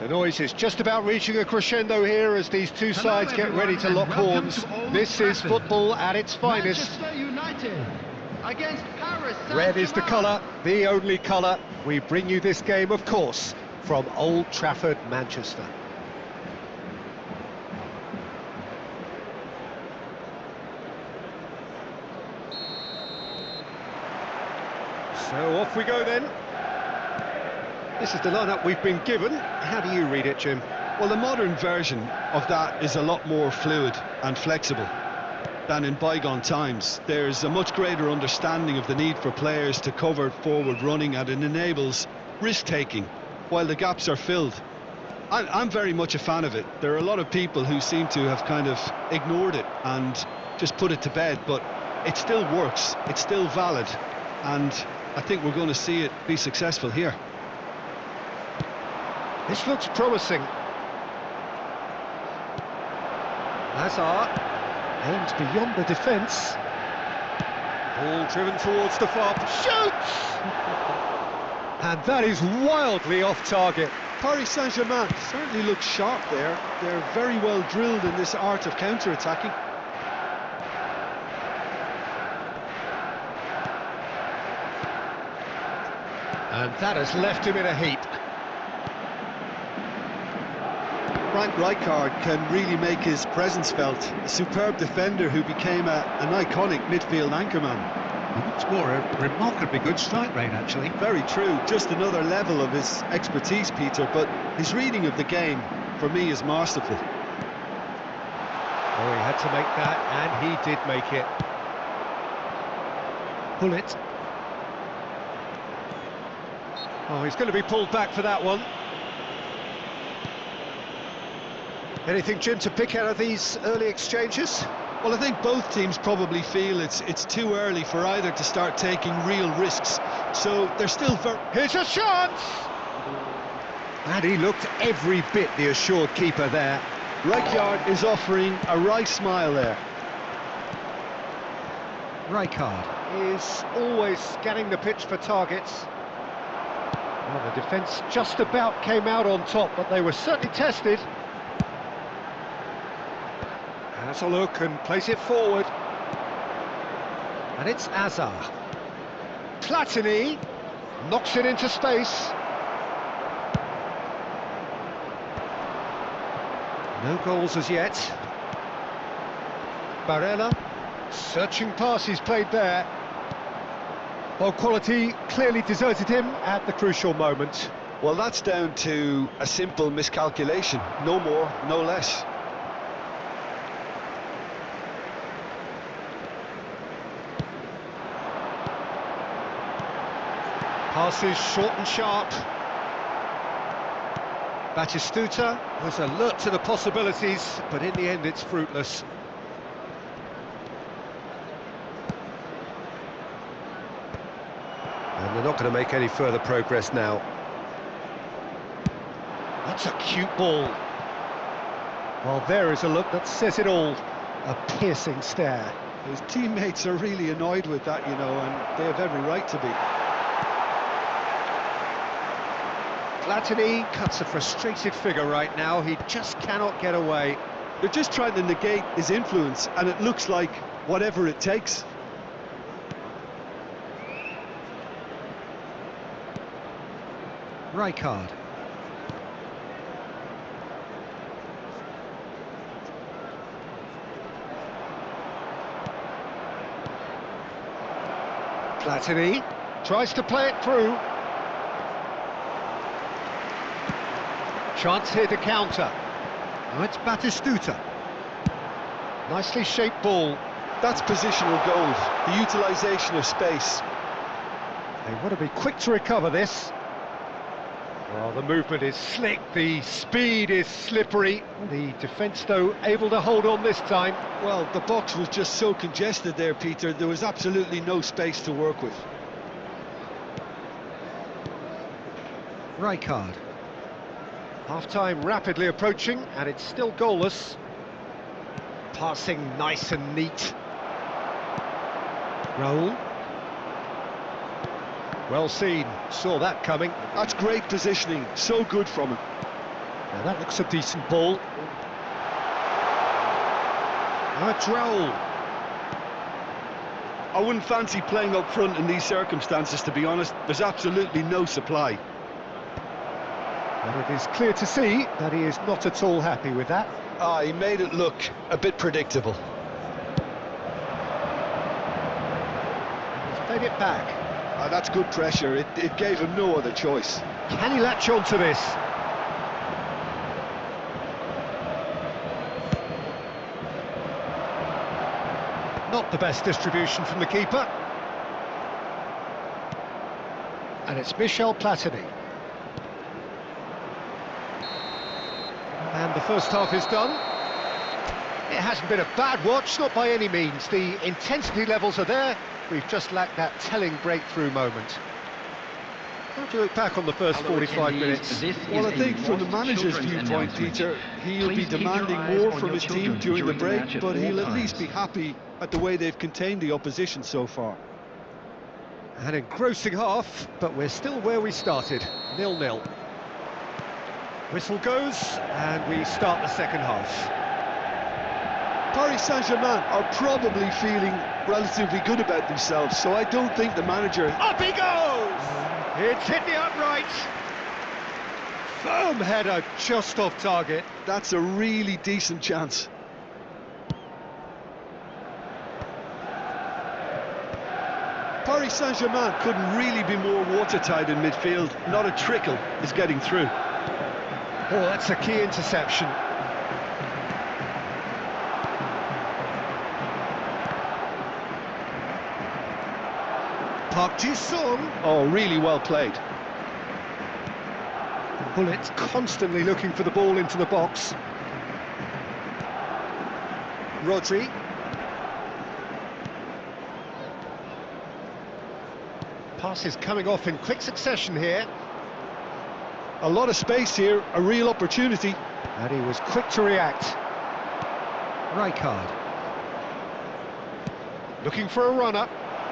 The noise is just about reaching a crescendo here as these two sides get ready to lock horns. This is football at its finest. Manchester United against Paris Saint-Germain. Red is the colour, the only colour. We bring you this game, of course, from Old Trafford, Manchester. So off we go then. This is the lineup we've been given. How do you read it, Jim? Well, the modern version of that is a lot more fluid and flexible than in bygone times. There's a much greater understanding of the need for players to cover forward running, and it enables risk-taking while the gaps are filled. I'm very much a fan of it. There are a lot of people who seem to have kind of ignored it and just put it to bed, but it still works, it's still valid, and I think we're going to see it be successful here. This looks promising. Hazard aims beyond the defence. Ball driven towards the far... Shoots! And that is wildly off target. Paris Saint-Germain certainly looks sharp there. They're very well drilled in this art of counter-attacking. And that has left him in a heap. Frank Rijkaard can really make his presence felt. A superb defender who became an iconic midfield anchorman. It's more a remarkably good strike rate, actually. Very true. Just another level of his expertise, Peter, but his reading of the game, for me, is masterful. Oh, he had to make that, and he did make it. Pull it. Oh, he's going to be pulled back for that one. Anything, Jim, to pick out of these early exchanges? Well, I think both teams probably feel it's too early for either to start taking real risks. So they're still very... Here's a chance! And he looked every bit the assured keeper there. Rijkaard is offering a wry smile there. Rijkaard is always scanning the pitch for targets. Well, the defence just about came out on top, but they were certainly tested. Has a look and plays it forward. And it's Hazard. Platini knocks it into space. No goals as yet. Barella, searching passes played there. Well, quality clearly deserted him at the crucial moment. Well, that's down to a simple miscalculation. No more, no less. Passes short and sharp. Batistuta was alert to the possibilities, but in the end it's fruitless. And they're not going to make any further progress now. That's a cute ball. Well, there is a look that says it all. A piercing stare. His teammates are really annoyed with that, you know, and they have every right to be. Platini cuts a frustrated figure right now. He just cannot get away. They're just trying to negate his influence, and it looks like whatever it takes. Rijkaard. Platini tries to play it through. Chance here to counter. Now it's Batistuta. Nicely shaped ball. That's positional gold, the utilisation of space. They want to be quick to recover this. Well, the movement is slick, the speed is slippery. The defence, though, able to hold on this time. Well, the box was just so congested there, Peter. There was absolutely no space to work with. Rijkaard. Half-time rapidly approaching, and it's still goalless. Passing nice and neat. Raul. Well seen, saw that coming. That's great positioning, so good from him. Now that looks a decent ball. A Droll. I wouldn't fancy playing up front in these circumstances, to be honest. There's absolutely no supply. And it is clear to see that he is not at all happy with that. He made it look a bit predictable. He's played it back. That's good pressure. It gave him no other choice. Can he latch on to this? Not the best distribution from the keeper. And it's Michel Platini. And the first half is done. It hasn't been a bad watch, not by any means. The intensity levels are there. We've just lacked that telling breakthrough moment. How do you look back on the first 45 minutes? Well, I think from the manager's viewpoint, Peter, he'll be demanding more from his team during the break, but he'll at least be happy at the way they've contained the opposition so far. An engrossing half, but we're still where we started, 0-0. Whistle goes, and we start the second half. Paris Saint-Germain are probably feeling relatively good about themselves, so I don't think the manager... Up he goes! It's hit the upright. Firm header, just off target. That's a really decent chance. Paris Saint-Germain couldn't really be more watertight in midfield. Not a trickle is getting through. Oh, that's a key interception. Park Ji-sung. Oh, really well played. Bullet constantly looking for the ball into the box. Rodri. Passes coming off in quick succession here. A lot of space here, a real opportunity. And he was quick to react. Rijkaard. Looking for a run-up.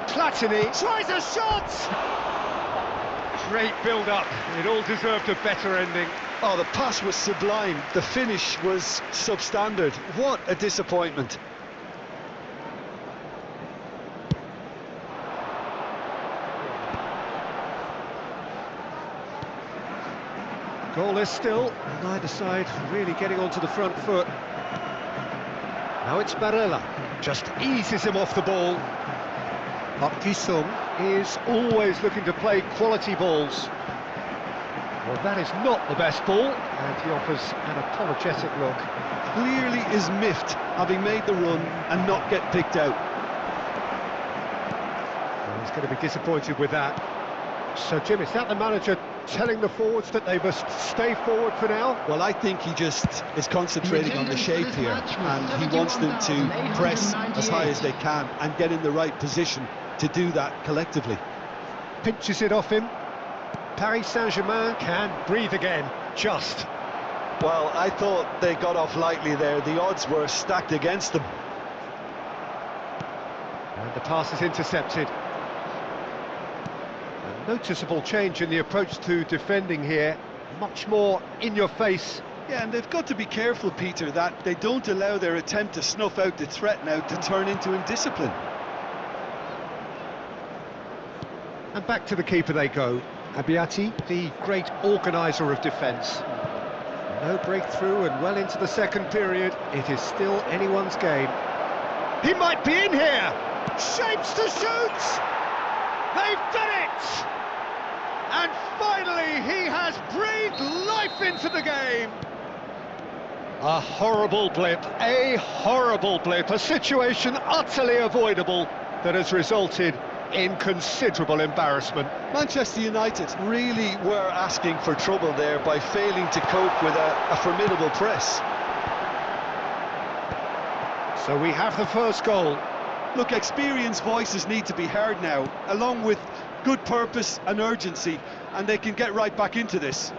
Platini tries a shot! Great build-up. It all deserved a better ending. Oh, the pass was sublime. The finish was substandard. What a disappointment. Goalless still, neither side really getting onto the front foot. Now it's Barella, just eases him off the ball. Park Ji-sung is always looking to play quality balls. Well, that is not the best ball, and he offers an apologetic look. Clearly is miffed, having made the run and not get picked out. Well, he's going to be disappointed with that. So, Jim, is that the manager telling the forwards that they must stay forward for now? Well, I think he just is concentrating on the shape here, and he wants them to press as high as they can and get in the right position to do that collectively. Pinches it off him. Paris Saint-Germain can breathe again, just. Well, I thought they got off lightly there. The odds were stacked against them. And the pass is intercepted. A noticeable change in the approach to defending here. Much more in your face. Yeah, and they've got to be careful, Peter, that they don't allow their attempt to snuff out the threat now to turn into indiscipline. And back to the keeper they go. Abiati, the great organiser of defence. No breakthrough and well into the second period. It is still anyone's game. He might be in here! Shapes to shoot! They've done it! And finally he has breathed life into the game! A horrible blip, a situation utterly avoidable that has resulted in considerable embarrassment. Manchester United really were asking for trouble there by failing to cope with a formidable press. So we have the first goal. Look, experienced voices need to be heard now, along with good purpose and urgency, and they can get right back into this.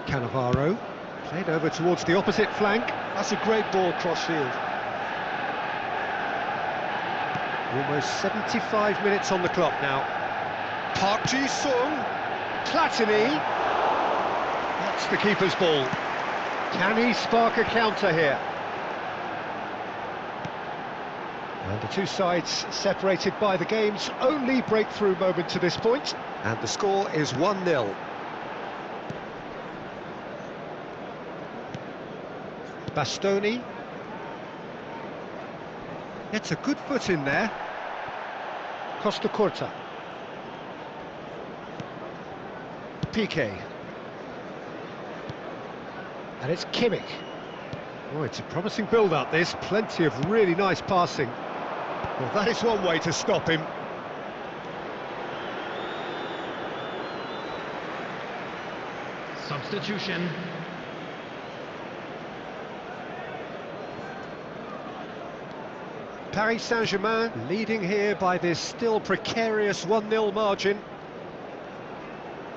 Cannavaro played over towards the opposite flank. That's a great ball cross-field. Almost 75 minutes on the clock now. Park Ji-sung, Platini. That That's the keeper's ball. Can he spark a counter here? And the two sides separated by the game's only breakthrough moment to this point. And the score is 1-0. Bastoni. Gets a good foot in there. Costa Corta. Piqué. And it's Kimmich. Oh, it's a promising build-up, this. Plenty of really nice passing. Well, that is one way to stop him. Substitution. Paris Saint-Germain leading here by this still precarious 1-0 margin.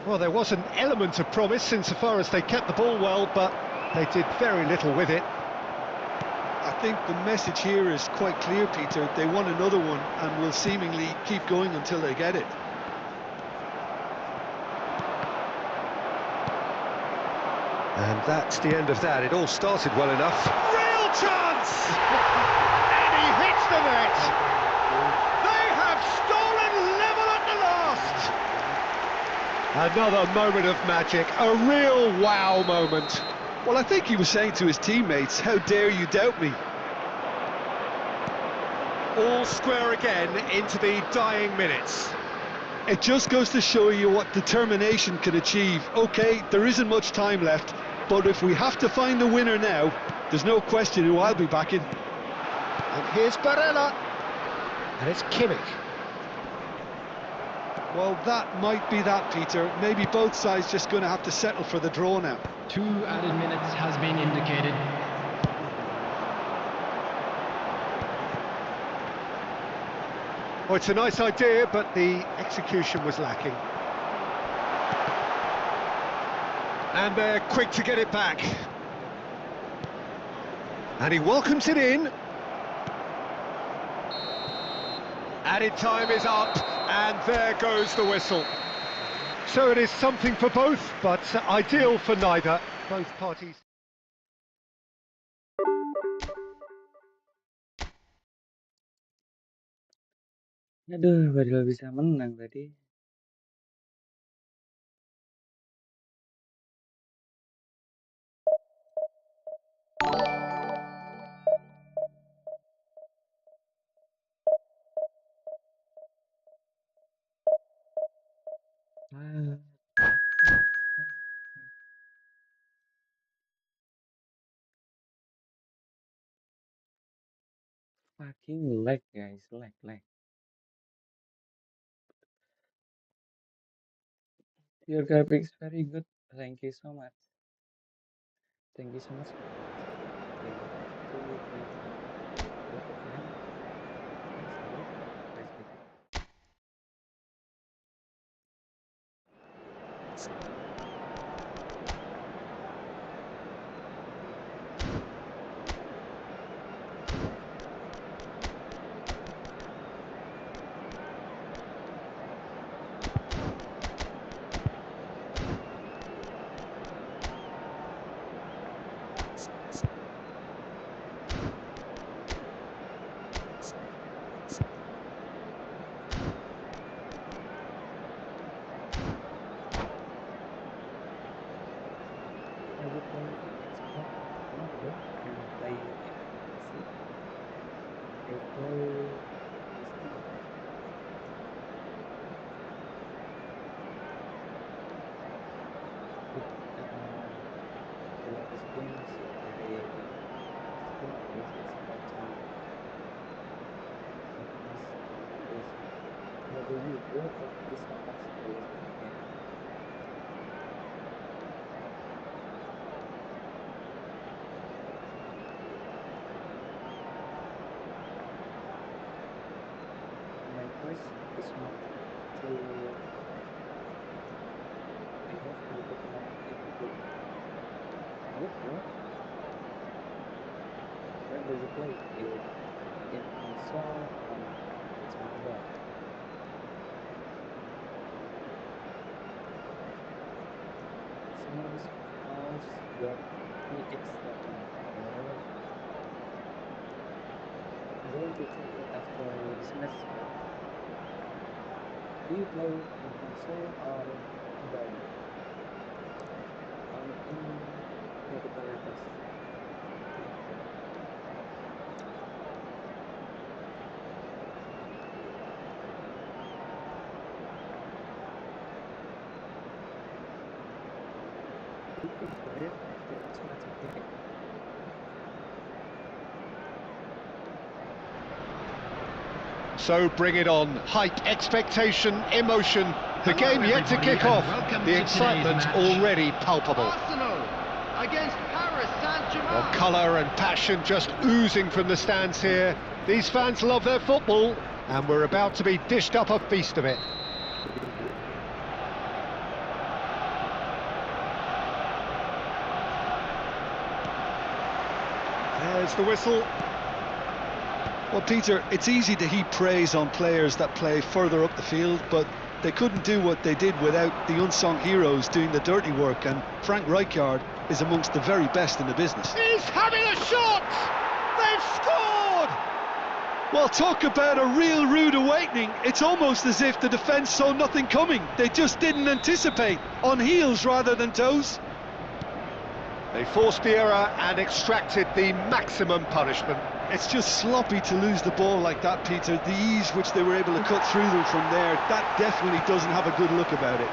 Well, there was an element of promise insofar as they kept the ball well, but they did very little with it. I think the message here is quite clear, Peter. They want another one and will seemingly keep going until they get it. And that's the end of that. It all started well enough. Real chance! And he hits the net! They have stolen level at the last! Another moment of magic, a real wow moment. Well, I think he was saying to his teammates, how dare you doubt me? All square again into the dying minutes. It just goes to show you what determination can achieve. OK, there isn't much time left, but if we have to find a winner now, there's no question who I'll be backing. And here's Barella. And it's Kimmich. Well, that might be that, Peter. Maybe both sides just going to have to settle for the draw now. 2 added minutes has been indicated. Well, it's a nice idea, but the execution was lacking. And they're quick to get it back. And he welcomes it in. Added time is up, and there goes the whistle. So it is something for both, but ideal for neither. Both parties. Aduh, padahal bisa menang tadi. Ah, fucking lag, guys, lag. Your graphics very good. Thank you so much. Thank you so much for the support. Okay, 2 minutes left. Let it, man. Let's go. Let's get it. Okay. Are you playing in Xbox? No, bro. I'm playing in PC. I play this game. The uh, the latest game is very slow, guys. It's hard to advance progression. How about you, bro? Thank you so much for listening again. My voice is not too. Uh, I have YouTube moment. YouTube good, bro. Where do you play? In console on PC mobile? Seems got 3 extra point. Oh, I'm going to check it after this match. Do you play in console or keyboard? In capital letters. Keyboard. Looking for it after this match, okay? So bring it on. Hype, expectation, emotion. The Hello, game yet to everybody, kick and off. welcome The to excitement today's match. already palpable. Arsenal against Paris Saint-Germain. Well, colour and passion just oozing from the stands here. These fans love their football, and we're about to be dished up a feast of it. There's the whistle. Well, Peter, it's easy to heap praise on players that play further up the field, but they couldn't do what they did without the unsung heroes doing the dirty work, and Frank Rijkaard is amongst the very best in the business. He's having a shot! They've scored! Well, talk about a real rude awakening. It's almost as if the defence saw nothing coming. They just didn't anticipate, on heels rather than toes. They forced the error and extracted the maximum punishment. It's just sloppy to lose the ball like that, Peter. The ease which they were able to cut through them from there, that definitely doesn't have a good look about it.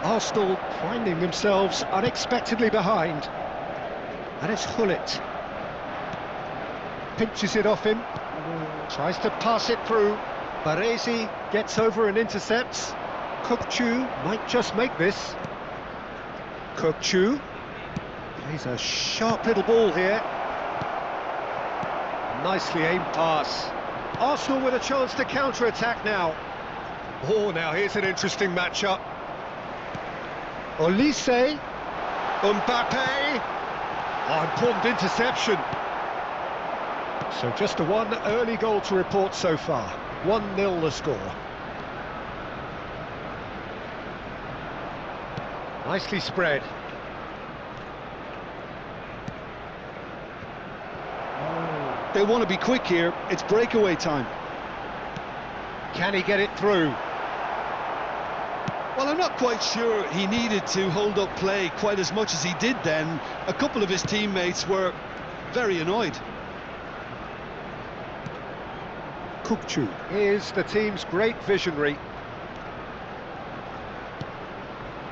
Arsenal finding themselves unexpectedly behind. And it's Hullet. Pinches it off him. Tries to pass it through. Baresi gets over and intercepts. Kukçu might just make this. Kukçu plays a sharp little ball here. Nicely aimed pass. Arsenal with a chance to counter-attack now. Oh, now here's an interesting matchup. Olise, Mbappe. Oh, important interception. So just the one early goal to report so far. 1-0 the score. Nicely spread. They want to be quick here. It's breakaway time. Can he get it through? Well, I'm not quite sure he needed to hold up play quite as much as he did then. A couple of his teammates were very annoyed. Kukçu is the team's great visionary.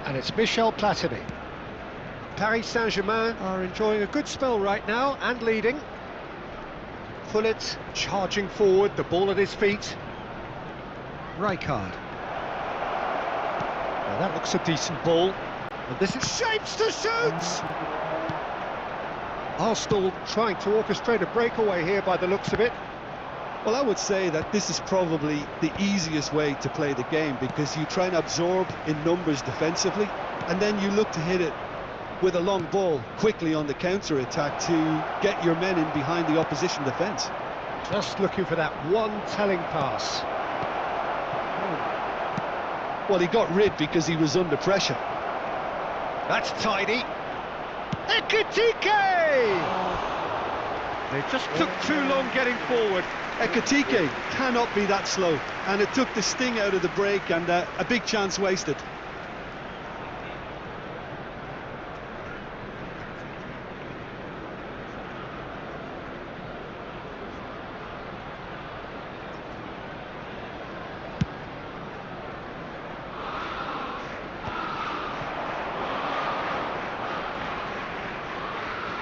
And it's Michel Platini. Paris Saint-Germain are enjoying a good spell right now and leading. Hullet charging forward, the ball at his feet. Rijkaard. Well, that looks a decent ball. And this is shapes to shoot! Arsenal trying to orchestrate a breakaway here by the looks of it. Well, I would say that this is probably the easiest way to play the game, because you try and absorb in numbers defensively, and then you look to hit it with a long ball quickly on the counter-attack to get your men in behind the opposition defence. Just looking for that one telling pass. Well, he got rid because he was under pressure. That's tidy. Ekitike! They just took too long getting forward. Ekitike cannot be that slow, and it took the sting out of the break, and a big chance wasted.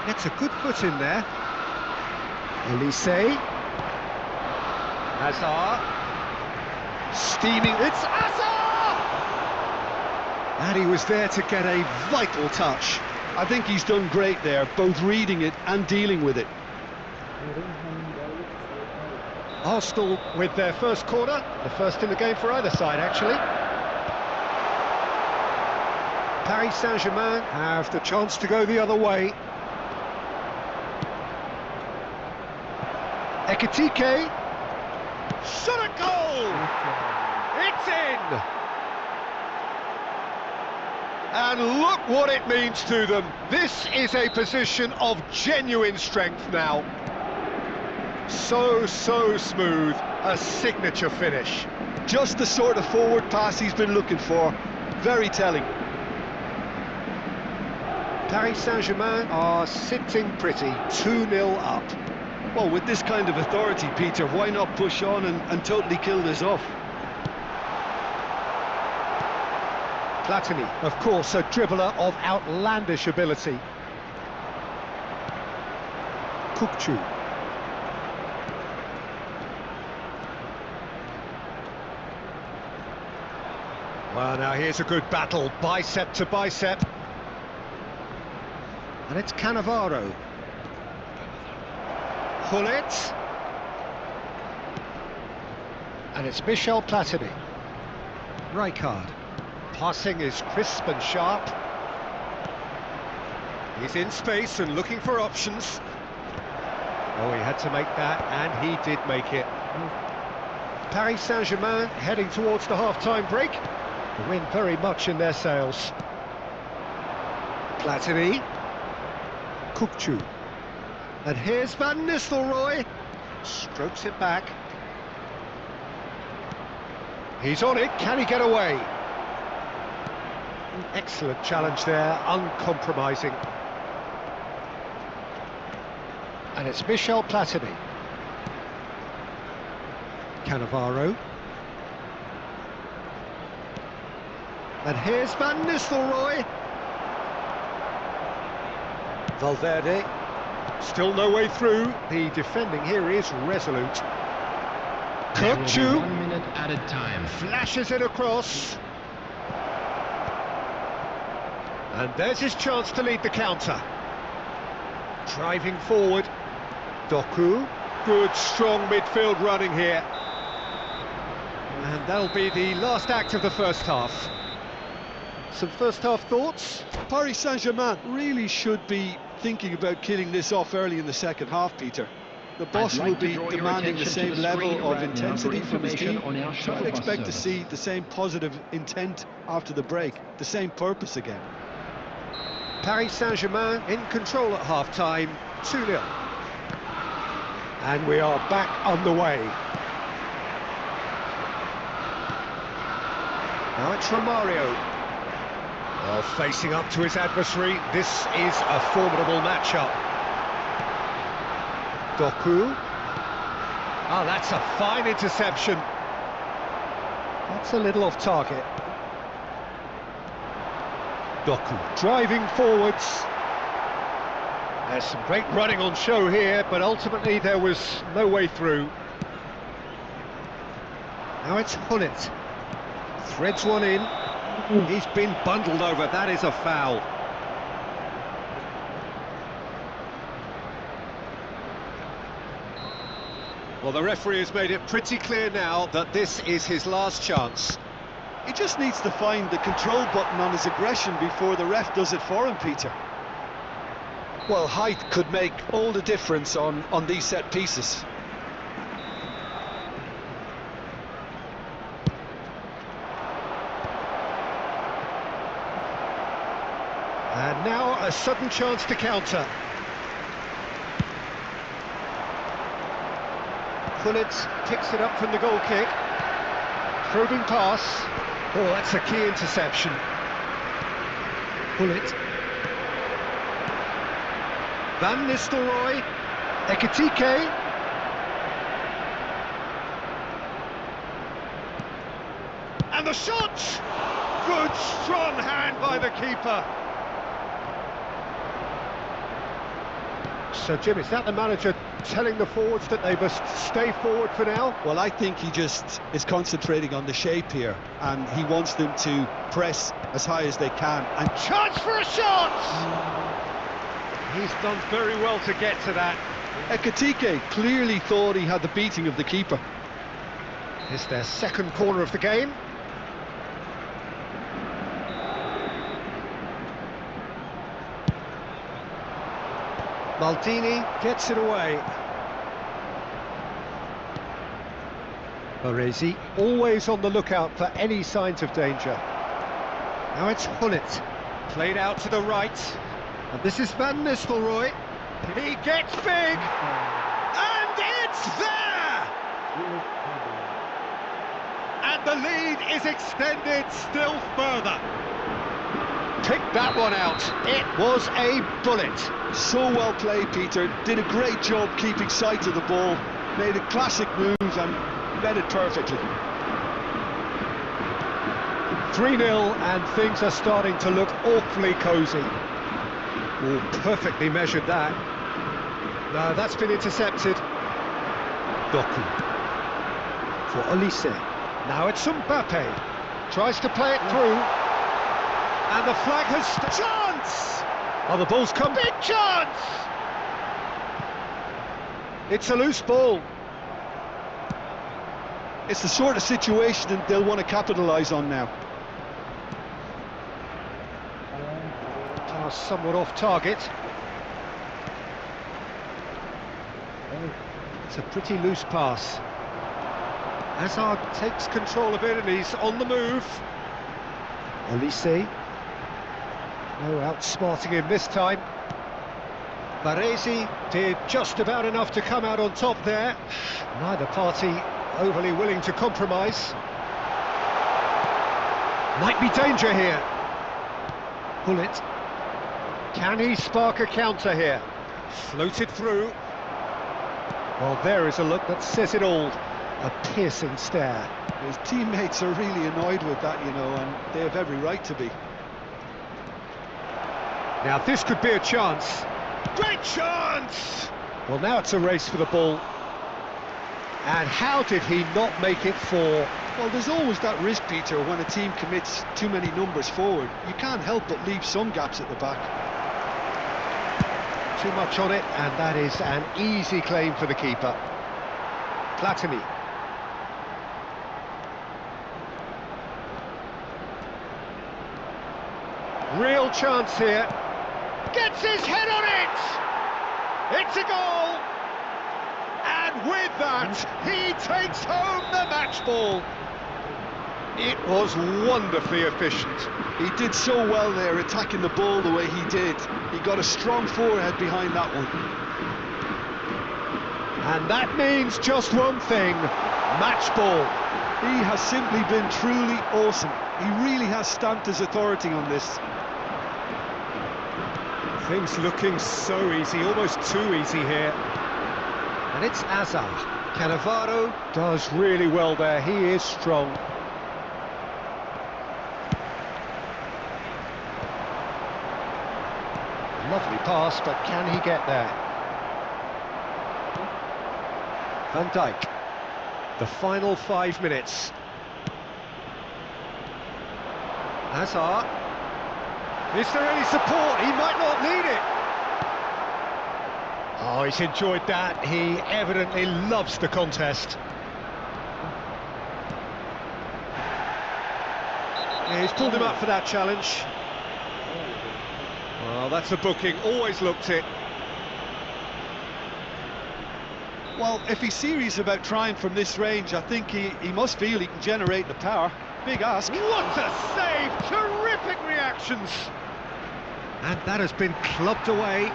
Gets a good foot in there. Olise. Hazard. Steaming. It's Hazard! And he was there to get a vital touch. I think he's done great there, both reading it and dealing with it. Arsenal with their first corner, the first in the game for either side, actually. Paris Saint-Germain have the chance to go the other way. Ekitike. Shot a goal! It's in! And look what it means to them. This is a position of genuine strength now. So smooth, a signature finish. Just the sort of forward pass he's been looking for. Very telling. Paris Saint-Germain are sitting pretty, 2-0 up. Well, with this kind of authority, Peter, why not push on and totally kill this off? Platini, of course, a dribbler of outlandish ability. Kukçu. Well, now here's a good battle, bicep to bicep. And it's Cannavaro. Hullet. And it's Michel Platini. Rijkaard. Passing is crisp and sharp. He's in space and looking for options. Oh, he had to make that, and he did make it. Paris Saint-Germain heading towards the half-time break. The wind very much in their sails. Platini. Kukçu. And here's Van Nistelrooy. Strokes it back. He's on it, can he get away? Excellent challenge there, uncompromising. And it's Michel Platini. Cannavaro. And here's Van Nistelrooy. Valverde. Still no way through. The defending here is resolute. Kukçu. 1 minute added time. Flashes it across. And there's his chance to lead the counter. Driving forward. Doku. Good, strong midfield running here. And that'll be the last act of the first half. Some first half thoughts? Paris Saint-Germain really should be thinking about killing this off early in the second half, Peter. The boss will be demanding the same level of intensity from his team. So I'd expect to see the same positive intent after the break, the same purpose again. Paris Saint-Germain in control at half-time, 2-0. And we are back underway. Now it's Romario. Well, facing up to his adversary, this is a formidable matchup. Doku. Oh, that's a fine interception. That's a little off target. Doku driving forwards. There's some great running on show here, but ultimately there was no way through. Now it's Hullet. Threads one in. He's been bundled over, that is a foul. Well, the referee has made it pretty clear now that this is his last chance. He just needs to find the control button on his aggression before the ref does it for him, Peter. Well, height could make all the difference on these set pieces. And now a sudden chance to counter. Hullet picks it up from the goal kick. Probing pass. Oh, that's a key interception. Hullet. Van Nistelrooy. Ekitike. And the shot! Good, strong hand by the keeper. So, Jim, is that the manager telling the forwards that they must stay forward for now? Well, I think he just is concentrating on the shape here, and he wants them to press as high as they can. And chance for a shot! He's done very well to get to that. Ekitike clearly thought he had the beating of the keeper. It's their second corner of the game. Maldini gets it away. Baresi always on the lookout for any signs of danger. Now it's Hullet. Played out to the right. And this is Van Nistelrooy. He gets big! And it's there! And the lead is extended still further. Picked that one out. It was a bullet. So well played, Peter. Did a great job keeping sight of the ball. Made a classic move and read it perfectly. 3-0 and things are starting to look awfully cosy. Oh, perfectly measured that. No, that's been intercepted. Doku. For Olise. Now it's Mbappe. Tries to play it through. And the flag has... Chance! Oh, the ball's come... Big chance! It's a loose ball. It's the sort of situation that they'll want to capitalise on now. Pass somewhat off target. It's a pretty loose pass. Hazard takes control of it and he's on the move. Olise. No outsmarting him this time. Baresi did just about enough to come out on top there. Neither party overly willing to compromise. Might be danger here. Bullet. Can he spark a counter here? Floated through. Well, there is a look that says it all. A piercing stare. His teammates are really annoyed with that, you know, and they have every right to be. Now this could be a chance. Great chance! Well, now it's a race for the ball. And how did he not make it 4? Well, there's always that risk, Peter, when a team commits too many numbers forward. You can't help but leave some gaps at the back. Too much on it, and that is an easy claim for the keeper. Platini. Real chance here. Gets his head on it! It's a goal! And with that, he takes home the match ball. It was wonderfully efficient. He did so well there, attacking the ball the way he did. He got a strong forehead behind that one. And that means just one thing, match ball. He has simply been truly awesome. He really has stamped his authority on this. Things looking so easy, almost too easy here. And it's Hazard. Cannavaro does really well there, he is strong. Lovely pass, but can he get there? Van Dijk. The final 5 minutes. Hazard. Is there any support? He might not need it. Oh, he's enjoyed that. He evidently loves the contest. Yeah, he's pulled him up for that challenge. Well, that's a booking. Always looked it. Well, if he's serious about trying from this range, I think he must feel he can generate the power. Big ask. What a save! Terrific reactions! And that has been clubbed away.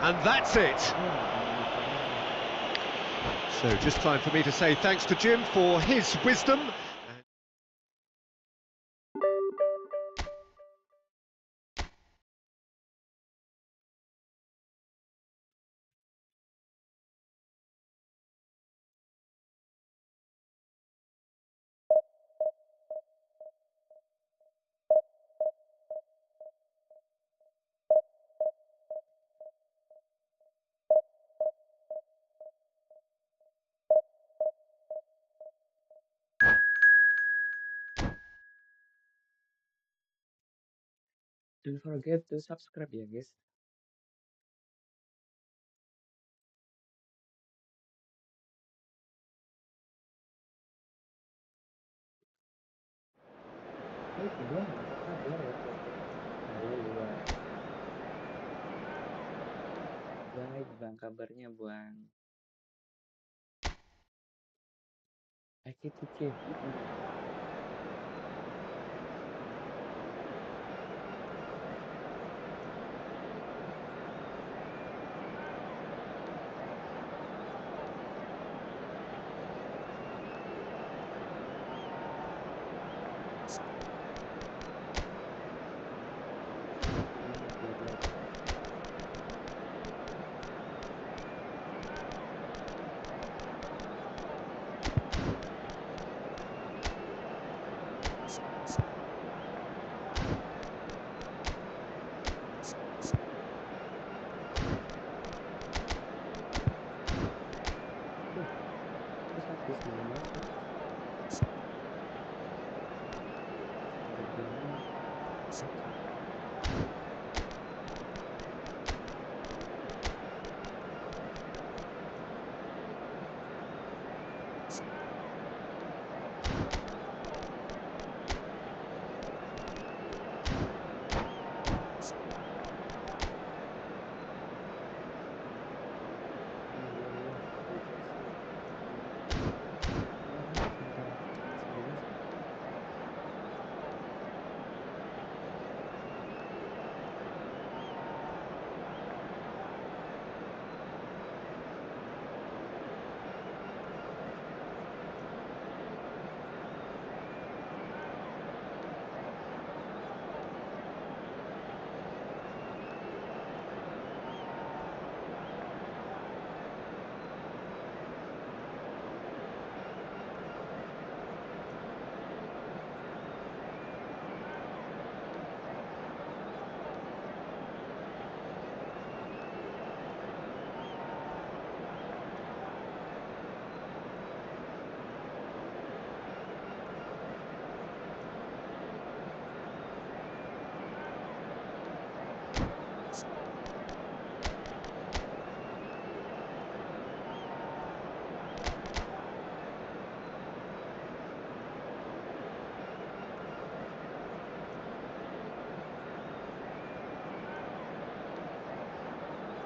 And that's it. So just time for me to say thanks to Jim for his wisdom. Don't forget to subscribe ya guys. Baik Bang, apa kabar? Wap, wap, wap, wap. Halo Bang. Baik Bang, kabarnya Bang. Akituke. Gimana bla bla bla. Terus habis masuk. Terus baru bunyi kacau. Buaya validasi. Ini orang pecinta timnas Indonesia.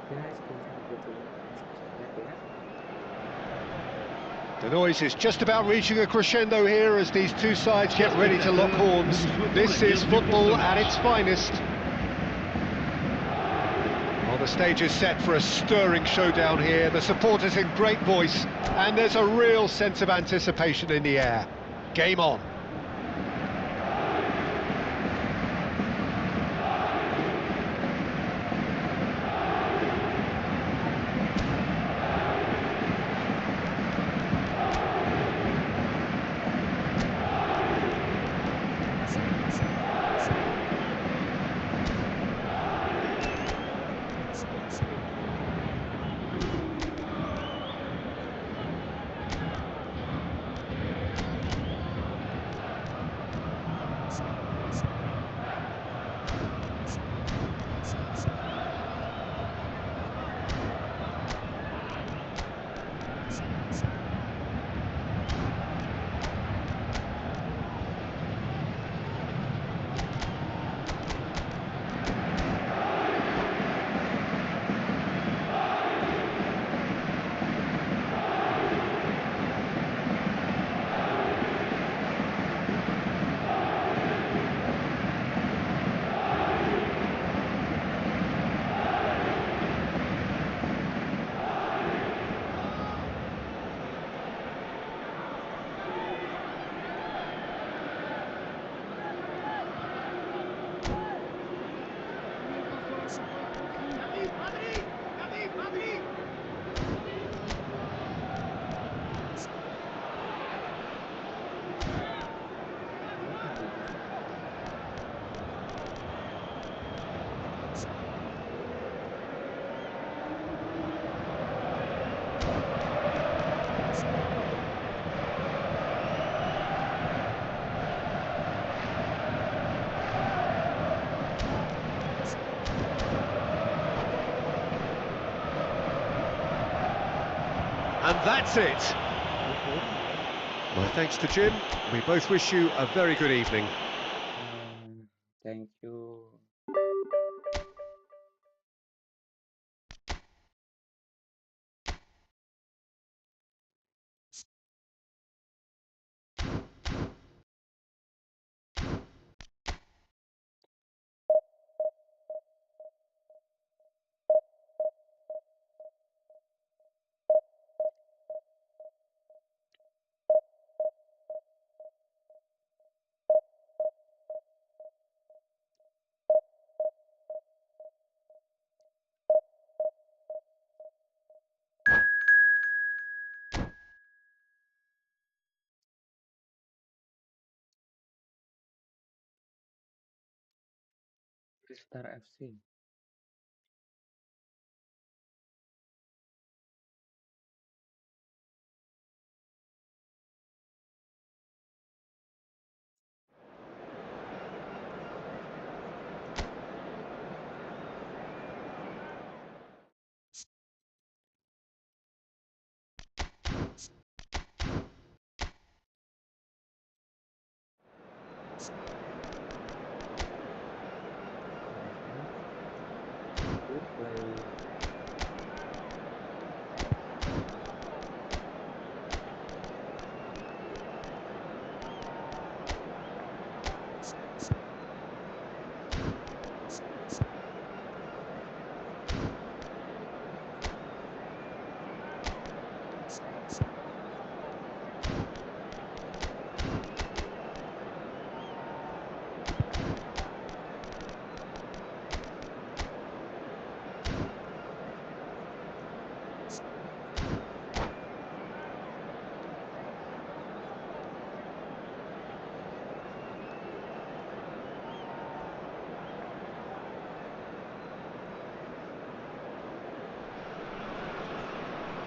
Guys, don't forget to like and subscribe ya. The noise is just about reaching a crescendo here as these two sides get ready to lock horns. This is football at its finest. Well, the stage is set for a stirring showdown here. The supporters in great voice, and there's a real sense of anticipation in the air. Game on. Siapa yang bagus? And that's it. My thanks to Jim. We both wish you a very good evening. Thank you. Star FC. Alright. Good play.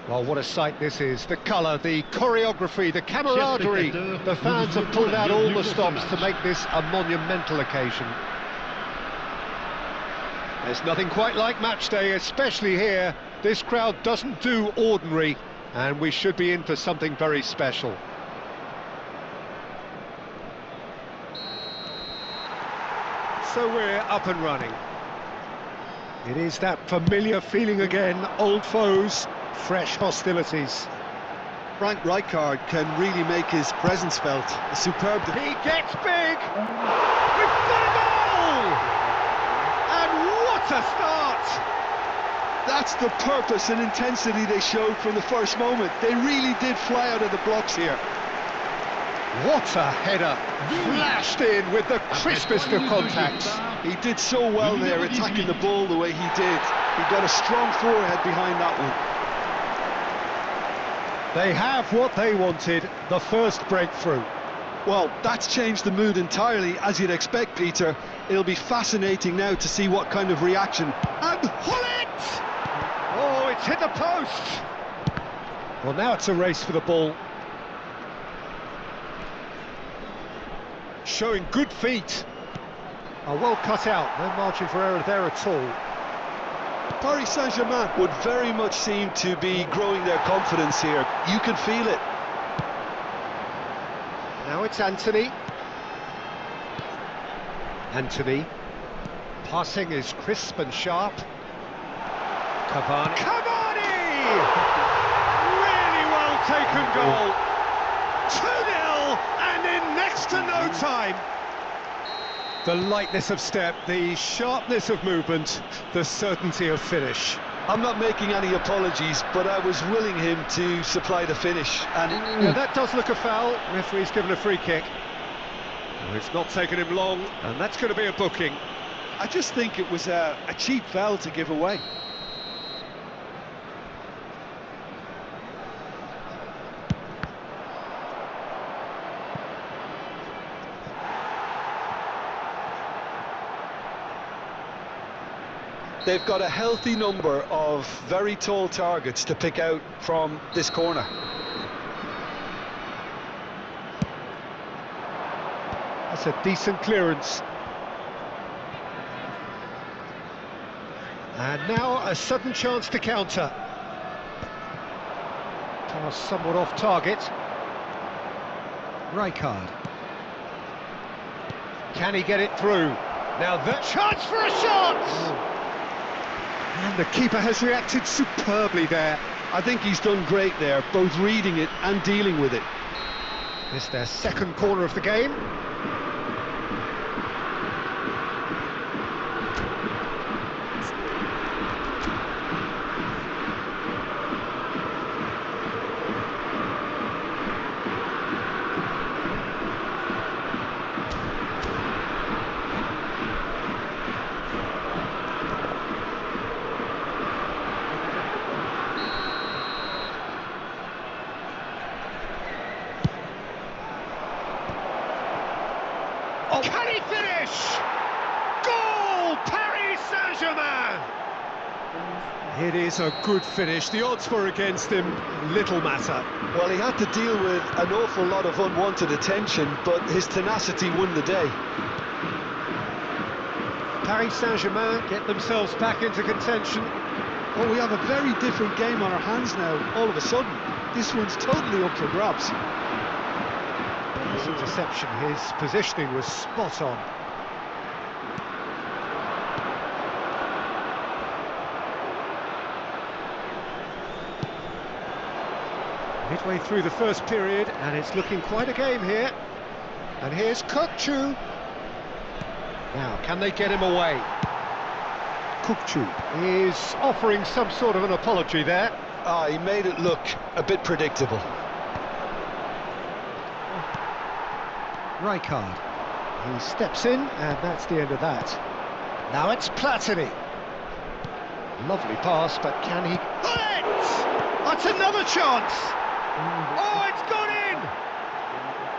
Well, what a sight this is. The colour, the choreography, the camaraderie. The fans have pulled out all the stops to make this a monumental occasion. There's nothing quite like match day, especially here. This crowd doesn't do ordinary, and we should be in for something very special. So we're up and running. It is that familiar feeling again, old foes, fresh hostilities. Frank Rijkaard can really make his presence felt. A superb... He gets big! We've got a goal! And what a start! That's the purpose and intensity they showed from the first moment. They really did fly out of the blocks here. What a header! Flashed in with the crispest of contacts. He did so well there, attacking the ball the way he did. He got a strong forehead behind that one. They have what they wanted, the first breakthrough. Well, that's changed the mood entirely, as you'd expect, Peter. It'll be fascinating now to see what kind of reaction. And Hullet! Oh, it's hit the post! Well, now it's a race for the ball. Showing good feet. Oh, well cut out, no margin for error there at all. Paris Saint-Germain would very much seem to be growing their confidence here. You can feel it. Now it's Anthony. Anthony. Passing is crisp and sharp. Cavani. Cavani! Really well taken goal. 2-0 and in next to no time. The lightness of step, the sharpness of movement, the certainty of finish. I'm not making any apologies, but I was willing him to supply the finish. And yeah, that does look a foul. Referee's given a free kick. Well, it's not taken him long, and that's going to be a booking. I just think it was a cheap foul to give away. They've got a healthy number of very tall targets to pick out from this corner. That's a decent clearance. And now a sudden chance to counter. Pass somewhat off target. Rijkaard. Can he get it through? Now the chance for a shot! And the keeper has reacted superbly there. I think he's done great there, both reading it and dealing with it. It's their second corner of the game. Oh. Can he finish? Goal! Paris Saint-Germain! It is a good finish. The odds were against him. Little matter. Well, he had to deal with an awful lot of unwanted attention, but his tenacity won the day. Paris Saint-Germain get themselves back into contention. Well, we have a very different game on our hands now, all of a sudden. This one's totally up for grabs. This interception, his positioning was spot on. Midway through the first period, and it's looking quite a game here. And here's Kukçu. Now, can they get him away? Kukçu is offering some sort of an apology there. He made it look a bit predictable. Rijkaard. He steps in, and that's the end of that. Now it's Platini. Lovely pass, but can he... Got it! That's another chance! Oh, it's gone in!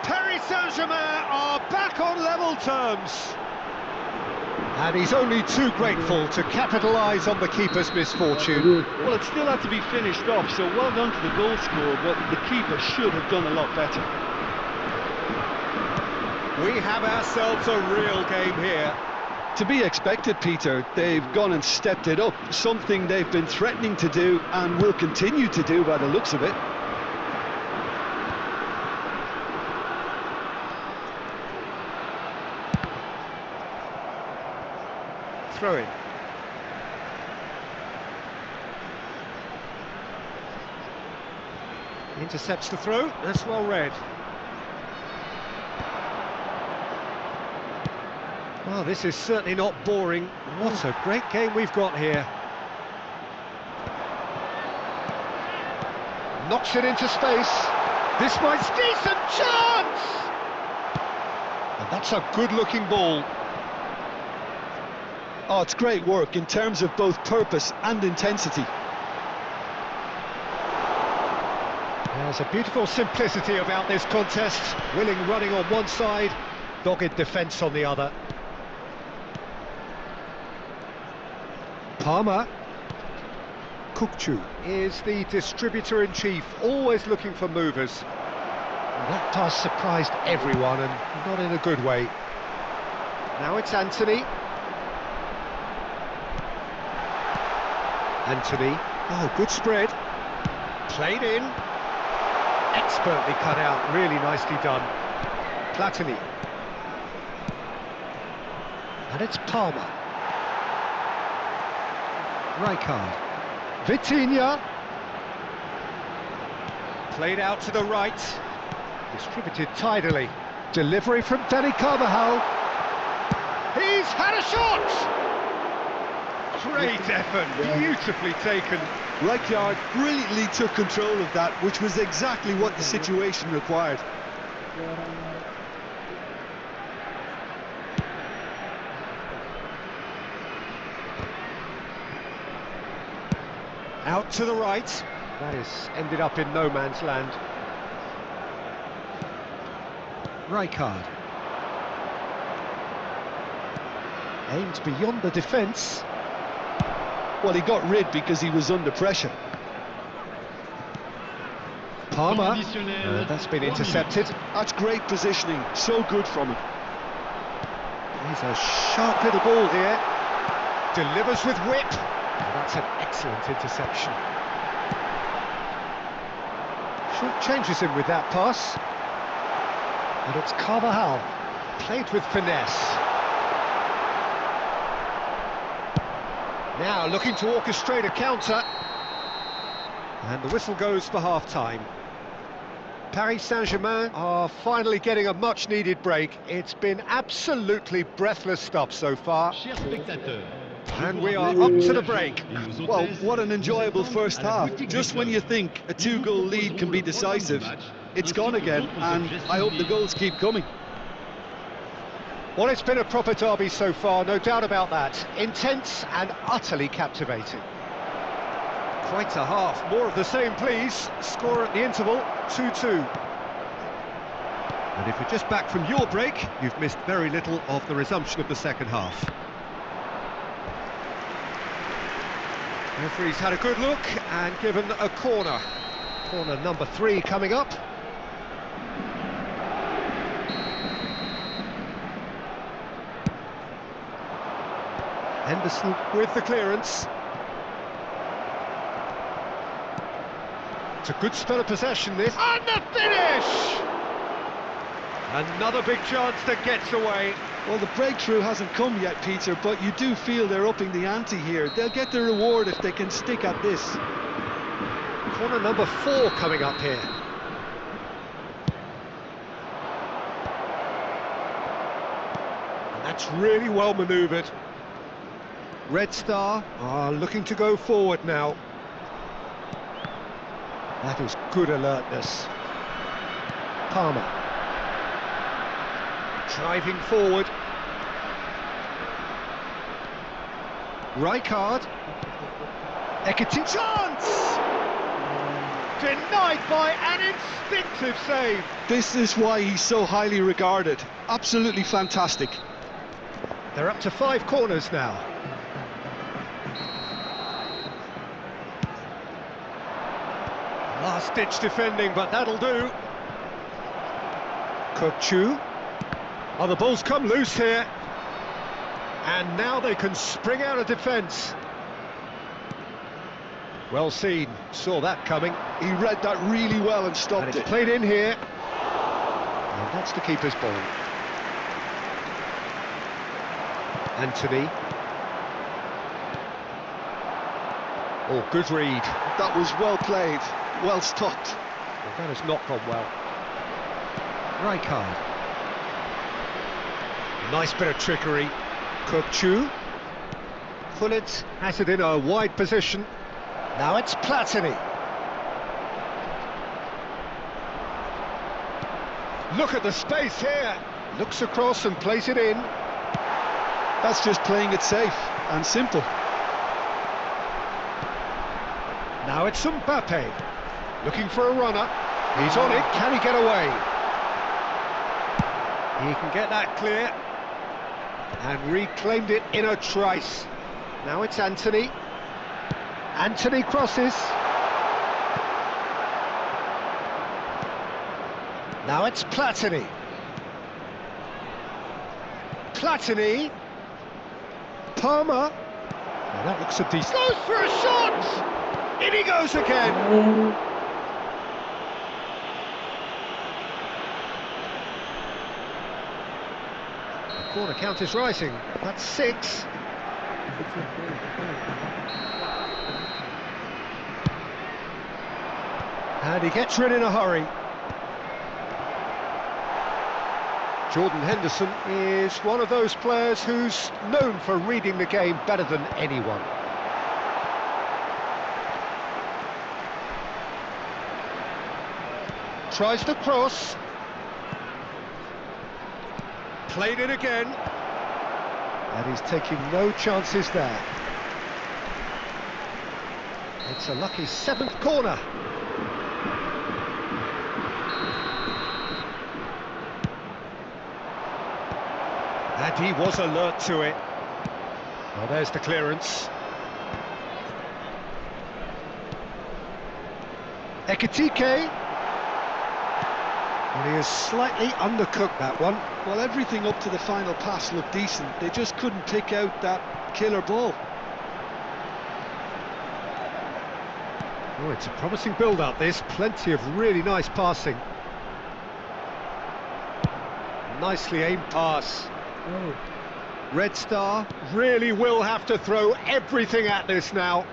Paris Saint-Germain are back on level terms. And he's only too grateful to capitalise on the keeper's misfortune. Well, it still had to be finished off, so well done to the goal scorer, but the keeper should have done a lot better. We have ourselves a real game here. To be expected, Peter. They've gone and stepped it up, something they've been threatening to do and will continue to do by the looks of it. Throw in. Intercepts the throw, that's well read. Well, this is certainly not boring. What a great game we've got here. Knocks it into space. This might decent chance! And that's a good-looking ball. Oh, it's great work in terms of both purpose and intensity. There's a beautiful simplicity about this contest. Willing running on one side, dogged defence on the other. Palmer. Kukçu is the distributor-in-chief, always looking for movers. And that pass surprised everyone, and not in a good way. Now it's Anthony. Anthony. Oh, good spread. Played in. Expertly cut out, really nicely done. Platini. And it's Palmer. Rijkaard. Vitinha. Played out to the right. Distributed tidily. Delivery from Dani Carvajal. He's had a shot! Great effort, beautifully taken. Rijkaard brilliantly took control of that, which was exactly what the situation required. Out to the right. That has ended up in no man's land. Rijkaard. Aimed beyond the defence. Well, he got rid because he was under pressure. Palmer. That's been intercepted. That's great positioning. So good from him. He's a sharp little ball here. Delivers with whip. That's an excellent interception. Short changes him with that pass. And it's Carvajal. Played with finesse. Now looking to orchestrate a counter. And the whistle goes for half-time. Paris Saint-Germain are finally getting a much-needed break. It's been absolutely breathless stuff so far. Chers spectateurs, And we are up to the break. Well, what an enjoyable first half. Just when you think a two-goal lead can be decisive, it's gone again, and I hope the goals keep coming. Well, it's been a proper derby so far, no doubt about that. Intense and utterly captivating. Quite a half. More of the same, please. Score at the interval, 2-2. And if you're just back from your break, you've missed very little of the resumption of the second half. Referee's had a good look and given a corner. Corner number 3 coming up. Henderson with the clearance. It's a good spell of possession, this. And the finish! Another big chance that gets away. Well, the breakthrough hasn't come yet, Peter, but you do feel they're upping the ante here. They'll get the reward if they can stick at this. Corner number 4 coming up here. And that's really well manoeuvred. Red Star are looking to go forward now. That is good alertness. Palmer. Driving forward. Rijkaard. Ekiti. Chance! Denied by an instinctive save. This is why he's so highly regarded. Absolutely fantastic. They're up to 5 corners now. Last-ditch defending, but that'll do. Kokchu. Oh, the ball's come loose here. And now they can spring out of defence. Well seen, saw that coming. He read that really well and And stopped it's it. played in here. And that's the keeper's ball. Anthony. Oh, good read. That was well played, well stopped. Well, that has not gone well. Rijkaard. Nice bit of trickery. Kokchu. Gullit has it in a wide position. Now it's Platini. Look at the space here. Looks across and plays it in. That's just playing it safe and simple. Now it's Mbappe. Looking for a runner. He's on it. Can he get away? He can get that clear. And reclaimed it in a trice. Now it's Anthony. Anthony crosses. Now it's Platini. Platini. Palmer. Now that looks a decent... Goes for a shot! In he goes again. The corner count is rising. That's 6. And he gets rid in a hurry. Jordan Henderson is one of those players who's known for reading the game better than anyone. Tries the cross. Played it again. And he's taking no chances there. It's a lucky 7th corner. And he was alert to it. Well, there's the clearance. Ekitike. And he has slightly undercooked that one. Well, everything up to the final pass looked decent. They just couldn't pick out that killer ball. Oh, it's a promising build-up, this. Plenty of really nice passing. Nicely aimed pass. Oh. Red Star really will have to throw everything at this now.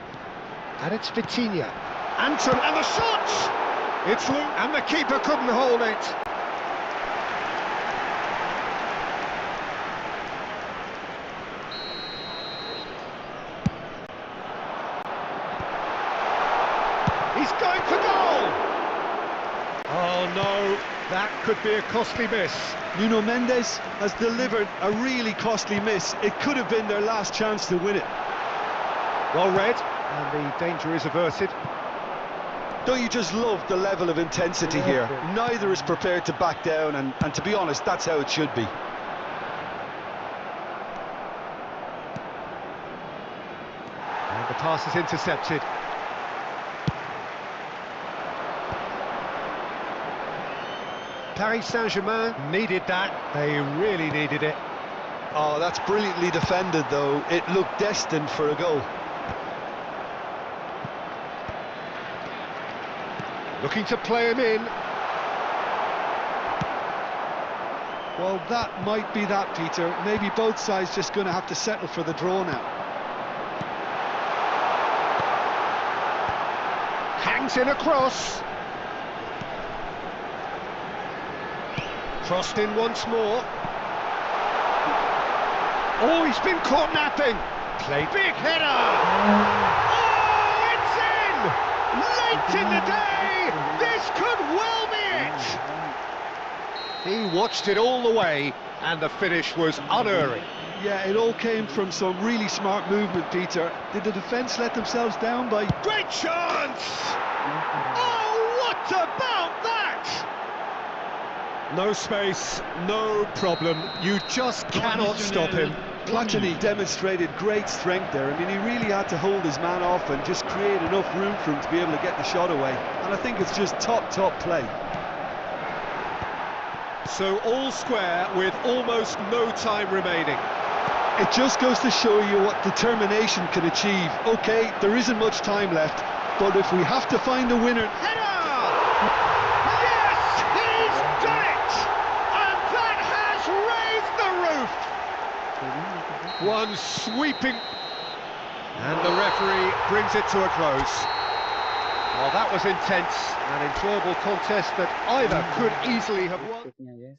And it's Vitinha. Anton, and the shot! It's loose, and the keeper couldn't hold it. He's going for goal! Oh no, that could be a costly miss. Nuno Mendes has delivered a really costly miss. It could have been their last chance to win it. Well read, and the danger is averted. Don't you just love the level of intensity here? Neither is prepared to back down, and to be honest, that's how it should be. And the pass is intercepted. Paris Saint-Germain needed that. They really needed it. Oh, that's brilliantly defended, though. It looked destined for a goal. Looking to play him in. Well, that might be that, Peter. Maybe both sides just going to have to settle for the draw now. Hangs in a cross. Crossed in once more. Oh, he's been caught napping. Play big header. Oh, it's in! Late in the day. This could well be it. He watched it all the way, and the finish was unerring. Yeah, it all came from some really smart movement, Peter. Did the defence let themselves down by... Great chance! Oh, what about that? No space, no problem. You just cannot stop him. Platini demonstrated great strength there. I mean, he really had to hold his man off and just create enough room for him to be able to get the shot away. And I think it's just top play. So all square with almost no time remaining. It just goes to show you what determination can achieve. OK, there isn't much time left, but if we have to find a winner... Header! Yes, he's done it! And that has raised the roof! One sweeping... And the referee brings it to a close. Well, that was intense, an enjoyable contest that either could easily have won. Guys.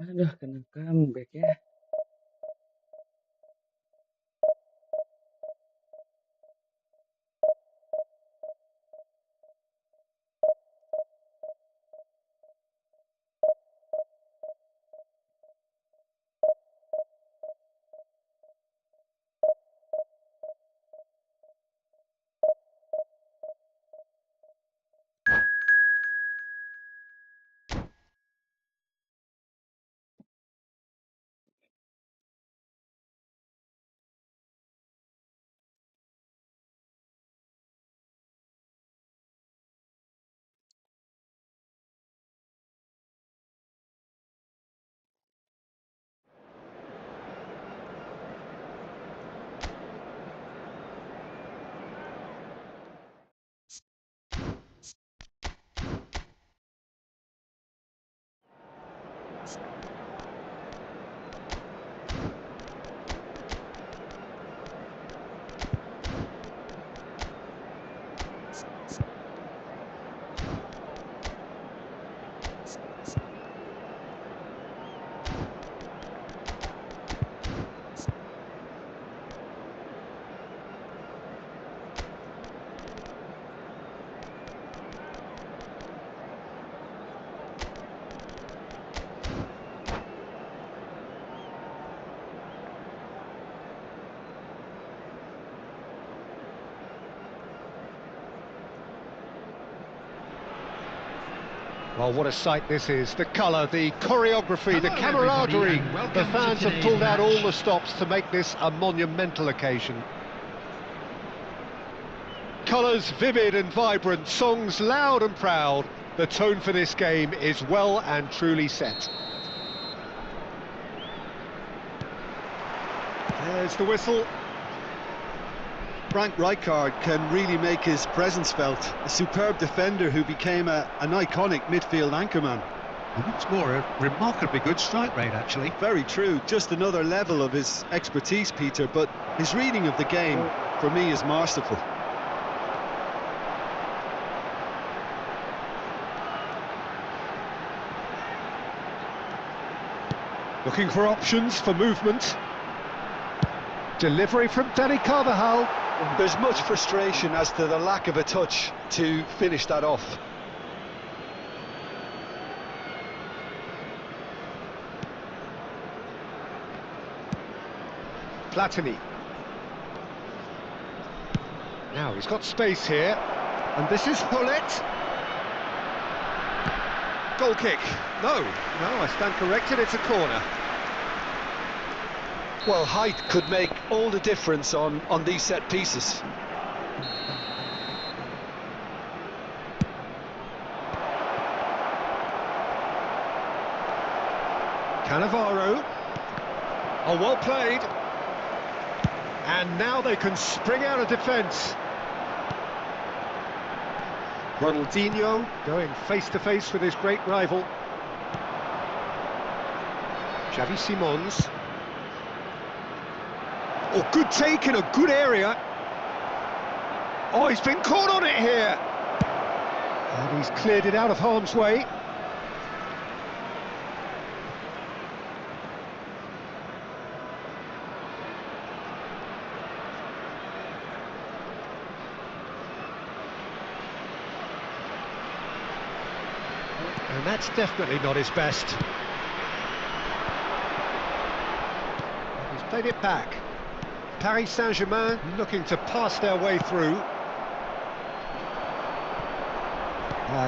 Aduh, kena comeback ya. Well, what a sight this is. The colour, the choreography, the Hello, everybody, camaraderie. and welcome The to fans have today's pulled out all match. the stops to make this a monumental occasion. Colours vivid and vibrant, songs loud and proud. The tone for this game is well and truly set. There's the whistle. Frank Rijkaard can really make his presence felt. A superb defender who became an iconic midfield anchorman. And what's more, a remarkably good strike rate, actually. Very true, just another level of his expertise, Peter, but his reading of the game, for me, is masterful. Looking for options for movement. Delivery from Danny Carvajal. There's much frustration as to the lack of a touch to finish that off. Platini. Now he's got space here, and this is Hullet. Goal kick. No, I stand corrected, it's a corner. Well, height could make all the difference on these set pieces. Cannavaro. Oh, well played. And now they can spring out of defence. Ronaldinho going face-to-face with his great rival. Xavi Simons. Oh, good take in a good area. Oh, he's been caught on it here. And he's cleared it out of harm's way. And that's definitely not his best. He's played it back. Paris Saint-Germain looking to pass their way through.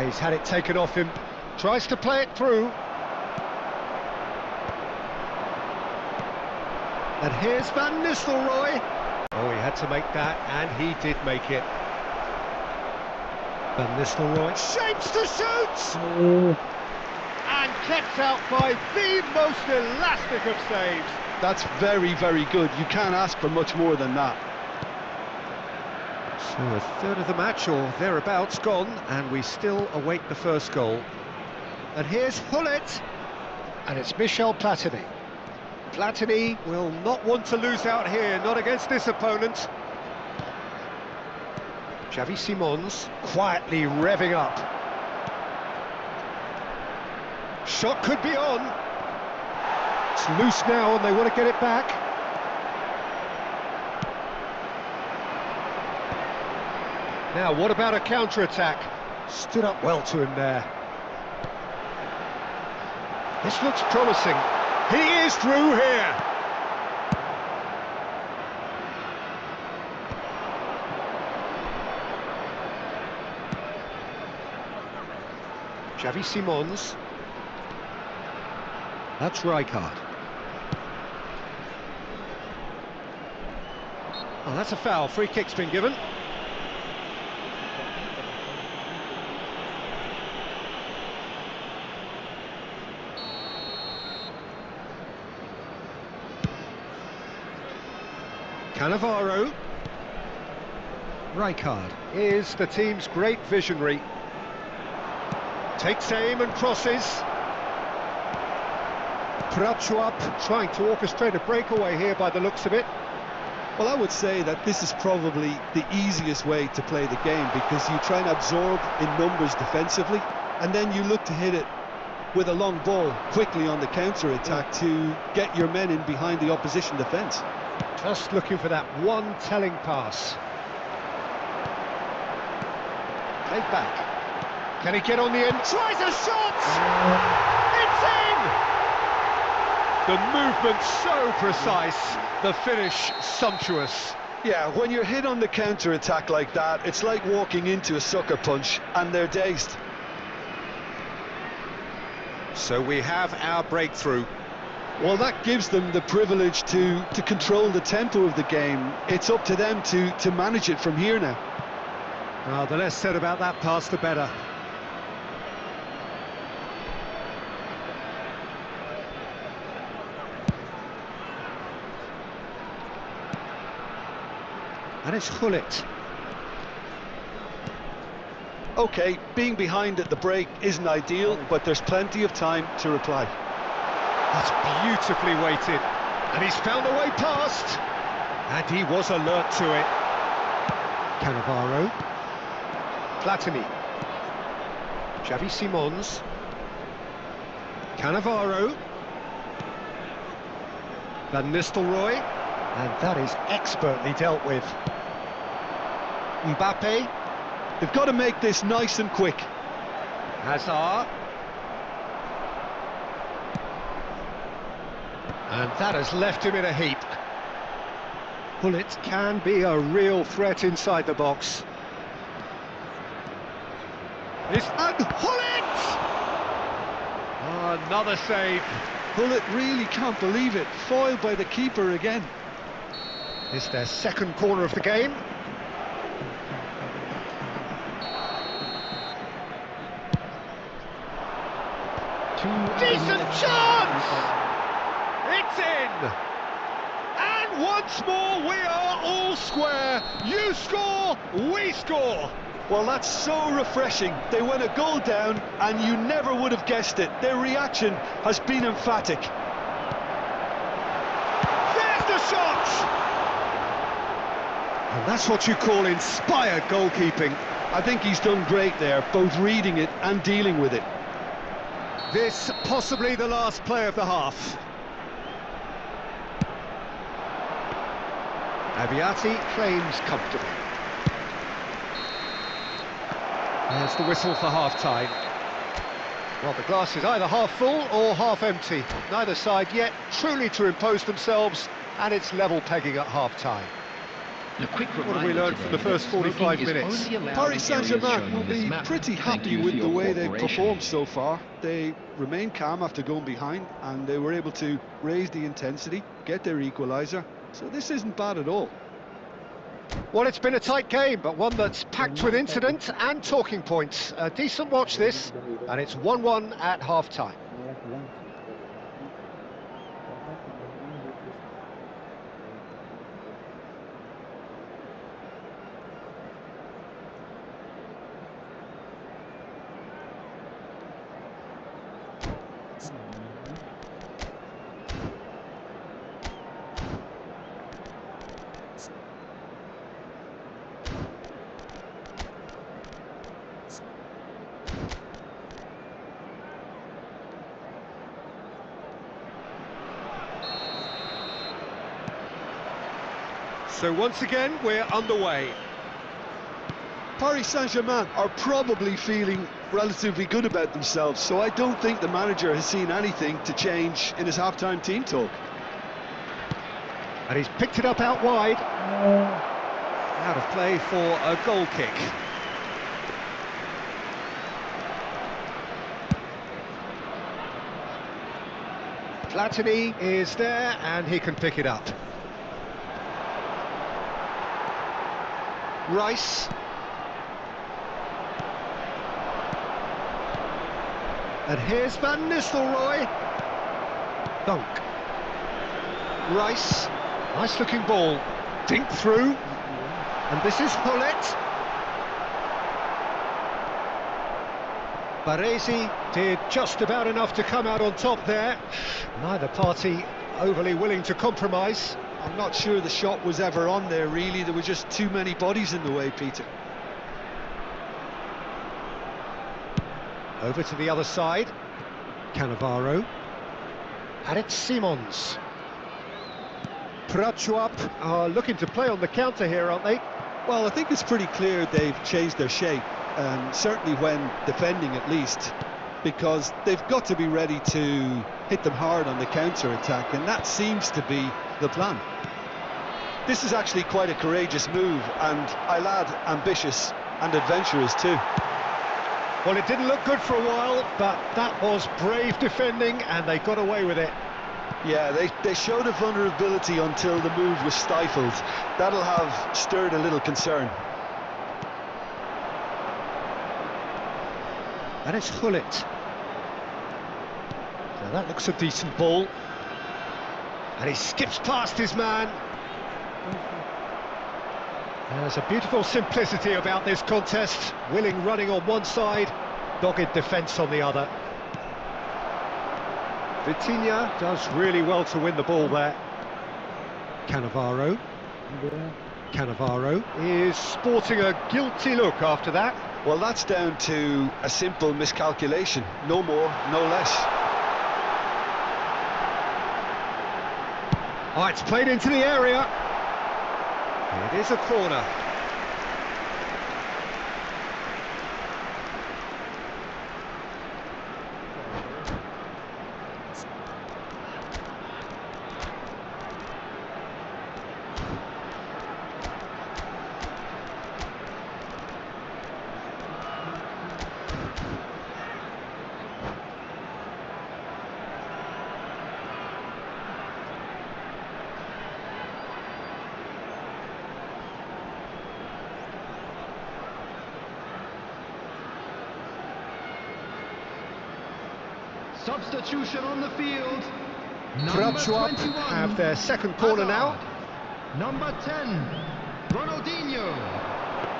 He's had it taken off him. Tries to play it through. And here's Van Nistelrooy. Oh, he had to make that, and he did make it. Van Nistelrooy shapes to shoot! And kept out by the most elastic of saves. That's very, very good. You can't ask for much more than that. So a third of the match, or thereabouts, gone, and we still await the first goal. And here's Hullet, and it's Michel Platini. Platini will not want to lose out here, not against this opponent. Xavi Simons quietly revving up. Shot could be on. It's loose now and they want to get it back. Now, what about a counter-attack? Stood up well to him there. This looks promising. He is through here. Xavi Simons. That's Rijkaard. Oh, that's a foul. Free kick's been given. Cannavaro. Rijkaard is the team's great visionary. Takes aim and crosses. Prachuap trying to orchestrate a breakaway here by the looks of it. Well, I would say that this is probably the easiest way to play the game, because you try and absorb in numbers defensively, and then you look to hit it with a long ball quickly on the counter-attack to get your men in behind the opposition defence. Just looking for that one telling pass. Played back. Can he get on the end? Tries a shot! It's in! The movement so precise, the finish sumptuous. Yeah, when you're hit on the counter-attack like that, it's like walking into a sucker punch and they're dazed. So we have our breakthrough. Well, that gives them the privilege to control the tempo of the game. It's up to them to manage it from here now. The less said about that pass, the better. And it's Gullit. OK, being behind at the break isn't ideal, but there's plenty of time to reply. That's beautifully weighted. And he's found a way past. And he was alert to it. Cannavaro. Platini. Xavi Simons. Cannavaro. Van Nistelrooy. And that is expertly dealt with. Mbappe. They've got to make this nice and quick. Hazard. And that has left him in a heap. Gullit can be a real threat inside the box. And Gullit! Another save. Gullit really can't believe it. Foiled by the keeper again. It's their second corner of the game. Decent chance! It's in! And once more we are all square. You score, we score. Well, that's so refreshing. They went a goal down and you never would have guessed it. Their reaction has been emphatic. There's the shot! And that's what you call inspired goalkeeping. I think he's done great there, both reading it and dealing with it. This possibly the last play of the half. Abiati claims comfortably. There's the whistle for half-time. Well, the glass is either half full or half empty. Neither side yet truly to impose themselves, and it's level pegging at half-time. What have we learned from the first 45 minutes? Paris Saint-Germain will be pretty happy with the way they've performed so far. They remained calm after going behind, and they were able to raise the intensity, get their equaliser. So this isn't bad at all. Well, it's been a tight game, but one that's packed with incident and talking points. A decent watch this, and it's 1-1 at half-time. So once again, we're underway. Paris Saint-Germain are probably feeling relatively good about themselves, so I don't think the manager has seen anything to change in his half-time team talk. And he's picked it up out wide. Out of play for a goal kick. Platini is there, and he can pick it up. Rice. And here's Van Nistelrooy. Dunk. Rice. Nice looking ball. Dink through. And this is Gullit. Baresi did just about enough to come out on top there. Neither party overly willing to compromise. I'm not sure the shot was ever on there, really. There were just too many bodies in the way, Peter. Over to the other side. Cannavaro. And it's Simons. Prachuap are looking to play on the counter here, aren't they? Well, I think it's pretty clear they've changed their shape, certainly when defending at least, because they've got to be ready to hit them hard on the counter-attack, and that seems to be the plan. This is actually quite a courageous move, and I'll add ambitious and adventurous too. Well, it didn't look good for a while, but that was brave defending, and they got away with it. Yeah, they showed a vulnerability until the move was stifled. That'll have stirred a little concern. And it's Hullet. Now that looks a decent ball. And he skips past his man. There's a beautiful simplicity about this contest. Willing running on one side, dogged defence on the other. Vitinha does really well to win the ball there. Cannavaro. Cannavaro is sporting a guilty look after that. Well, that's down to a simple miscalculation. No more, no less. Oh, it's played into the area. It is a corner. Substitution on the field. Prachuap have their second corner now. Number 10, Ronaldinho.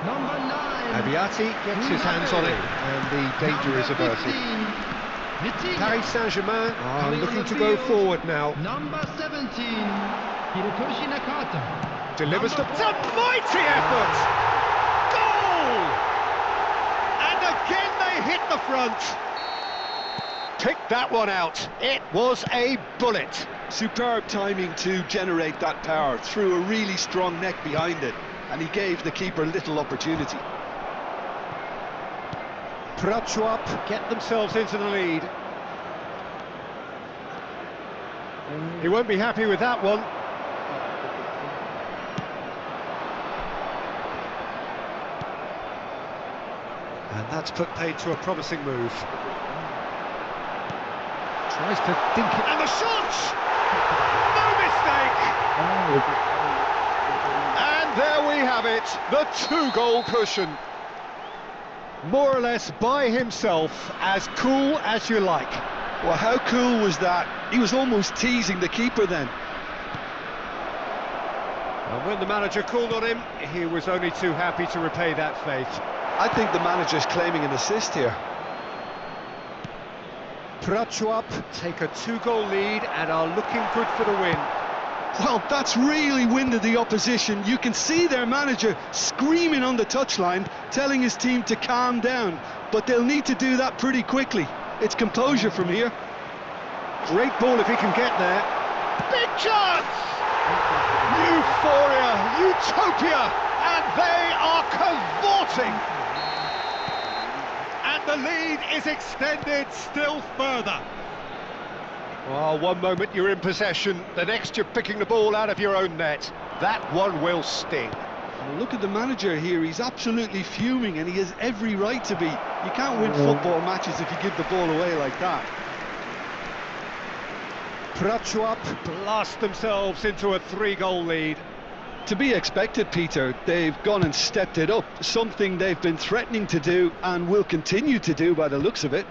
Number 9, Abiati gets his hands on it, and the danger is averted. Paris Saint-Germain are looking to go forward now. Number 17, Hirotoshi Nakata. Delivers the mighty effort! Goal! And again they hit the front. Picked that one out. It was a bullet. Superb timing to generate that power, threw a really strong neck behind it, and he gave the keeper little opportunity. Prachuap get themselves into the lead. He won't be happy with that one. And that's put paid to a promising move. Tries to dink it, and the shot! No mistake! And there we have it, the two-goal cushion. More or less by himself, as cool as you like. Well, how cool was that? He was almost teasing the keeper then. And when the manager called on him, he was only too happy to repay that faith. I think the manager's claiming an assist here. Prachuap take a two-goal lead and are looking good for the win. Well, that's really winded the opposition. You can see their manager screaming on the touchline, telling his team to calm down, but they'll need to do that pretty quickly. It's composure from here. Great ball if he can get there. Big chance! Euphoria, utopia, and they are cavorting. And the lead is extended still further. Well, one moment you're in possession, the next you're picking the ball out of your own net. That one will sting. Well, look at the manager here, he's absolutely fuming, and he has every right to be. You can't win football matches if you give the ball away like that. Prachuap blast themselves into a three-goal lead. To be expected, Peter. They've gone and stepped it up, something they've been threatening to do and will continue to do by the looks of it.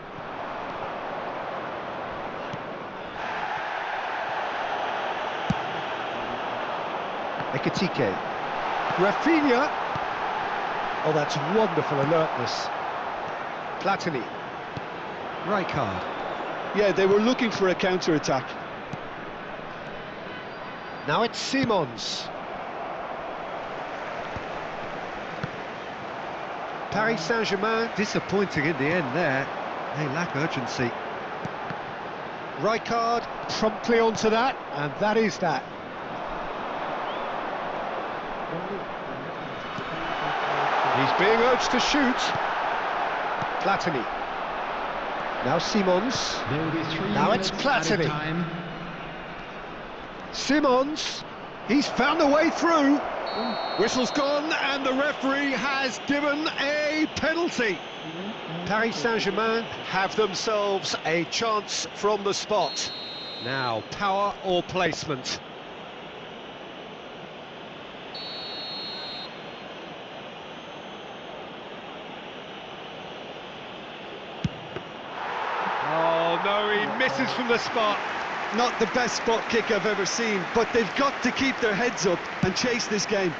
Ekitike. Rafinha. Oh, that's wonderful alertness. Platini. Rijkaard. Yeah, they were looking for a counter-attack. Now it's Simons. Paris Saint-Germain disappointing in the end there. They lack urgency. Rijkaard promptly onto that, and that is that. He's being urged to shoot. Platini. Now Simons. Now it's Platini. Simons. He's found a way through. Whistle's gone and the referee has given a penalty. Paris Saint-Germain have themselves a chance from the spot. Now, power or placement? Oh no, he misses from the spot. Not the best spot kick I've ever seen, but they've got to keep their heads up and chase this game.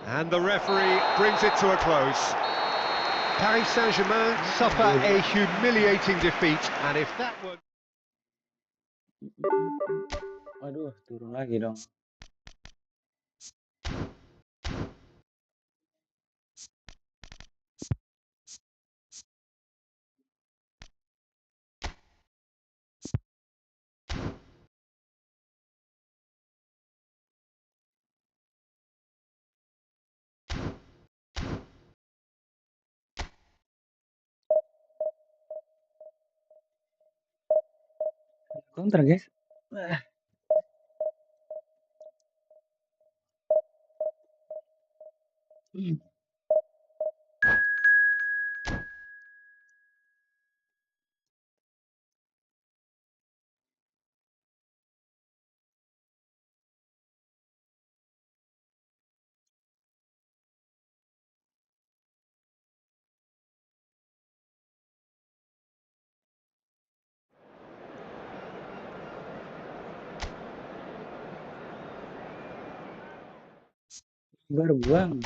And the referee brings it to a close. Paris Saint-Germain suffer a humiliating defeat, and if that were... Waduh, turun lagi dong. Kontra, guys. Baru buang.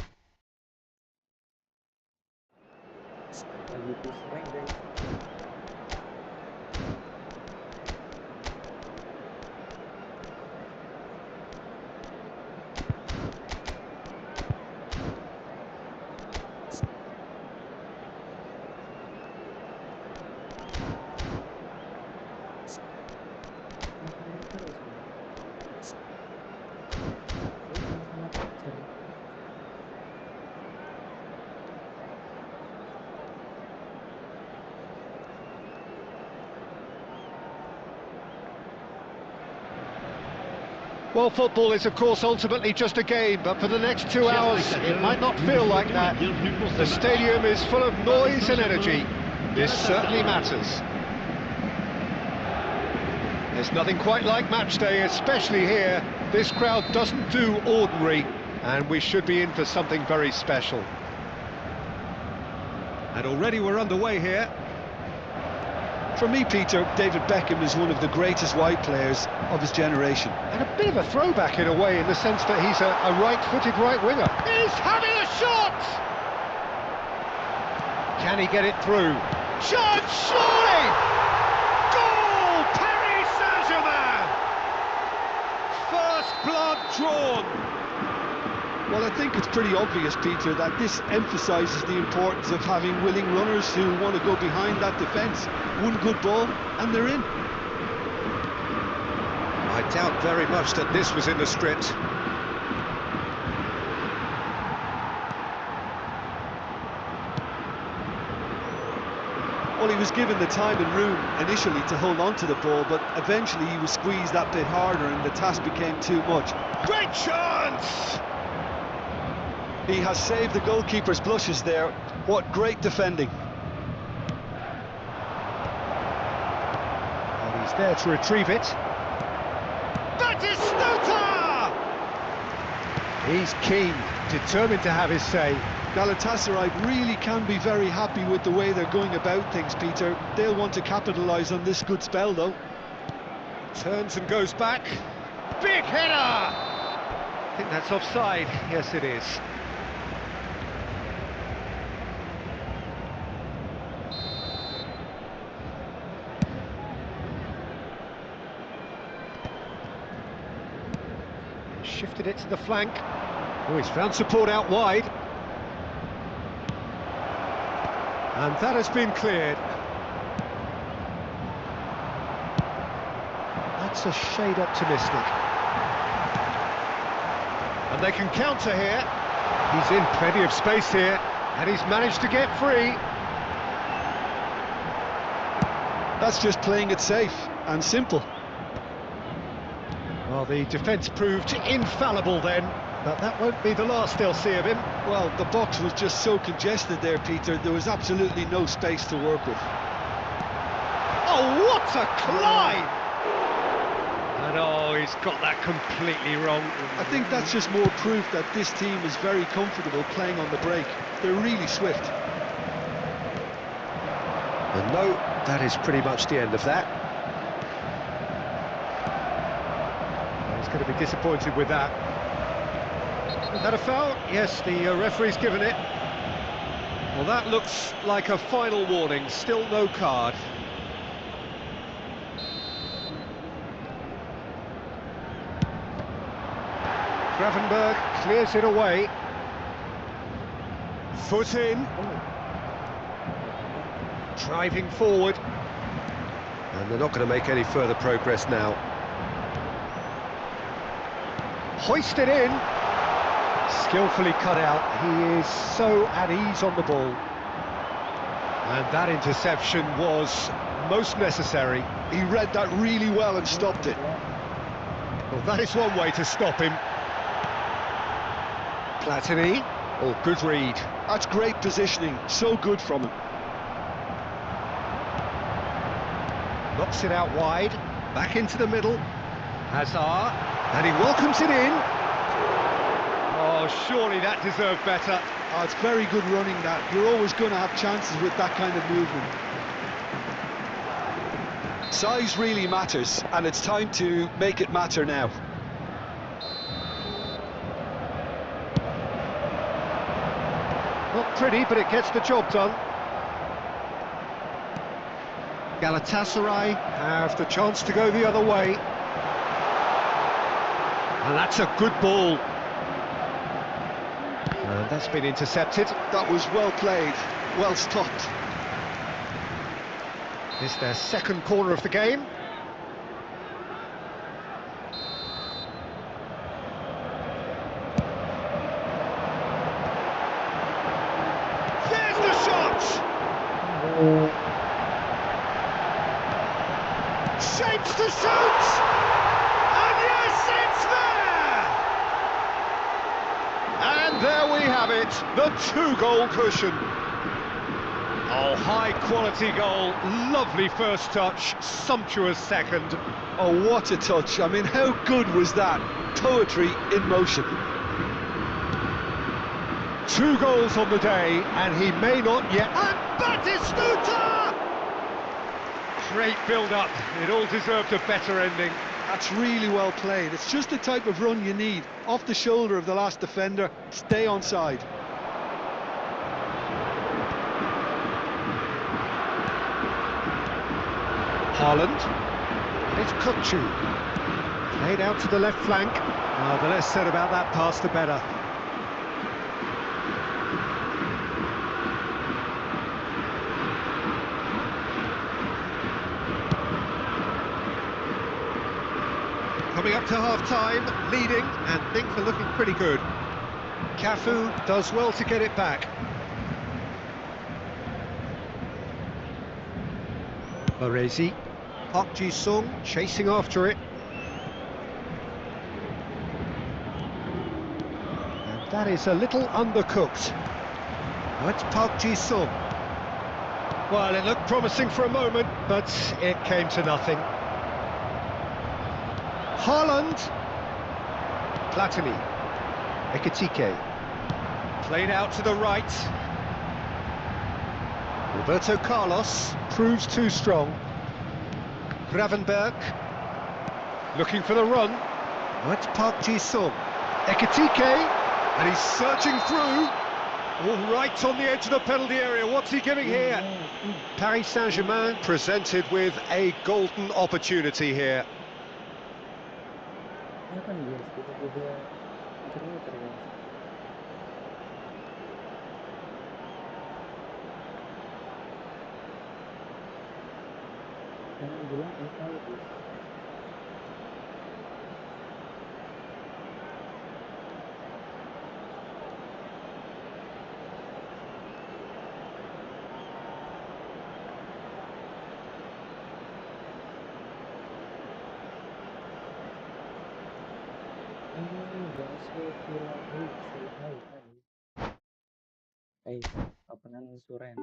Lagi push rank, guys. Sama-sama pacar. Well, football is, of course, ultimately just a game, but for the next 2 hours, it might not feel like that. The stadium is full of noise and energy. This certainly matters. There's nothing quite like match day, especially here. This crowd doesn't do ordinary, and we should be in for something very special. And already we're underway here. For me, Peter, David Beckham is one of the greatest wide players of his generation. And a bit of a throwback in a way, in the sense that he's a right-footed right winger. He's having a shot! Can he get it through? Shot, surely! Goal! Paris Saint-Germain! First blood drawn. Well, I think it's pretty obvious, Peter, that this emphasises the importance of having willing runners who want to go behind that defence. One good ball, and they're in. I doubt very much that this was in the script. Well, he was given the time and room initially to hold on to the ball, but eventually he was squeezed that bit harder and the task became too much. Great chance! He has saved the goalkeeper's blushes there. What great defending. And he's there to retrieve it. Batistuta! He's keen, determined to have his say. Galatasaray really can be very happy with the way they're going about things, Peter. They'll want to capitalise on this good spell, though. Turns and goes back. Big header! I think that's offside. Yes, it is. Shifted it to the flank. Oh, he's found support out wide. And that has been cleared. That's a shade optimistic. And they can counter here. He's in plenty of space here, and he's managed to get free. That's just playing it safe and simple. Well, the defence proved infallible then, but that won't be the last they'll see of him. Well, the box was just so congested there, Peter. There was absolutely no space to work with. Oh, what a climb! And oh, he's got that completely wrong. I think that's just more proof that this team is very comfortable playing on the break. They're really swift. And no, that is pretty much the end of that. He's going to be disappointed with that. Is that a foul? Yes, the referee's given it. Well, that looks like a final warning, still no card. Gravenberg clears it away. Foot in. Driving forward. And they're not going to make any further progress now. Hoisted in. Skillfully cut out. He is so at ease on the ball. And that interception was most necessary. He read that really well and stopped it. Well, that is one way to stop him. Platini. Oh, good read. That's great positioning. So good from him. Knocks it out wide. Back into the middle. Hazard. And he welcomes it in. Oh, surely that deserved better. Oh, it's very good running that. You're always going to have chances with that kind of movement. Size really matters, and it's time to make it matter now. Not pretty, but it gets the job done. Galatasaray have the chance to go the other way. And that's a good ball. And that's been intercepted. That was well played, well stopped. It's their second corner of the game. There's the shot! Shapes to shoot! And yes, it's there! And there we have it, the two-goal cushion. Oh, high-quality goal, lovely first touch, sumptuous second. Oh, what a touch. I mean, how good was that? Poetry in motion. 2 goals on the day, and he may not yet... And Batistuta! Great build-up, it all deserved a better ending. That's really well played. It's just the type of run you need. Off the shoulder of the last defender, stay onside. Haaland. It's Kutchu. Played out to the left flank. Oh, the less said about that pass, the better. Coming up to half-time, leading, and things are looking pretty good. Cafu does well to get it back. Baresi. Park Ji-sung chasing after it. And that is a little undercooked. That's Park Ji-sung. Well, it looked promising for a moment, but it came to nothing. Haaland. Platini. Ekitike. Played out to the right. Roberto Carlos proves too strong. Gravenberg looking for the run. That's Park Ji-sung. Ekitike, and he's surging through. All right on the edge of the penalty area. What's he giving here? Paris Saint-Germain presented with a golden opportunity here. Hey, say hi, hi. Hey, opponent Suren.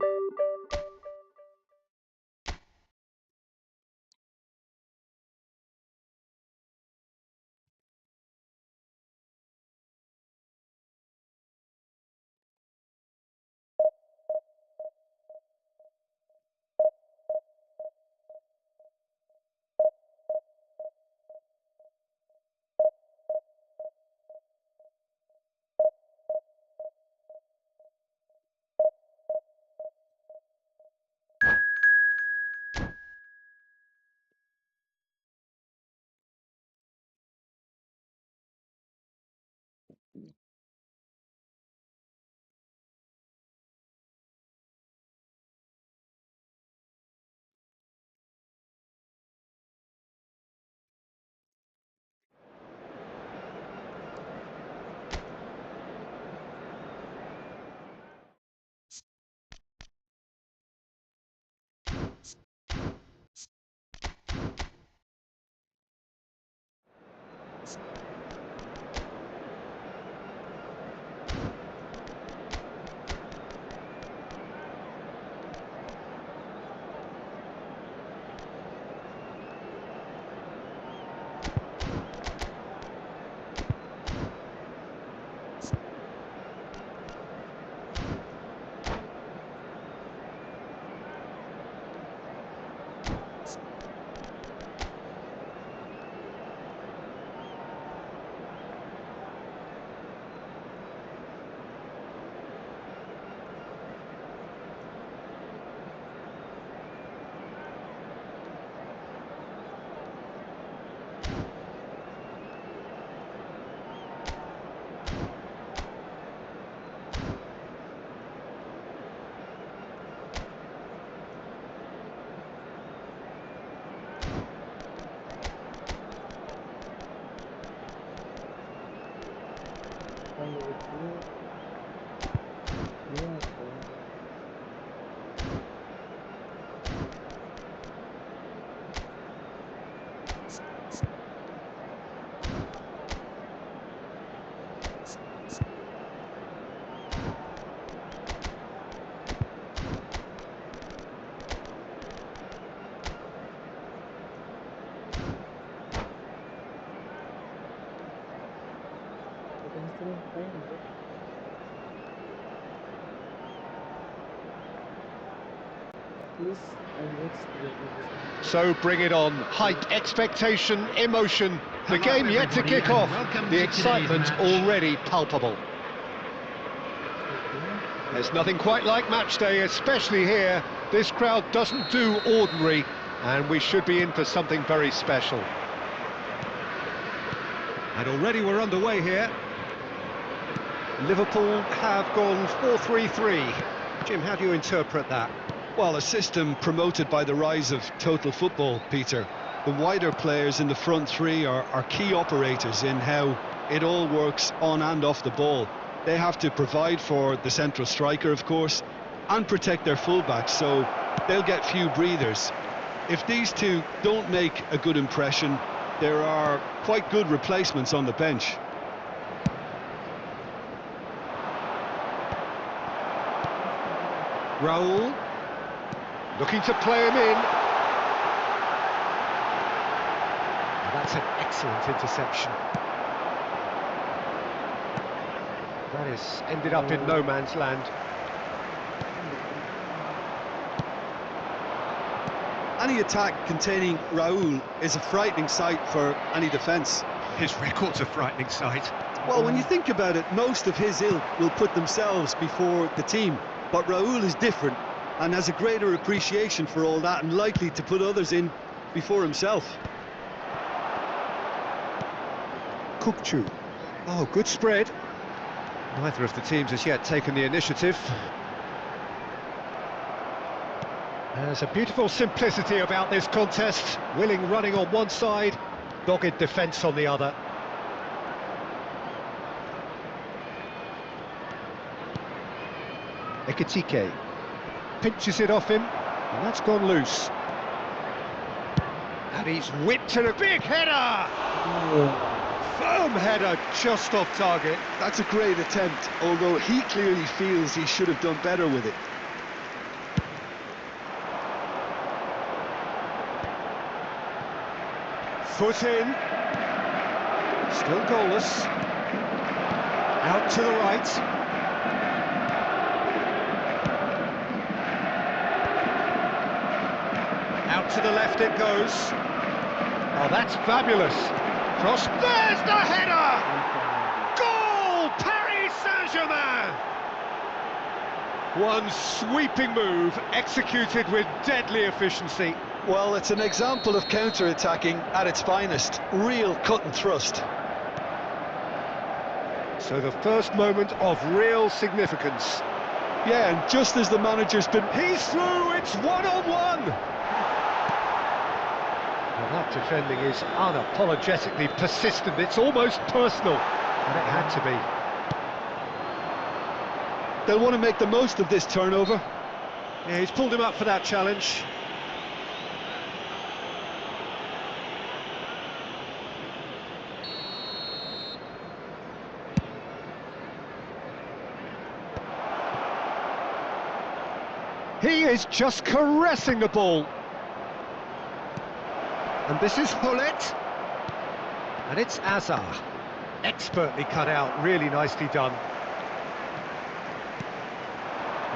Hey, with you bro. But I'm still playing, bro. At least I watched the previous match. So bring it on. Hype, expectation, emotion. The Hello, game yet to everybody, kick and off. welcome The to excitement today's match. already palpable. Okay. There's nothing quite like match day, especially here. This crowd doesn't do ordinary, and we should be in for something very special. And already we're underway here. Liverpool have gone 4-3-3. Jim, how do you interpret that? Well, a system promoted by the rise of total football, Peter. The wider players in the front three are key operators in how it all works on and off the ball. They have to provide for the central striker, of course, and protect their fullbacks, so they'll get few breathers. If these two don't make a good impression, there are quite good replacements on the bench. Raul, looking to play him in. That's an excellent interception. That has ended up in no man's land. Any attack containing Raul is a frightening sight for any defence. His record's a frightening sight. Well, when you think about it, most of his ilk will put themselves before the team. But Raul is different and has a greater appreciation for all that and likely to put others in before himself. Kukcu. Oh, good spread. Neither of the teams has yet taken the initiative. There's a beautiful simplicity about this contest. Willing running on one side, dogged defence on the other. Ekitike pinches it off him, and that's gone loose. And he's whipped to a big header! Oh. Firm header, just off target. That's a great attempt, although he clearly feels he should have done better with it. Foot in. Still goalless. Out to the right. Out to the left it goes. Oh, that's fabulous. Cross. There's the header! Goal! Paris Saint-Germain! One sweeping move, executed with deadly efficiency. Well, it's an example of counter-attacking at its finest. Real cut and thrust. So the first moment of real significance. Yeah, and just as the manager's been... He's through, it's one-on-one! Well, that defending is unapologetically persistent, it's almost personal, and it had to be. They'll want to make the most of this turnover. Yeah, he's pulled him up for that challenge. He is just caressing the ball. And this is Hullet. And it's Azar. Expertly cut out, really nicely done.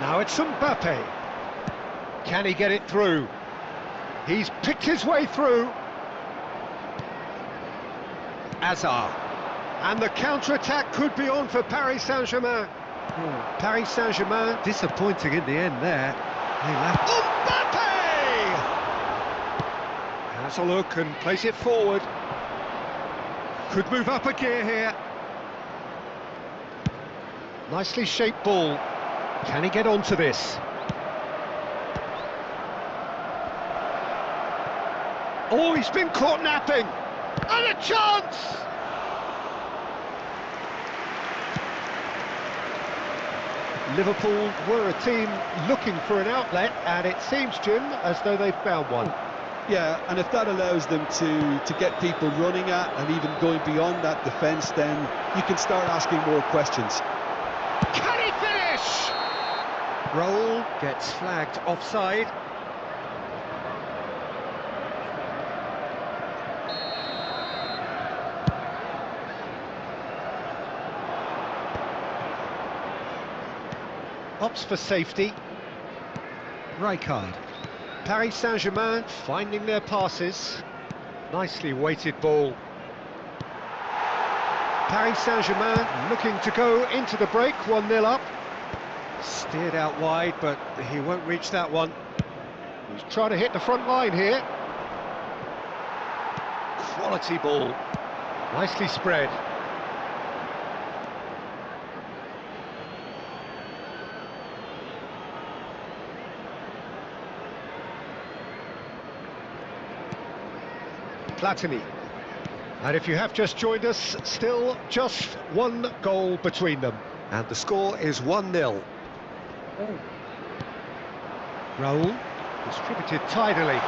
Now it's Mbappe. Can he get it through? He's picked his way through. Azar. And the counter-attack could be on for Paris Saint-Germain. Paris Saint-Germain disappointing in the end there. Mbappe! Has a look and plays it forward. Could move up a gear here. Nicely shaped ball. Can he get onto this? Oh, he's been caught napping! And a chance! Liverpool were a team looking for an outlet, and it seems, Jim, as though they've found one. Yeah, and if that allows them to get people running at and even going beyond that defence, then you can start asking more questions. Can he finish? Roll gets flagged offside. Opts for safety. Rijkaard. Paris Saint-Germain finding their passes. Nicely weighted ball. Paris Saint-Germain looking to go into the break, 1-0 up. Steered out wide, but he won't reach that one. He's trying to hit the front line here. Quality ball. Nicely spread. Platini. And if you have just joined us, still just one goal between them. And the score is 1-0. Raul, distributed tidily.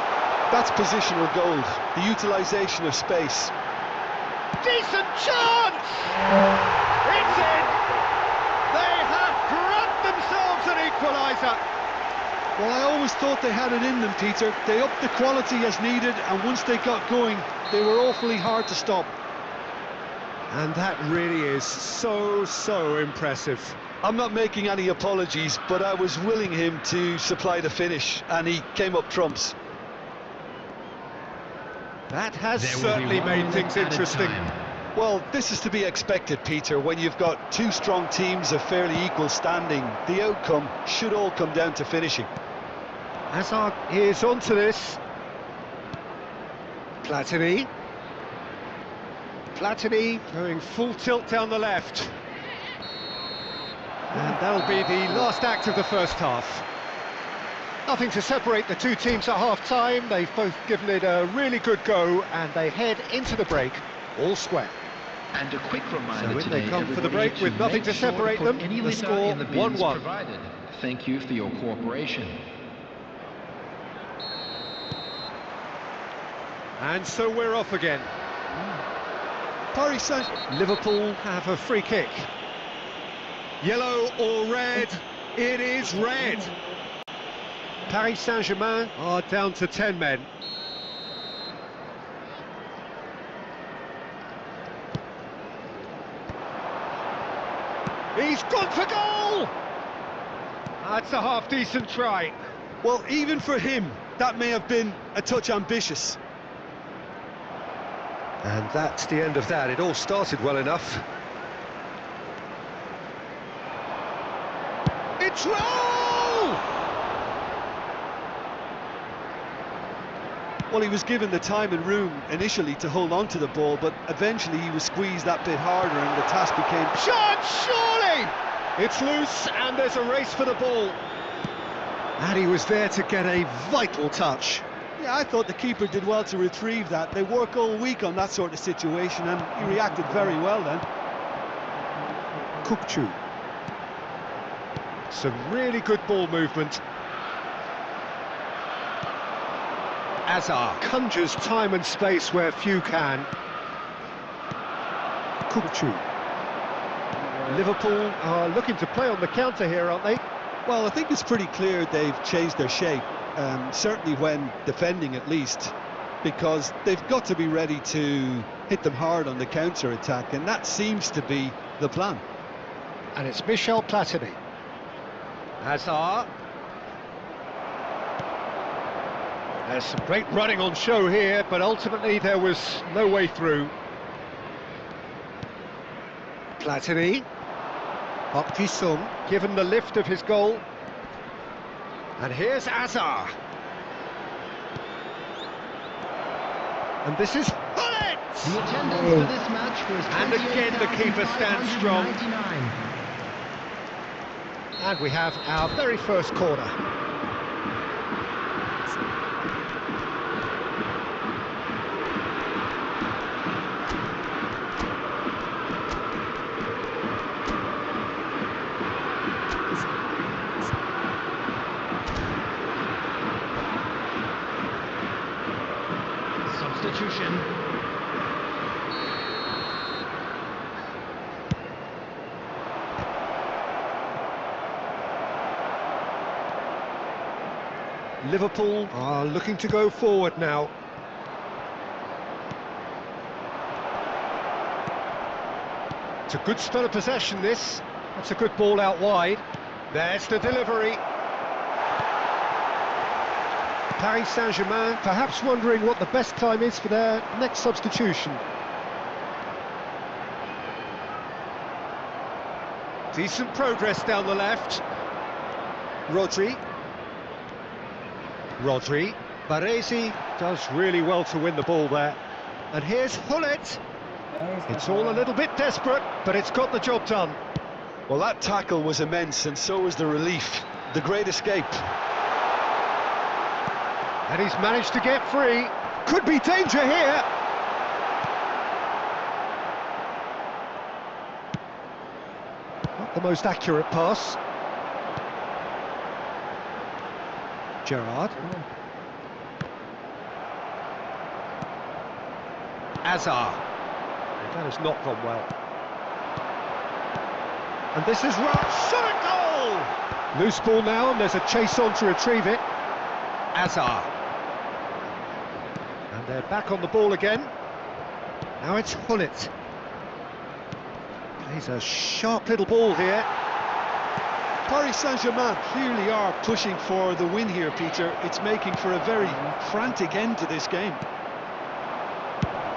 That's positional gold, the utilisation of space. Decent chance! It's in! They have grabbed themselves an equaliser. Well, I always thought they had it in them, Peter. They upped the quality as needed, and once they got going, they were awfully hard to stop. And that really is so impressive. I'm not making any apologies, but I was willing him to supply the finish, and he came up trumps. That has certainly made things interesting. Well, this is to be expected, Peter. When you've got two strong teams of fairly equal standing, the outcome should all come down to finishing. Hazard is onto this. Platini. Platini going full tilt down the left. And that'll be the last act of the first half. Nothing to separate the two teams at half-time. They've both given it a really good go, and they head into the break all square. And a quick reminder So when today, they come for the break everybody, with to nothing make to sure separate put them, any the litter score in the bins 1-1. provided. Thank you for your cooperation. And so we're off again. Paris Saint... Liverpool have a free kick. Yellow or red? It is red. Paris Saint-Germain are down to 10 men. He's gone for goal! That's a half-decent try. Well, even for him, that may have been a touch ambitious. And that's the end of that. It all started well enough. It's goal! Well, he was given the time and room initially to hold on to the ball, but eventually he was squeezed that bit harder and the task became... Shot, surely! It's loose and there's a race for the ball. And he was there to get a vital touch. Yeah, I thought the keeper did well to retrieve that. They work all week on that sort of situation and he reacted very well then. Kukçu. Some really good ball movement. Azar conjures time and space where few can. Kukçu. Liverpool are looking to play on the counter here, aren't they? Well, I think it's pretty clear they've changed their shape, certainly when defending at least, because they've got to be ready to hit them hard on the counter-attack, and that seems to be the plan. And it's Michel Platini. Azar. There's some great running on show here, but ultimately there was no way through. Platini. Park Ji-sung, given the lift of his goal. And here's Azar. And this is Hullet! The attendance for this match was And again the keeper stands strong. 28,599. And we have our very first corner. Substitution. Liverpool are looking to go forward now. It's a good spell of possession, this. That's a good ball out wide. There's the delivery. Paris Saint-Germain perhaps wondering what the best time is for their next substitution. Decent progress down the left. Rodri. Baresi does really well to win the ball there. And here's Hullet. It's all a little bit desperate, but it's got the job done. Well, that tackle was immense, and so was the relief. The great escape. And he's managed to get free. Could be danger here. Not the most accurate pass. Gerrard. Azar. That has not gone well. And this is shot at goal! Loose ball now, and there's a chase on to retrieve it. Azar. And they're back on the ball again. Now it's Hullet. Plays a sharp little ball here. Paris Saint-Germain clearly are pushing for the win here, Peter. It's making for a very frantic end to this game.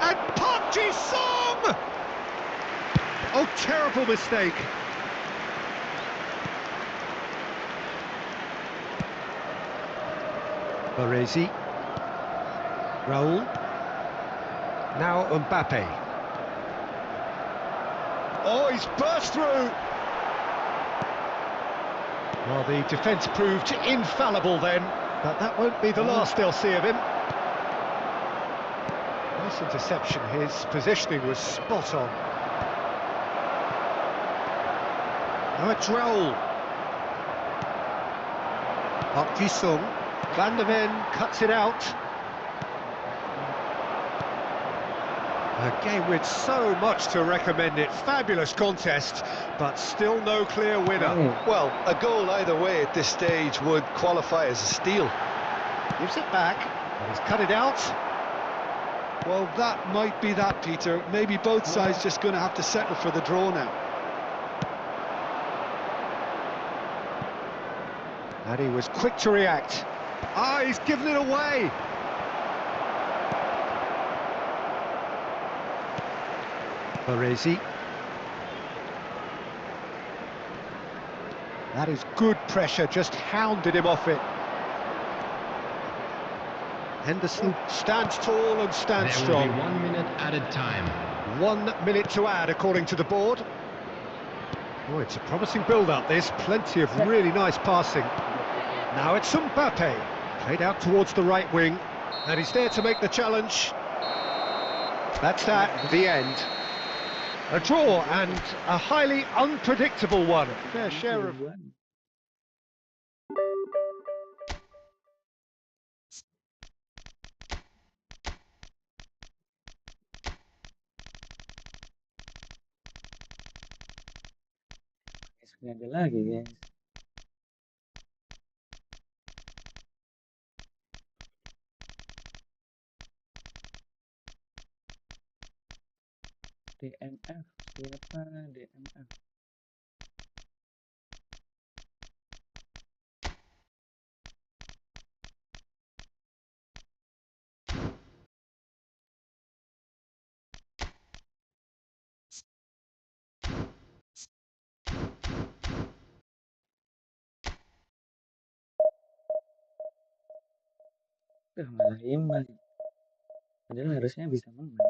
And Park Ji-sung! Oh, terrible mistake. Baresi. Raul. Now Mbappe. Oh, he's burst through. Well, the defence proved infallible then, but that won't be the last they'll see of him. Nice interception, his positioning was spot on. Now it's Raul. Park Ji-sung. Van der Ven cuts it out. A game with so much to recommend it. Fabulous contest, but still no clear winner. Well, a goal either way at this stage would qualify as a steal. Gives it back, and he's cut it out. Well, that might be that, Peter. Maybe both sides just going to have to settle for the draw now. And he was quick to react. Ah, he's given it away. Baresi. That is good pressure, just hounded him off it. Henderson stands tall and stands There strong. will be 1 minute added time. 1 minute to add, according to the board. Oh, it's a promising build-up, this. Plenty of really nice passing. Now it's Mbappe. Played out towards the right wing. And he's there to make the challenge. That's that, the end. A draw and a highly unpredictable one. Fair share of... Nggak ada lagi guys. DNF, siapa DNF? Malah imbang. Padahal harusnya bisa menang.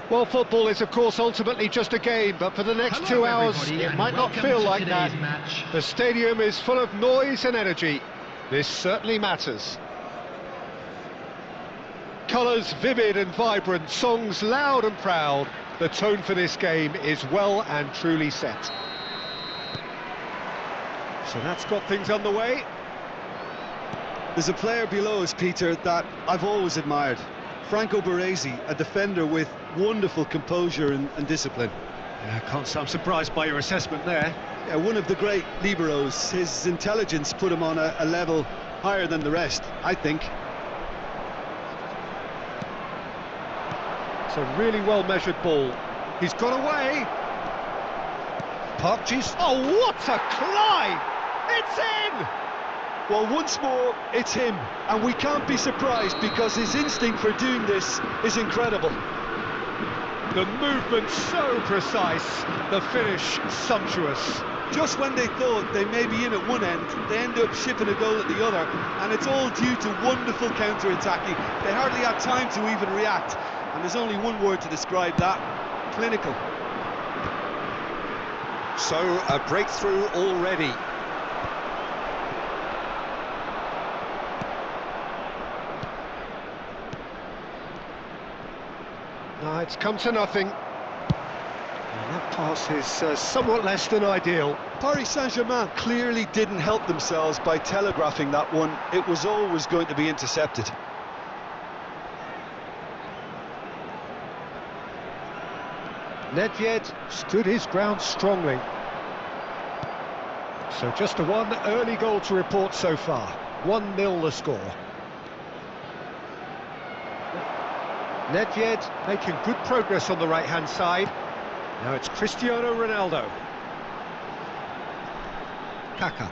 Well, football is, of course, ultimately just a game, but for the next Hello, 2 hours, everybody, it and might not welcome feel to like that. today's match. The stadium is full of noise and energy. This certainly matters. Colours vivid and vibrant, songs loud and proud. The tone for this game is well and truly set. So that's got things underway. There's a player below us, Peter, that I've always admired. Franco Baresi, a defender with wonderful composure and discipline. Yeah, can't say I'm surprised by your assessment there. Yeah, one of the great liberos. His intelligence put him on a level higher than the rest, I think. It's a really well-measured ball. He's got away. Parkjes. Oh, what a climb! It's in! Well, once more, it's him, and we can't be surprised because his instinct for doing this is incredible. The movement so precise, the finish sumptuous. Just when they thought they may be in at one end, they end up shipping a goal at the other, and it's all due to wonderful counter-attacking. They hardly had time to even react, and there's only one word to describe that: clinical. So, a breakthrough already. No, it's come to nothing. And that pass is somewhat less than ideal. Paris Saint-Germain clearly didn't help themselves by telegraphing that one. It was always going to be intercepted. Nedved stood his ground strongly. So just a one early goal to report so far. 1-0 the score. Nedved making good progress on the right-hand side. Now it's Cristiano Ronaldo. Kaka.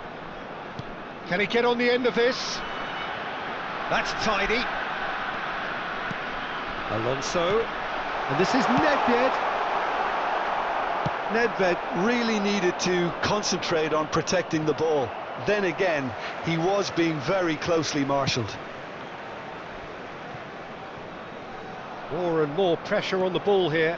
Can he get on the end of this? That's tidy. Alonso. And this is Nedved. Nedved really needed to concentrate on protecting the ball. Then again, he was being very closely marshalled. More and more pressure on the ball here.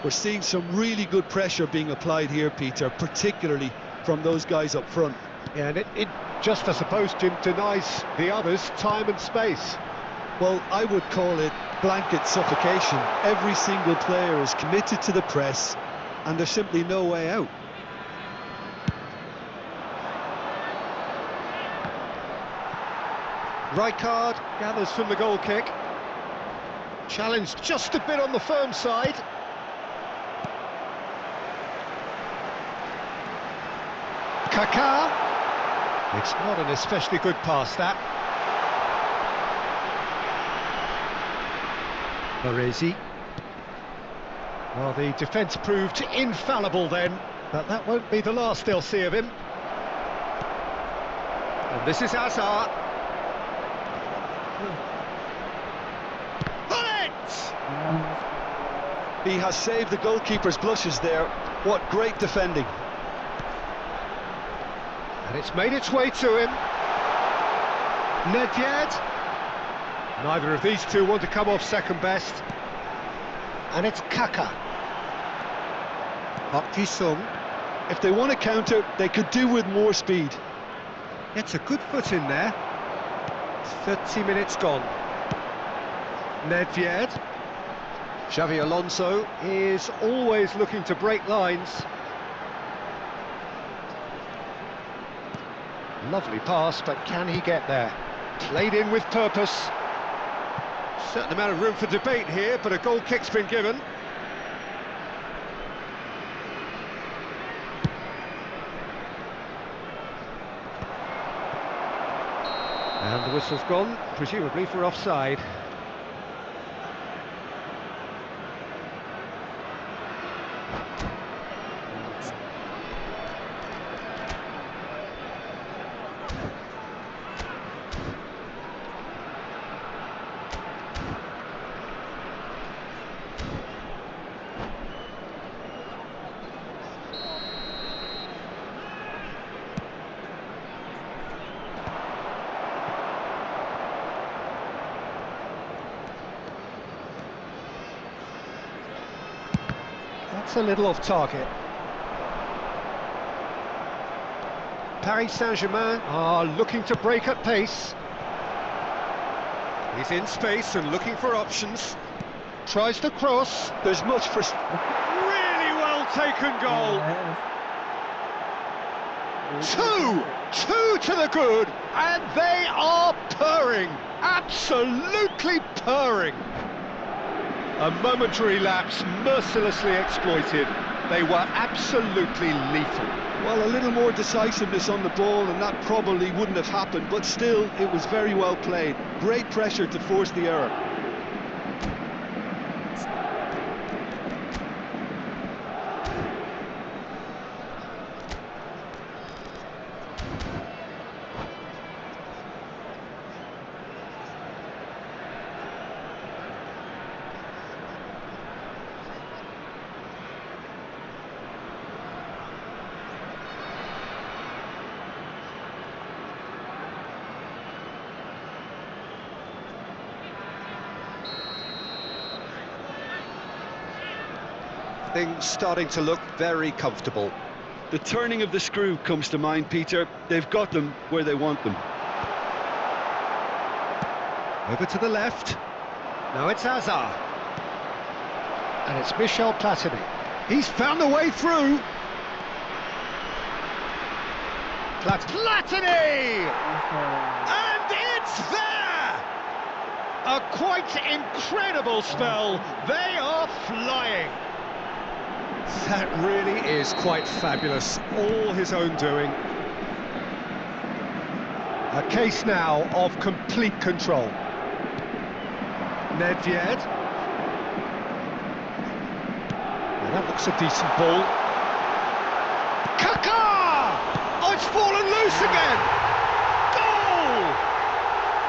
We're seeing some really good pressure being applied here, Peter, particularly from those guys up front. Yeah, and it just, I suppose, Jim, denies the others time and space. Well, I would call it blanket suffocation. Every single player is committed to the press, and there's simply no way out. Rijkaard gathers from the goal kick. Challenged just a bit on the firm side. Kaká. It's not an especially good pass, that. Baresi. Well, the defence proved infallible then, but that won't be the last they'll see of him. And this is Hazard. He has saved the goalkeeper's blushes there. What great defending. And it's made its way to him. Nedved. Neither of these two want to come off second best. And it's Kaka. Park-ji-sung. If they want to counter, they could do with more speed. Gets a good foot in there. 30 minutes gone. Nedved. Xavi Alonso is always looking to break lines. Lovely pass, but can he get there? Played in with purpose. Certain amount of room for debate here, but a goal kick's been given. And the whistle's gone, presumably for offside. That's a little off target. Paris Saint-Germain are looking to break at pace. He's in space and looking for options. Tries to cross. There's much frustration. Really well taken goal. Two to the good, and they are purring. Absolutely purring. A momentary lapse mercilessly exploited. They were absolutely lethal. Well, a little more decisiveness on the ball and that probably wouldn't have happened, but still, it was very well played. Great pressure to force the error. Things starting to look very comfortable. The turning of the screw comes to mind, Peter. They've got them where they want them. Over to the left. Now it's Hazard. And it's Michel Platini. He's found a way through. Platini! And it's there! A quite incredible spell. They are flying. That really is quite fabulous. All his own doing. A case now of complete control. Nedved. Well, that looks a decent ball. Kaká! Oh, it's fallen loose again! Goal!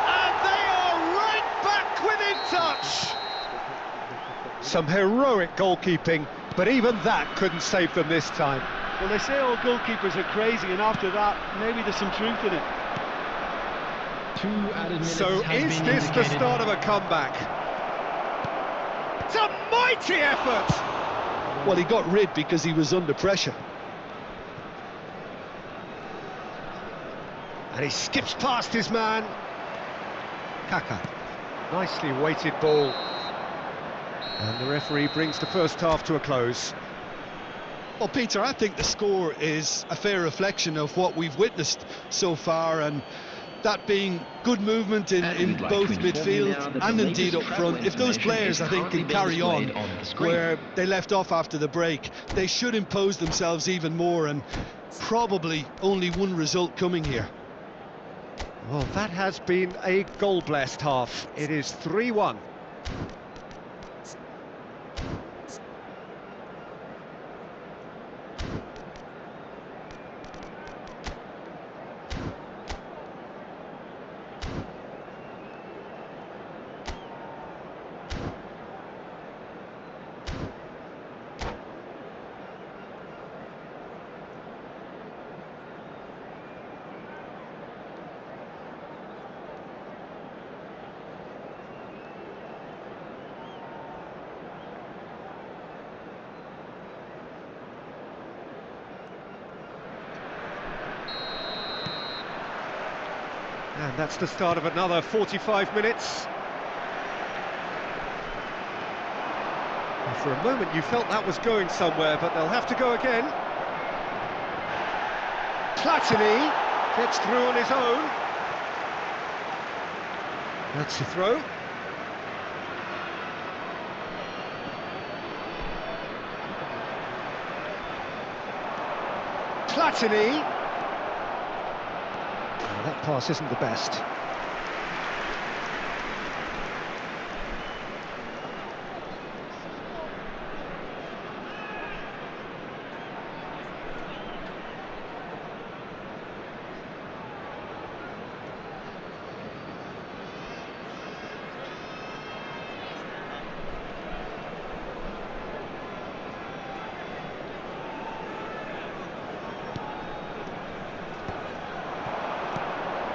And they are right back within touch! Some heroic goalkeeping, but even that couldn't save them this time. Well, they say all goalkeepers are crazy, and after that, maybe there's some truth in it. 2 added minutes So has is been this the indicated. start of a comeback? It's a mighty effort! Well, he got rid because he was under pressure. And he skips past his man. Kaká. Nicely weighted ball. And the referee brings the first half to a close. Well, Peter, I think the score is a fair reflection of what we've witnessed so far, and that being good movement in We'd like both to inform you midfield now that and the indeed up latest front. travel If those information players, is I think, currently can being carry on displayed on the screen. where they left off after the break, they should impose themselves even more, and probably only one result coming here. Well, that has been a goal-blessed half. It is 3-1. And that's the start of another 45 minutes. And for a moment you felt that was going somewhere, but they'll have to go again. Platini gets through on his own. That's the throw. Platini. That pass isn't the best.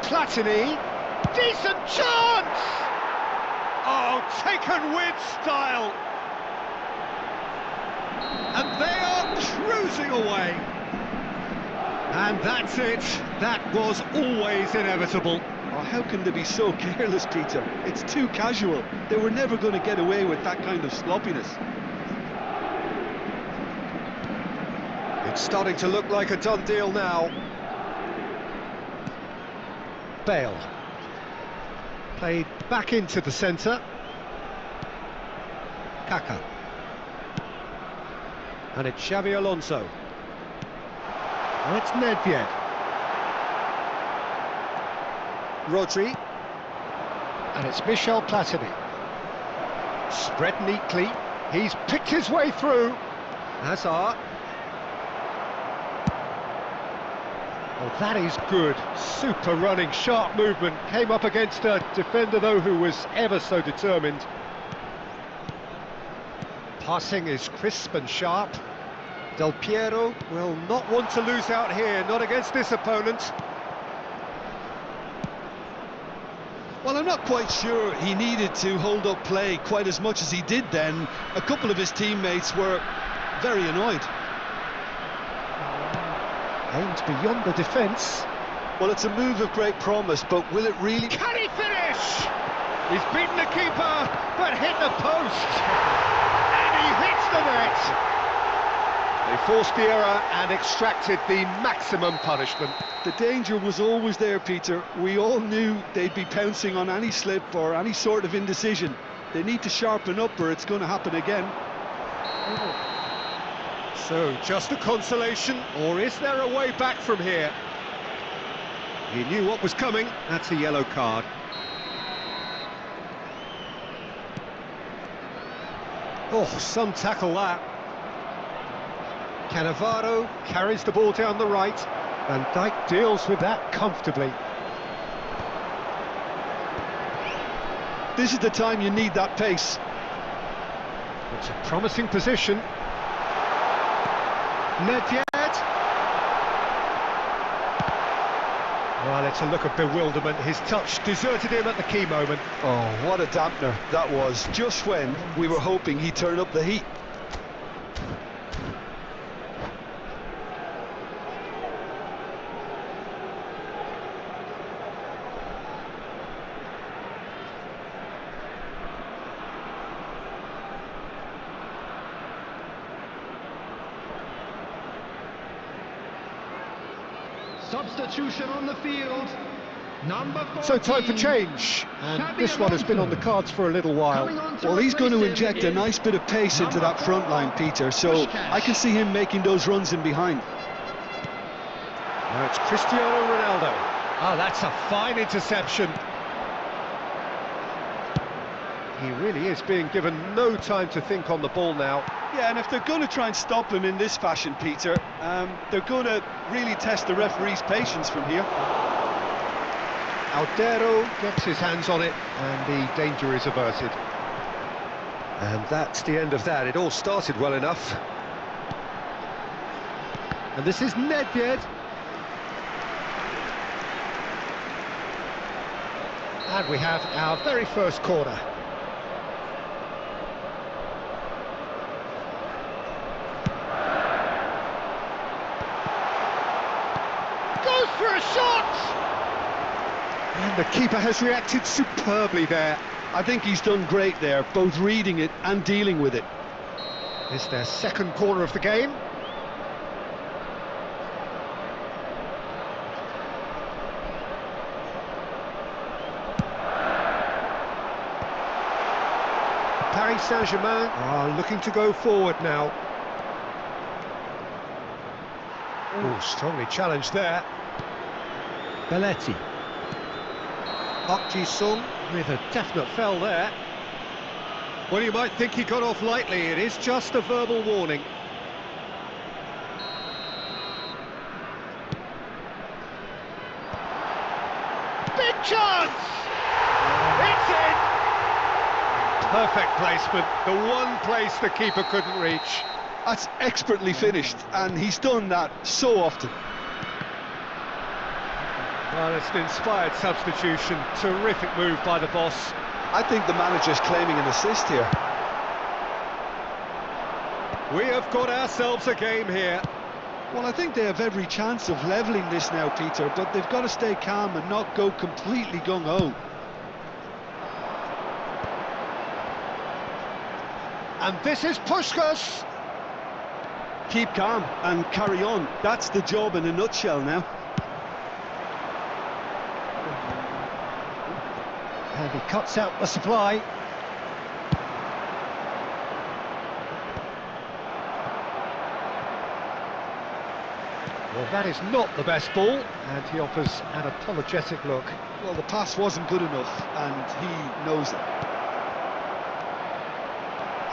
Platini, decent chance! Oh, taken with style! And they are cruising away. And that's it. That was always inevitable. Oh, how can they be so careless, Peter? It's too casual. They were never going to get away with that kind of sloppiness. It's starting to look like a done deal now. Bale. Played back into the centre. Kaka. And it's Xabi Alonso. And it's Nedved. Rodri. And it's Michel Platini. Spread neatly. He's picked his way through. Hazard. Well, that is good. Super running, sharp movement. Came up against a defender, though, who was ever so determined. Passing is crisp and sharp. Del Piero will not want to lose out here, not against this opponent. Well, I'm not quite sure he needed to hold up play quite as much as he did then. A couple of his teammates were very annoyed. Aimed beyond the defence. Well, it's a move of great promise, but will it really... Can he finish? He's beaten the keeper, but hit the post. And he hits the net. They forced the error and extracted the maximum punishment. The danger was always there, Peter. We all knew they'd be pouncing on any slip or any sort of indecision. They need to sharpen up or it's going to happen again. So, just a consolation, or is there a way back from here? He knew what was coming. That's a yellow card. Oh, some tackle that. Cannavaro carries the ball down the right. Van Dijk deals with that comfortably. This is the time you need that pace. It's a promising position. Nedved. Well, it's a look of bewilderment. His touch deserted him at the key moment. Oh, what a dampener that was, just when we were hoping he'd turn up the heat. Substitution on the field. Number 14. So time for change, and this one has been on the cards for a little while. Well, he's going to inject a nice bit of pace into that front line, Peter, so I can see him making those runs in behind. Now it's Cristiano Ronaldo. Oh, that's a fine interception. He really is being given no time to think on the ball now. Yeah, and if they're going to try and stop him in this fashion, Peter, they're going to really test the referee's patience from here. Aldero gets his hands on it, and the danger is averted. And that's the end of that. It all started well enough. And this is Nedved. And we have our very first corner. Goes for a shot! And the keeper has reacted superbly there. I think he's done great there, both reading it and dealing with it. It's their second corner of the game. Paris Saint-Germain are looking to go forward now. Oh, strongly challenged there. Belletti. Park Ji-sung with a definite foul there. Well, you might think he got off lightly. It is just a verbal warning. Big chance! It's in! Perfect placement. The one place the keeper couldn't reach. That's expertly finished, and he's done that so often. Well, it's an inspired substitution. Terrific move by the boss. I think the manager's claiming an assist here. We have got ourselves a game here. Well, I think they have every chance of levelling this now, Peter, but they've got to stay calm and not go completely gung-ho. And this is Puskás. Keep calm and carry on. That's the job in a nutshell now. And he cuts out the supply. Well, that is not the best ball, and he offers an apologetic look. Well, the pass wasn't good enough, and he knows it.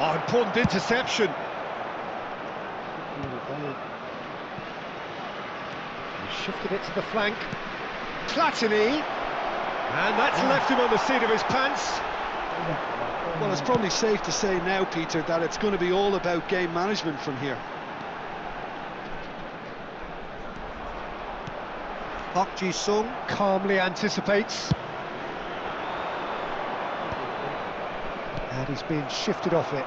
Oh, important interception. He shifted it to the flank. Platini, and that's left him on the seat of his pants. Well, it's probably safe to say now, Peter, that it's going to be all about game management from here. Park Ji-sung calmly anticipates. And he's being shifted off it.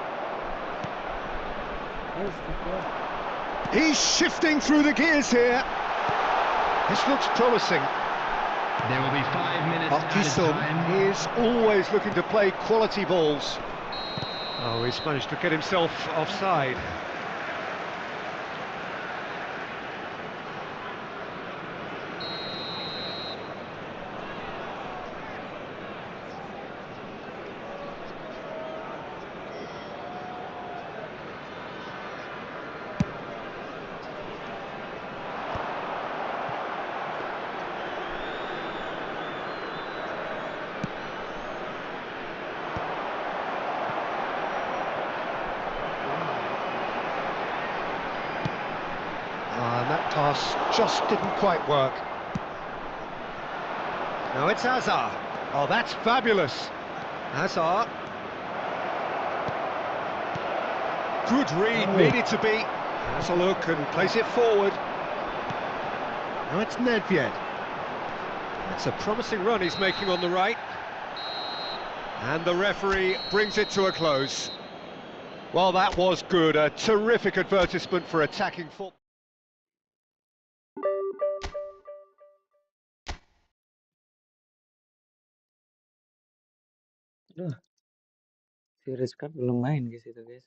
He's shifting through the gears here. This looks promising. There will be 5 minutes Park added Ji-sung time. is always looking to play quality balls. Oh, he's managed to get himself offside. And that pass just didn't quite work. Now it's Hazard. Oh, that's fabulous. Hazard. Good read, needed to be. Has a look and plays it forward. Now it's Nedved. That's a promising run he's making on the right. And the referee brings it to a close. Well, that was good. A terrific advertisement for attacking football. Aduh, si Rizky belum main guys itu guys.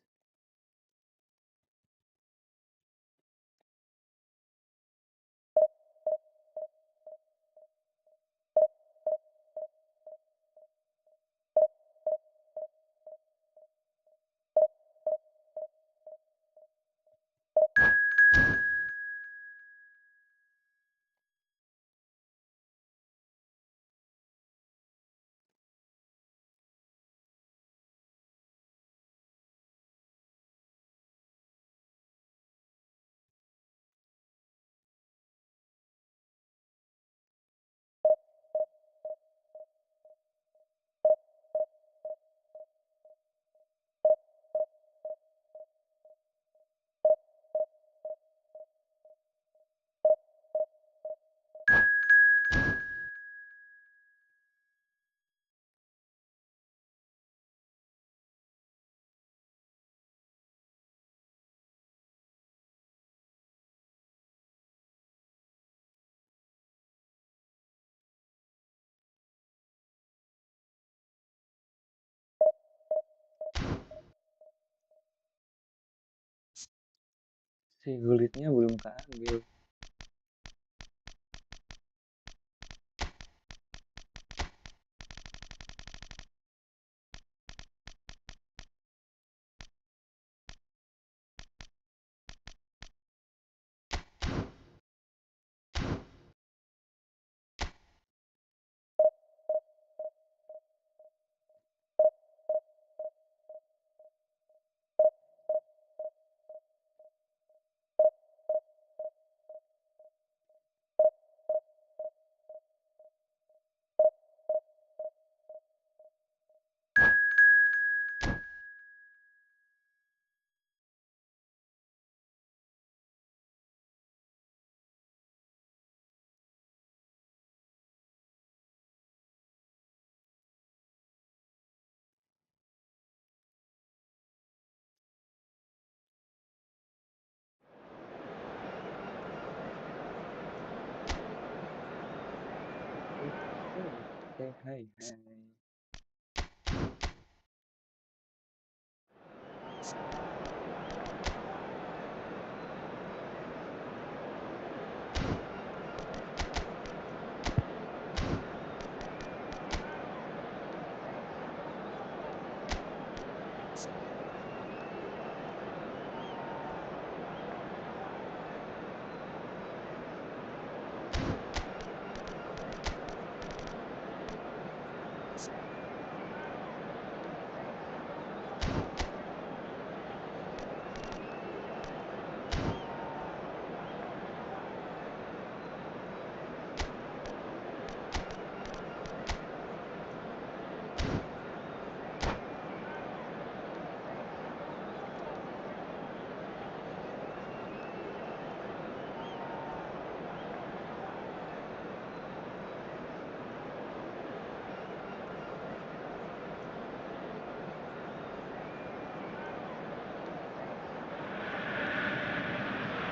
Si Gulitnya belum keambil. Hai, hai.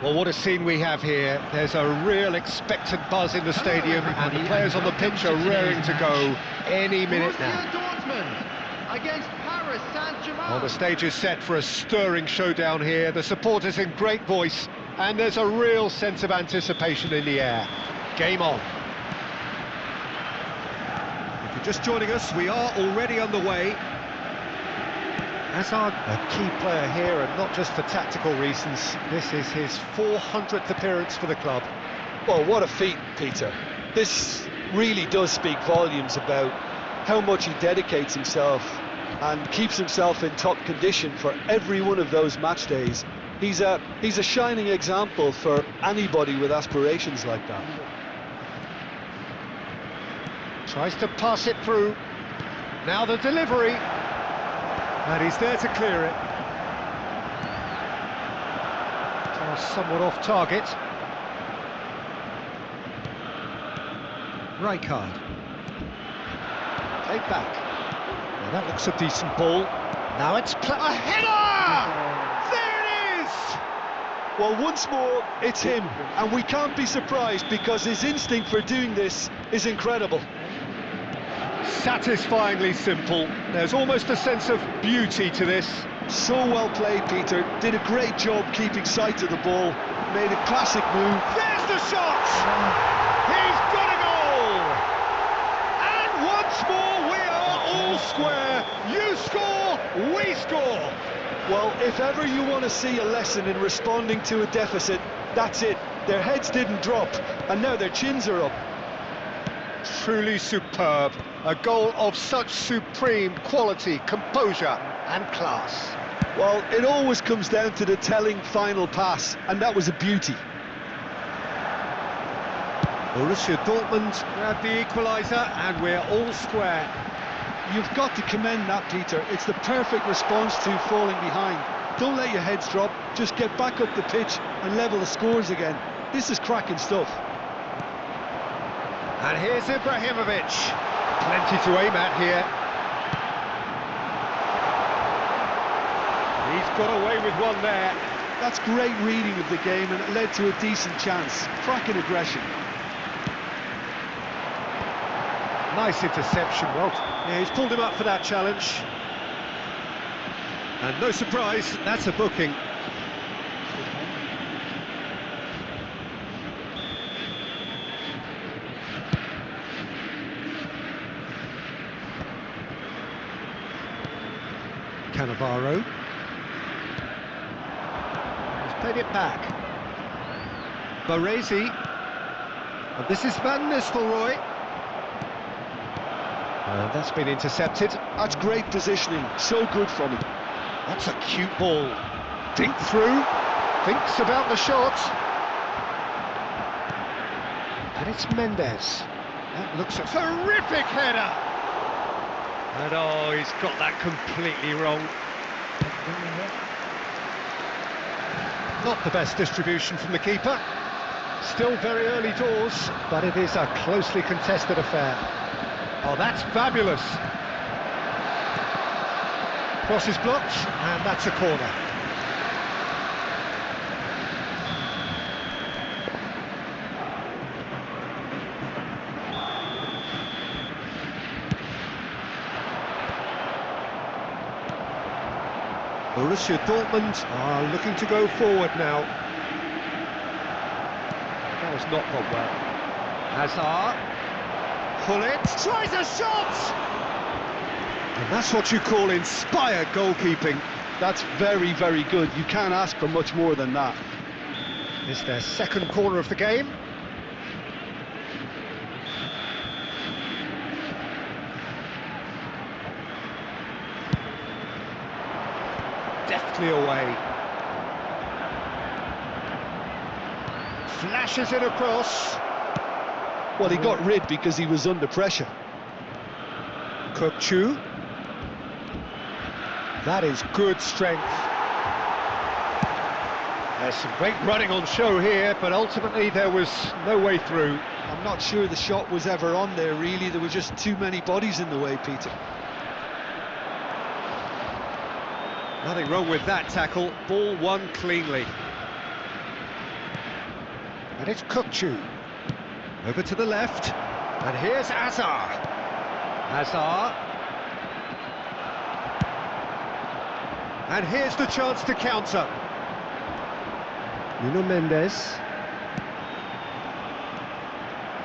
Well, what a scene we have here. There's a real expectant buzz in the stadium, and the players on the pitch are raring to go any minute Borussia now. Dortmund against Paris Saint-Germain. Well, the stage is set for a stirring showdown here. The supporters in great voice, and there's a real sense of anticipation in the air. Game on. If you're just joining us, we are already underway. Hazard, a key player here, and not just for tactical reasons. This is his 400th appearance for the club. Well, what a feat, Peter. This really does speak volumes about how much he dedicates himself and keeps himself in top condition for every one of those match days. He's a shining example for anybody with aspirations like that. Tries to pass it through. Now the delivery. And he's there to clear it. Pass somewhat off target. Rijkaard. Played back. Well, that looks a decent ball. Now it's a header! There it is! Well, once more, it's him, and we can't be surprised because his instinct for doing this is incredible. Satisfyingly simple. There's almost a sense of beauty to this. So well played, Peter. Did a great job keeping sight of the ball. Made a classic move. There's the shot! He's got a goal! And once more we are all square. You score, we score. Well, if ever you want to see a lesson in responding to a deficit, that's it. Their heads didn't drop, and now their chins are up. Truly superb. A goal of such supreme quality, composure and class. Well, it always comes down to the telling final pass, and that was a beauty. Borussia Dortmund grab the equaliser, and we're all square. You've got to commend that, Peter. It's the perfect response to falling behind. Don't let your heads drop, just get back up the pitch and level the scores again. This is cracking stuff. And here's Ibrahimovic. Plenty to aim at here. He's got away with one there. That's great reading of the game, and it led to a decent chance. Cracking aggression. Nice interception. Well, yeah, he's pulled him up for that challenge. And no surprise, that's a booking. Cannavaro. He's played it back. Baresi. And this is Van Nistelrooy. That's been intercepted. That's great positioning, so good from him. That's a cute ball. Think through, thinks about the shot. And it's Mendes. That looks a terrific header. And oh, he's got that completely wrong. Not the best distribution from the keeper. Still very early doors, but it is a closely contested affair. Oh, that's fabulous. Cross is blocked, and that's a corner. Borussia Dortmund are looking to go forward now. That has not gone well. Hazard. Gullit tries a shot! And that's what you call inspired goalkeeping. That's very, very good. You can't ask for much more than that. It's their second corner of the game. Deftly away. Flashes it across. Well, he got rid because he was under pressure. Kukçu. That is good strength. There's some great running on show here, but ultimately there was no way through. I'm not sure the shot was ever on there, really. There were just too many bodies in the way, Peter. Nothing wrong with that tackle. Ball won cleanly. And it's Kukçu. Over to the left. And here's Hazard. Hazard. And here's the chance to counter. Nuno Mendes.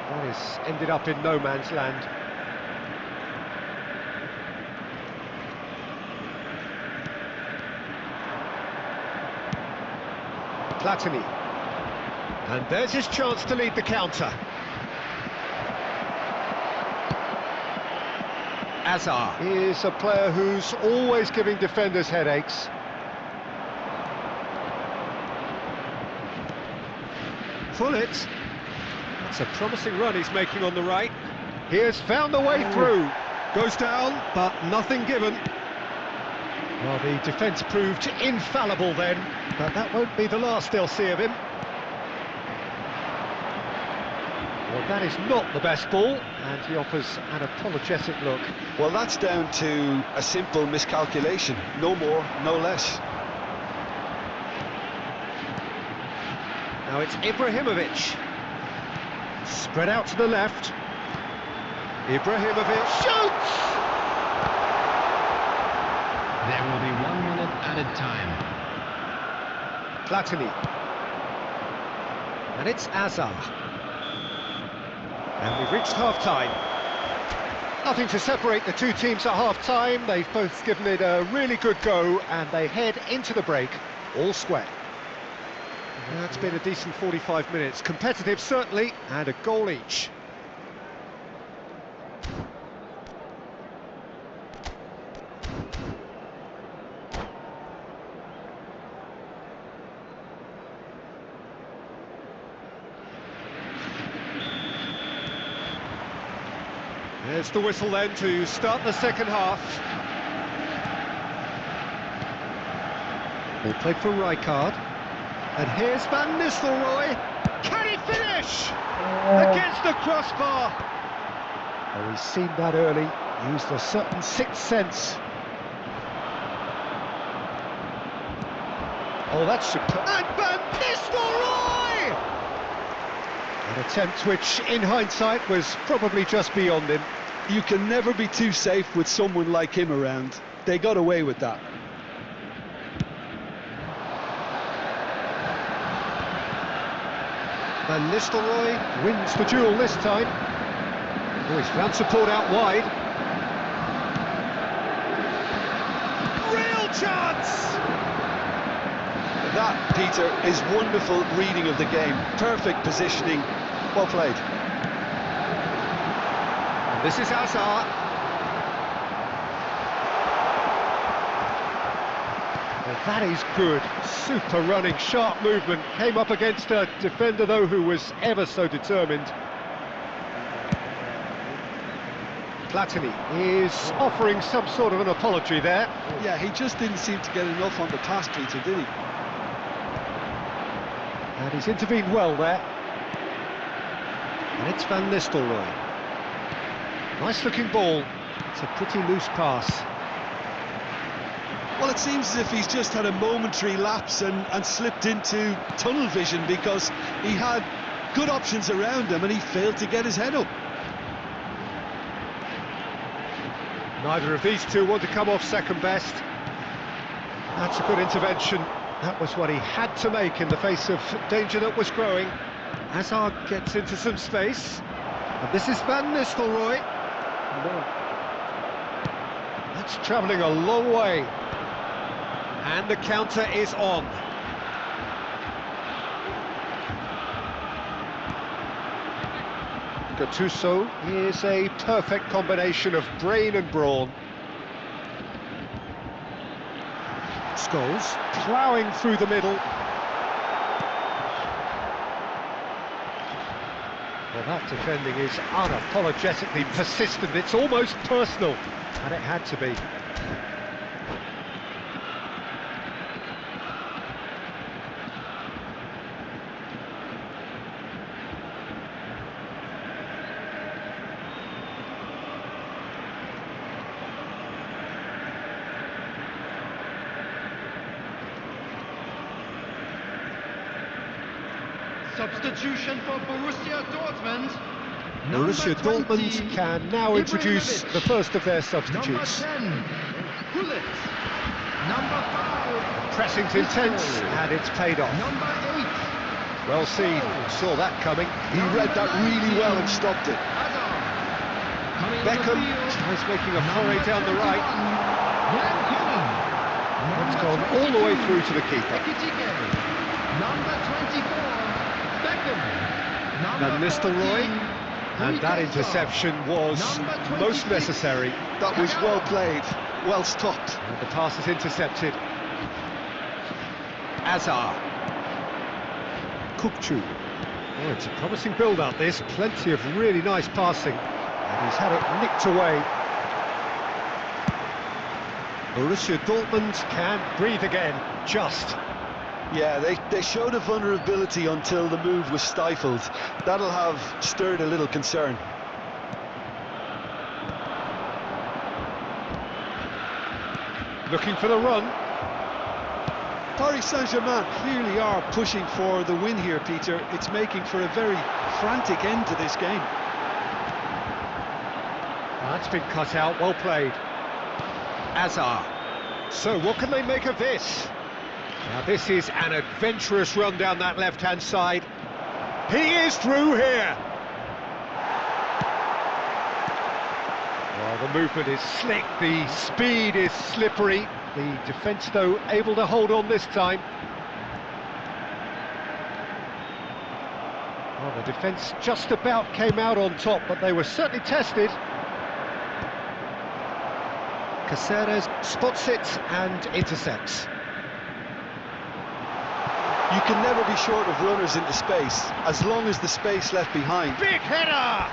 That has ended up in no man's land. Platini. And there's his chance to lead the counter. Hazard is a player who's always giving defenders headaches. Gullit. That's a promising run he's making on the right. He has found the way through. Goes down, but nothing given. Well, the defence proved infallible then, but that won't be the last they'll see of him. Well, that is not the best ball, and he offers an apologetic look. Well, that's down to a simple miscalculation. No more, no less. Now it's Ibrahimovic. Spread out to the left. Ibrahimovic shoots! There will be 1 minute added time. Platini. And it's Hazard. And we've reached half-time. Nothing to separate the two teams at half-time. They've both given it a really good go, and they head into the break all square. It's been a decent 45 minutes. Competitive, certainly, and a goal each. There's the whistle then to start the second half. Ball played for Rijkaard. And here's Van Nistelrooy. Can he finish? Against the crossbar. Oh, he's seen that early. Used a certain sixth sense. Oh, that's superb. And Van Nistelrooy! An attempt which, in hindsight, was probably just beyond him. You can never be too safe with someone like him around. They got away with that. Van Nistelrooy wins the duel this time. Oh, he's found support out wide. Real chance! That, Peter, is wonderful reading of the game. Perfect positioning. Well played. And this is Hazard. Well, that is good. Super running, sharp movement. Came up against a defender, though, who was ever so determined. Platini is offering some sort of an apology there. Yeah, he just didn't seem to get enough on the pass, Peter, did he? And he's intervened well there. And it's Van Nistelrooy. Nice looking ball. It's a pretty loose pass. Well, it seems as if he's just had a momentary lapse and slipped into tunnel vision, because he had good options around him and he failed to get his head up. Neither of these two want to come off second best. That's a good intervention. That was what he had to make in the face of danger that was growing. Hazard gets into some space. And this is Van Nistelrooy. That's travelling a long way. And the counter is on. Gattuso is a perfect combination of brain and brawn. Scholes ploughing through the middle. Well, that defending is unapologetically persistent. It's almost personal, and it had to be. Substitution for Borussia Dortmund. Borussia Dortmund can now introduce the first of their substitutes. Number 10, Gullit. Number 5, Pressing's intense, and it's paid off. Number 8, Well seen, saw that coming. He read that really well and stopped it. Hazard. Coming on the Beckham field, tries making a foray down the right. It's gone all the way through to the keeper. Number 24, Beckham. Van Nistelrooy, and that interception was most necessary. That was well played, well stopped. And the pass is intercepted. Azar. Kukçu. Oh, it's a promising build-up, this. Plenty of really nice passing. And he's had it nicked away. Borussia Dortmund can breathe again, just. Yeah, they showed a vulnerability until the move was stifled. That'll have stirred a little concern. Looking for the run. Paris Saint-Germain clearly are pushing for the win here, Peter. It's making for a very frantic end to this game. That's been cut out, well played. Azar. So what can they make of this? Now this is an adventurous run down that left-hand side. He is through here. Well, the movement is slick, the speed is slippery. The defence, though, able to hold on this time. Well, the defence just about came out on top, but they were certainly tested. Caceres spots it and intercepts. You can never be short of runners into space, as long as the space left behind. Big header!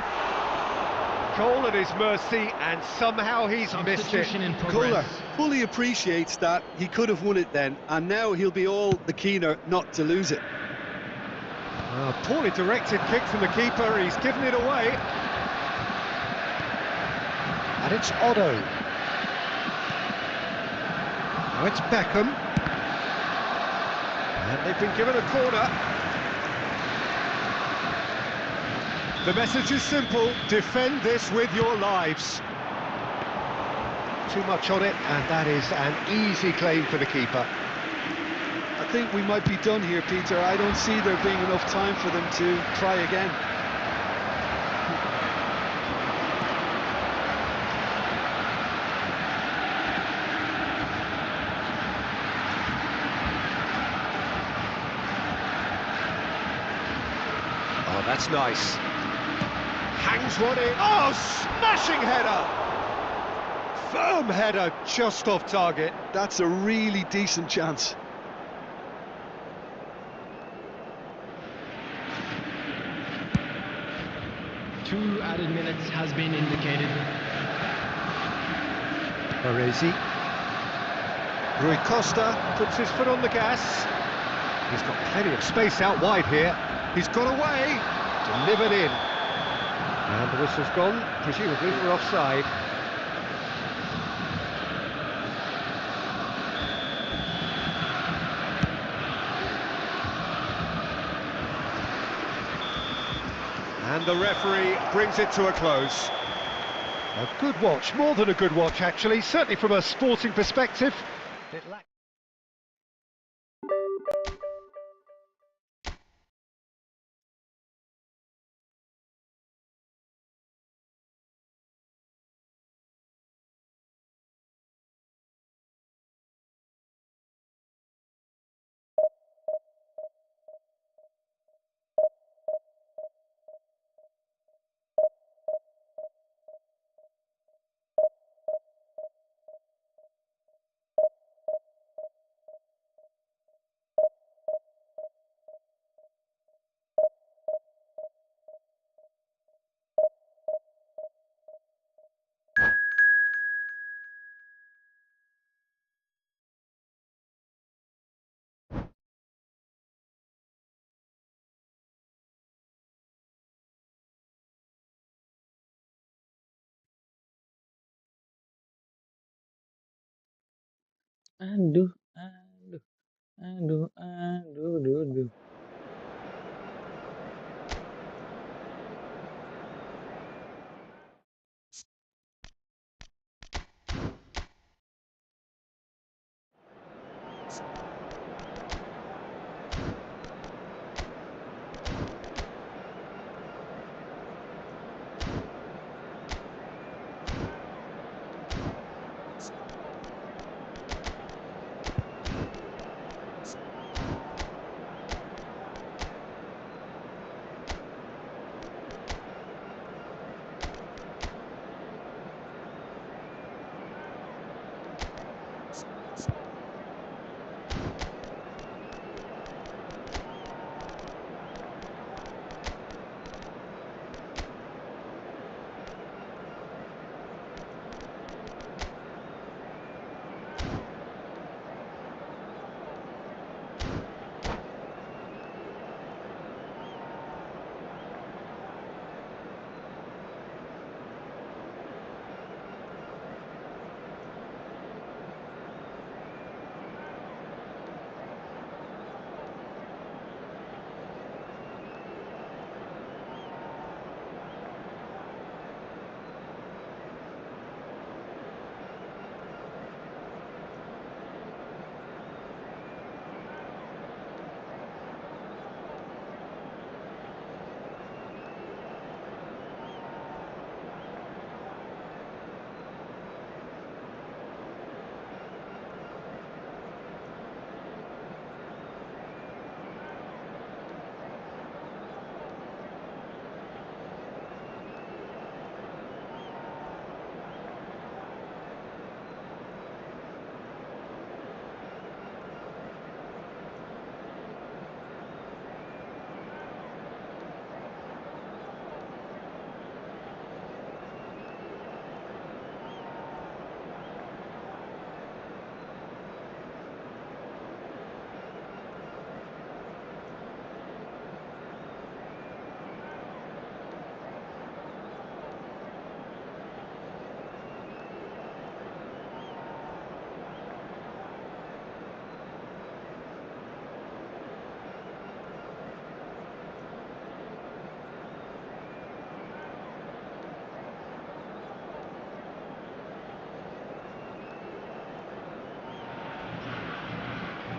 Goal at his mercy, and somehow he's missed it. substitution in Kohler progress. fully appreciates that he could have won it then, and now he'll be all the keener not to lose it. Poorly directed kick from the keeper, he's given it away. And it's Otto. Now it's Beckham. And they've been given a corner. The message is simple, defend this with your lives. Too much on it, and that is an easy claim for the keeper. I think we might be done here, Peter. I don't see there being enough time for them to try again. Oh, that's nice. Hangs one in. Oh, smashing header! Firm header, just off target. That's a really decent chance. Two added minutes has been indicated. Baresi. Rui Costa puts his foot on the gas. He's got plenty of space out wide here. He's got away, delivered in. And the whistle's gone, presumably for offside. And the referee brings it to a close. A good watch, more than a good watch actually, certainly from a sporting perspective. It lacked Aduh, aduh, aduh, aduh, aduh, aduh.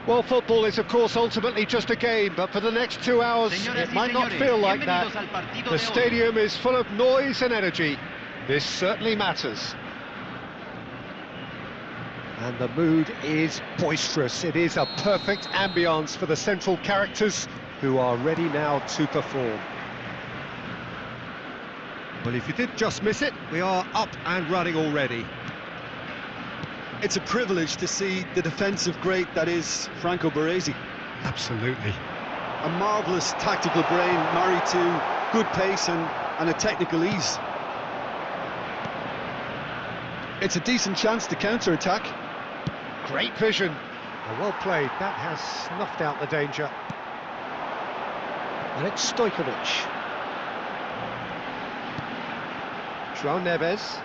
Well, football is, of course, ultimately just a game, but for the next 2 hours, it might not feel like that. The stadium is full of noise and energy. This certainly matters. And the mood is boisterous. It is a perfect ambience for the central characters who are ready now to perform. Well, if you did just miss it, we are up and running already. It's a privilege to see the defensive great that is Franco Baresi. Absolutely. A marvellous tactical brain married to good pace and a technical ease. It's a decent chance to counter-attack. Great vision. Well played. That has snuffed out the danger. And it's Stojkovic. João Neves.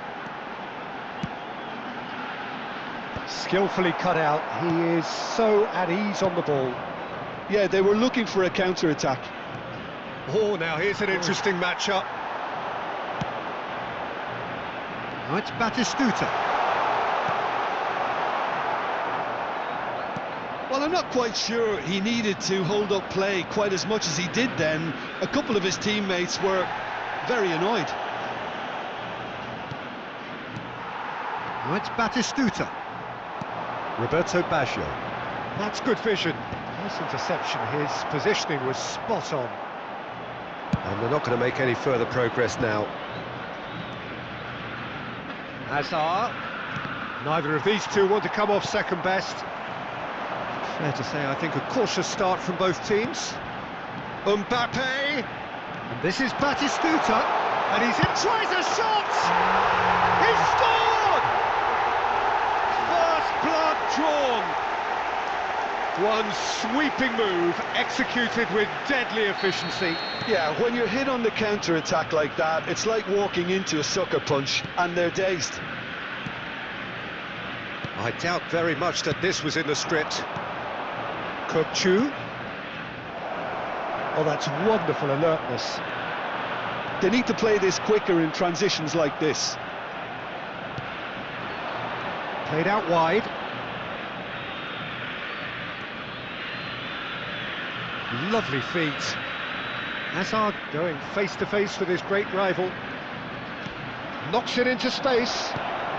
Skillfully cut out. He is so at ease on the ball. Yeah, they were looking for a counter-attack. Oh, now here's an interesting matchup. Now it's Batistuta. Well, I'm not quite sure he needed to hold up play quite as much as he did then. A couple of his teammates were very annoyed. Now it's Batistuta. Roberto Baggio. That's good vision. Nice interception. His positioning was spot on. And they're not going to make any further progress now. Hazard. Neither of these two want to come off second best. Fair to say, I think a cautious start from both teams. Mbappe. And this is Batistuta. And he's in, tries a shot! He scored! First blood drawn. One sweeping move, executed with deadly efficiency. Yeah, when you're hit on the counter-attack like that, it's like walking into a sucker punch, and they're dazed. I doubt very much that this was in the script. Chu. Oh, that's wonderful alertness. They need to play this quicker in transitions like this. Played out wide. Lovely feet. Hazard going face to face with his great rival. Knocks it into space.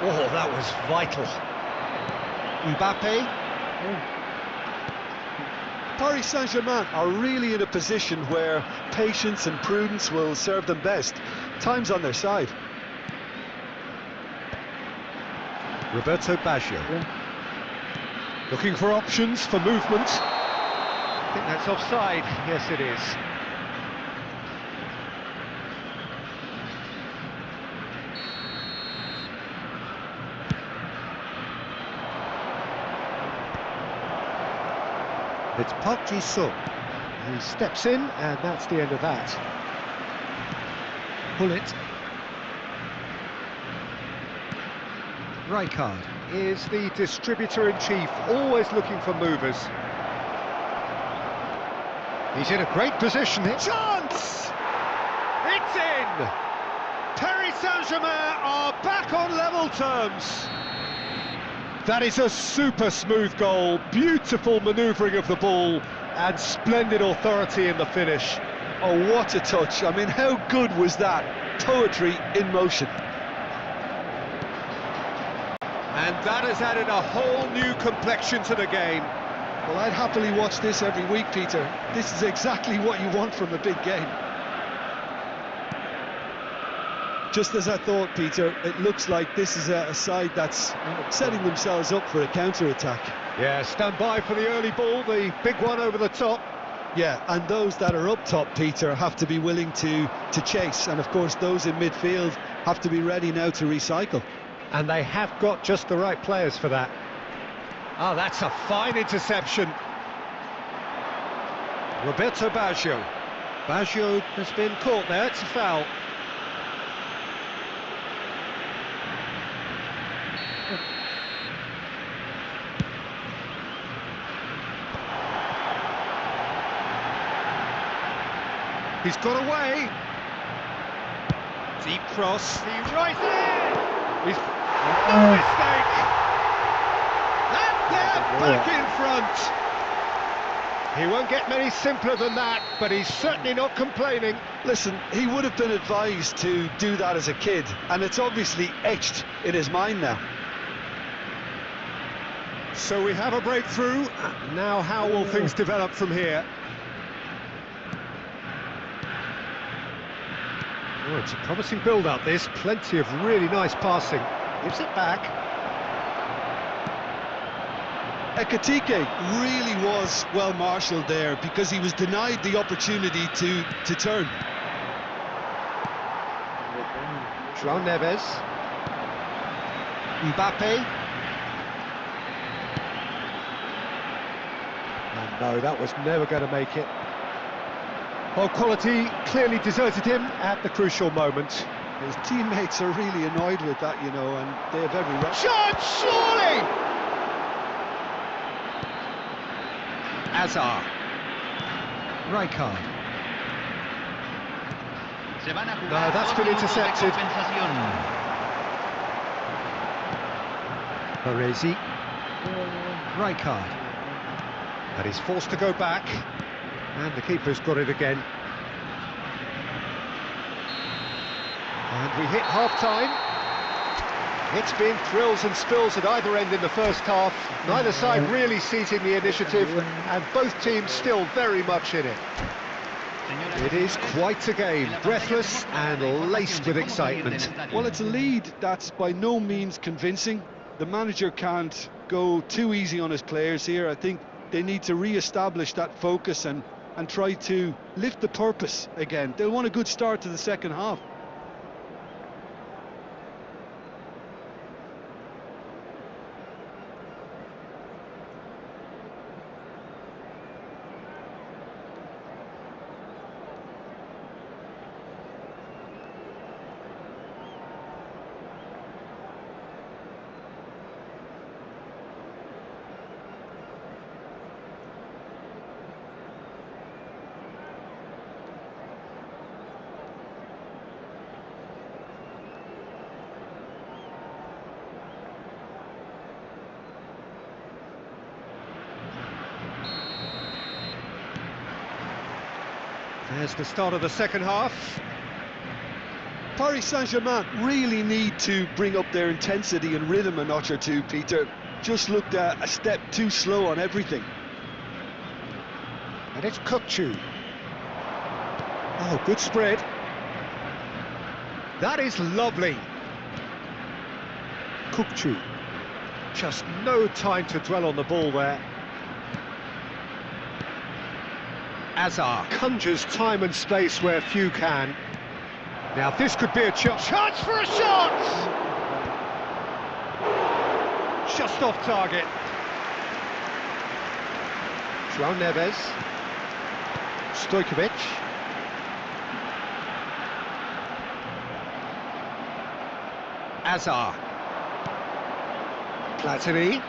Oh, that was vital. Mbappe. Paris Saint-Germain are really in a position where patience and prudence will serve them best. Time's on their side. Roberto Baggio. Looking for options for movement. I think that's offside. Yes, it is. It's Park Ji-sung. He steps in, and that's the end of that. Pull it. Rijkaard is the distributor-in-chief, always looking for movers. He's in a great position here. Chance! It's in! Paris Saint-Germain are back on level terms. That is a super smooth goal, beautiful manoeuvring of the ball, and splendid authority in the finish. Oh, what a touch. I mean, how good was that? Poetry in motion. And that has added a whole new complexion to the game. Well, I'd happily watch this every week, Peter. This is exactly what you want from a big game. Just as I thought, Peter, it looks like this is a side that's setting themselves up for a counter-attack. Yeah, stand by for the early ball, the big one over the top. Yeah, and those that are up top, Peter, have to be willing to chase. And, of course, those in midfield have to be ready now to recycle. And they have got just the right players for that. Oh, that's a fine interception. Roberto Baggio. Baggio has been caught there, it's a foul. He's got away. Deep cross. He rises in. He's no mistake. And they're back in front. He won't get many simpler than that, but he's certainly not complaining. Listen, he would have been advised to do that as a kid, and it's obviously etched in his mind now. So we have a breakthrough. Now how will things develop from here? Oh, it's a promising build-up, this. Plenty of really nice passing. Gives it back. Ekitike really was well marshalled there because he was denied the opportunity to turn. João Neves. Mbappe. Oh, no, that was never going to make it. Well, quality clearly deserted him at the crucial moment. His teammates are really annoyed with that, you know, and they have every right. Shot, surely! Hazard. Rijkaard. No, that's been intercepted. Baresi. Rijkaard. And he's forced to go back. And the keeper's got it again. And we hit half-time. It's been thrills and spills at either end in the first half. Neither side really seizing the initiative, and both teams still very much in it. It is quite a game, breathless and laced with excitement. Well, it's a lead that's by no means convincing. The manager can't go too easy on his players here. I think they need to re-establish that focus and try to lift the purpose again. They'll want a good start to the second half. There's the start of the second half. Paris Saint-Germain really need to bring up their intensity and rhythm a notch or two, Peter. Just looked a step too slow on everything. And it's Kukçu. Oh, good spread. That is lovely. Kukçu. Just no time to dwell on the ball there. Azar conjures time and space where few can. Now this could be a chance for a shot! Just off target. João Neves. Stojkovic. Azar. Platini.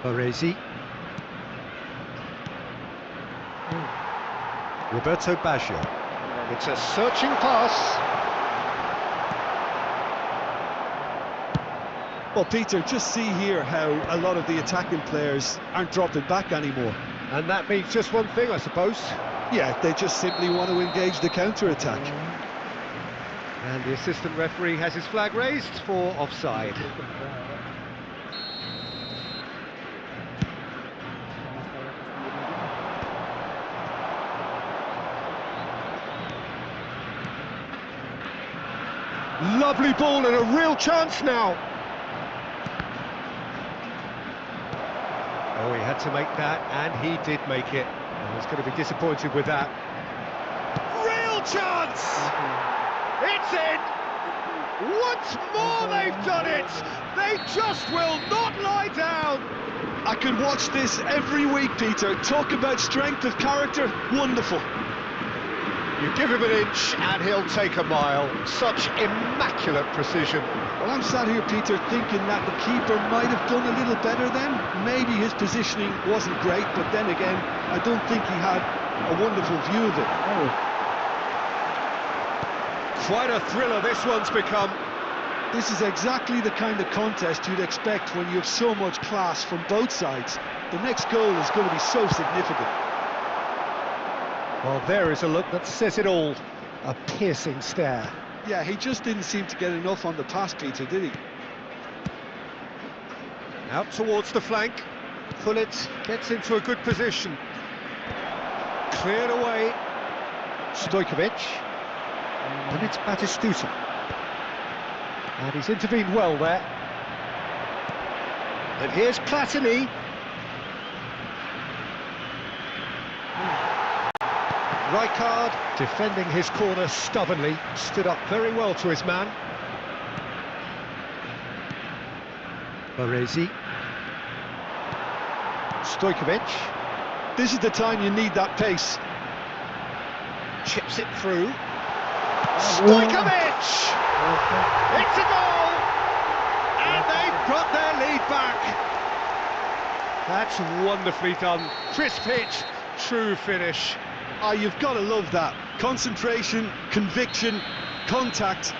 Baresi. Roberto Baggio. It's a searching pass. Well, Peter, just see here how a lot of the attacking players aren't dropping back anymore. And that means just one thing, I suppose. Yeah, they just simply want to engage the counter-attack. And the assistant referee has his flag raised for offside. Lovely ball and a real chance now. Oh, he had to make that, and he did make it. I was going to be disappointed with that. Real chance! It's in! Once more they've done it! They just will not lie down! I could watch this every week, Peter. Talk about strength of character, wonderful. You give him an inch and he'll take a mile. Such immaculate precision. Well, I'm sat here, Peter, thinking that the keeper might have done a little better then. Maybe his positioning wasn't great, but then again, I don't think he had a wonderful view of it. Quite a thriller this one's become. This is exactly the kind of contest you'd expect when you have so much class from both sides. The next goal is going to be so significant. Well, there is a look that says it all. A piercing stare. Yeah, he just didn't seem to get enough on the pass, Peter, did he? Out towards the flank. Gullit gets into a good position. Cleared away. Stojkovic. And it's Batistuta. And he's intervened well there. And here's Platini. Rijkaard, defending his corner stubbornly, stood up very well to his man. Baresi. Stojkovic. This is the time you need that pace. Chips it through. Stojkovic! It's a goal! And they've got their lead back. That's wonderfully done. Crisp hit, true finish. Ah, you've got to love that. Concentration, conviction, contact,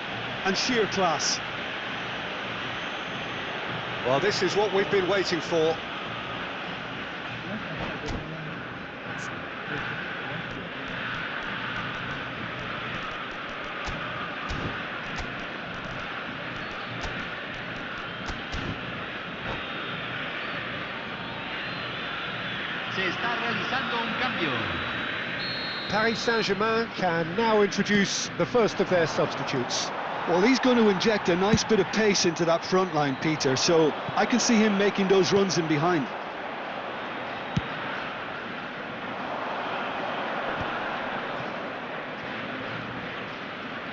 and sheer class. Well, this is what we've been waiting for. Se está realizando un cambio. Paris Saint-Germain can now introduce the first of their substitutes. Well, he's going to inject a nice bit of pace into that front line, Peter, so I can see him making those runs in behind.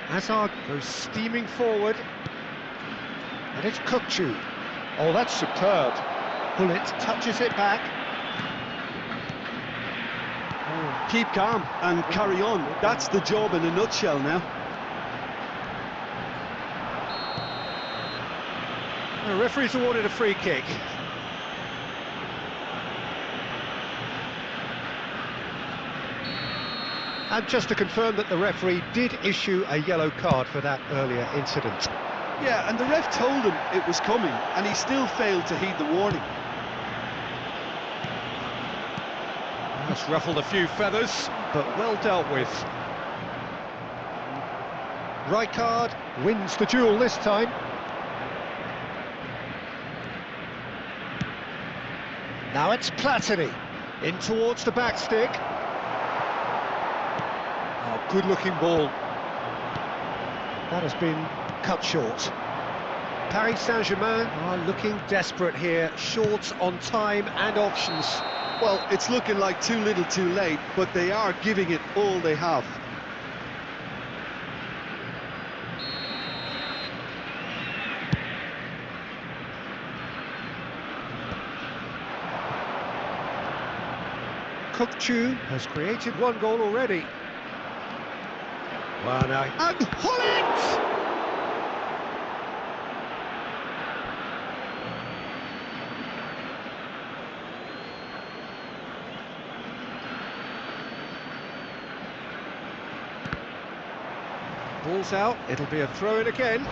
Hazard goes steaming forward. And it's Kukçu. Oh, that's superb. Gullit touches it back. Keep calm and carry on. That's the job in a nutshell now. The referee's awarded a free kick. And just to confirm that the referee did issue a yellow card for that earlier incident. Yeah, and the ref told him it was coming, and he still failed to heed the warning. That's ruffled a few feathers, but well dealt with. Rijkaard wins the duel this time. Now it's Platini, in towards the back stick. Oh, good looking ball. That has been cut short. Paris Saint-Germain are looking desperate here, short on time and options. Well, it's looking like too little too late, but they are giving it all they have. Kukçu has created one goal already. Well, now, and Hullet! Ball's out, it'll be a throw-in again.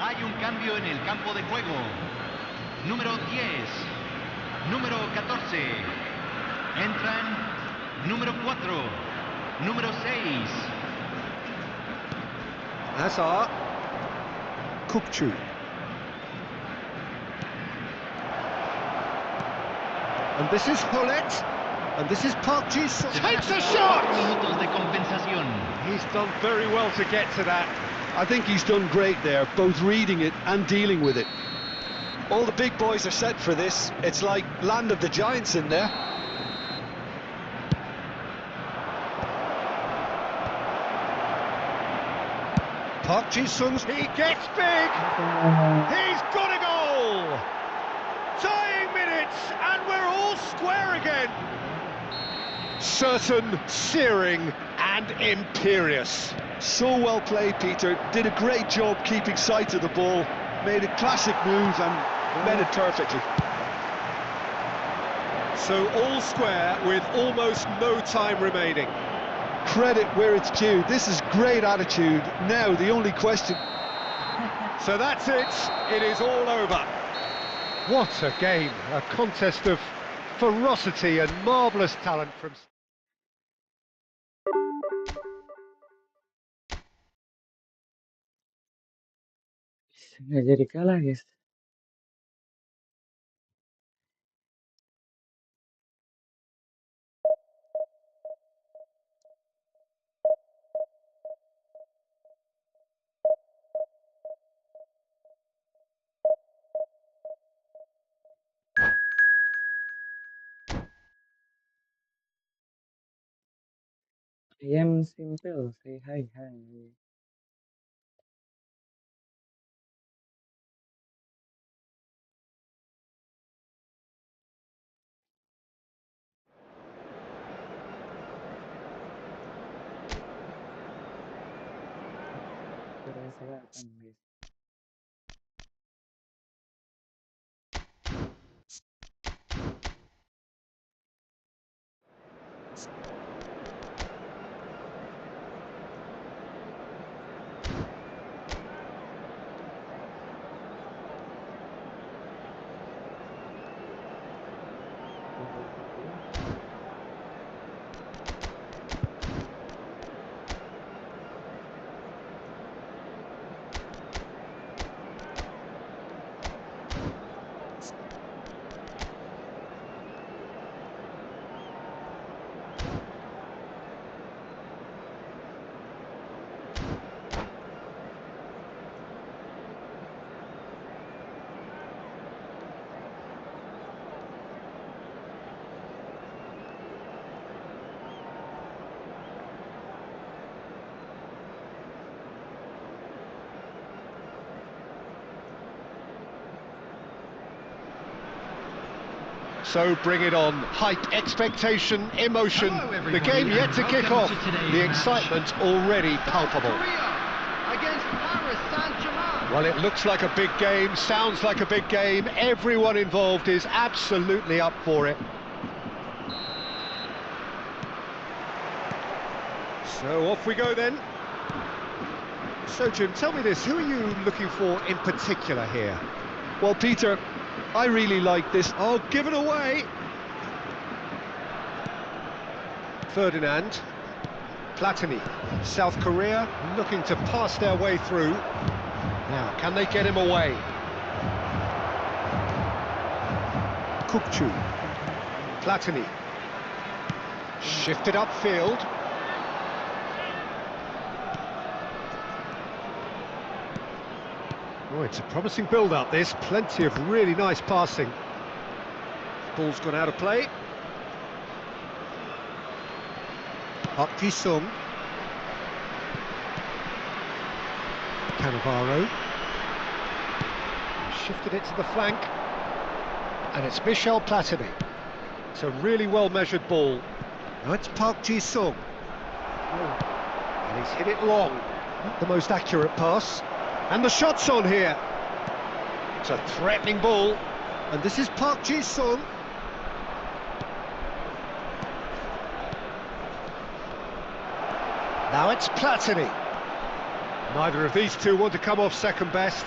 Hay un cambio en el campo de juego. Número 10, número 14. Entran número 4, número 6. Hazard. Kukçu. And this is Hullet. And this is Park Ji-sung. Takes a shot! Minutos de compensación. He's done very well to get to that. I think he's done great there, both reading it and dealing with it. All the big boys are set for this. It's like land of the giants in there. Park Ji-sung, he gets big! He's got a goal! Tying minutes, and we're all square again! Certain, searing, and imperious. So well played, Peter. Did a great job keeping sight of the ball. Made a classic move and met it perfectly. So all square with almost no time remaining. Credit where it's due. This is great attitude. Now the only question... So that's it. It is all over. What a game. A contest of ferocity and marvellous talent from... Nggak jadi kalah, guys. I am simple. Say hi, hi. Korea Selatan, guys. So bring it on. Hype, expectation, emotion. Hello, The everybody, game yet and to kick welcome off. to today's The match. excitement already palpable. Korea against Paris Saint-Germain. Well, it looks like a big game, sounds like a big game. Everyone involved is absolutely up for it. So off we go then. So Jim, tell me this, who are you looking for in particular here? Well, Peter, I really like this. Oh, given away! Ferdinand, Platini, South Korea looking to pass their way through. Now, can they get him away? Kukcu, Platini, shifted upfield. Oh, it's a promising build-up, this. Plenty of really nice passing. Ball's gone out of play. Park Ji-sung. Cannavaro. Shifted it to the flank. And it's Michel Platini. It's a really well-measured ball. Now it's Park Ji-sung. And he's hit it long. Not the most accurate pass. And the shot's on here. It's a threatening ball. And this is Park Ji-sung. Now it's Platini. Neither of these two want to come off second best.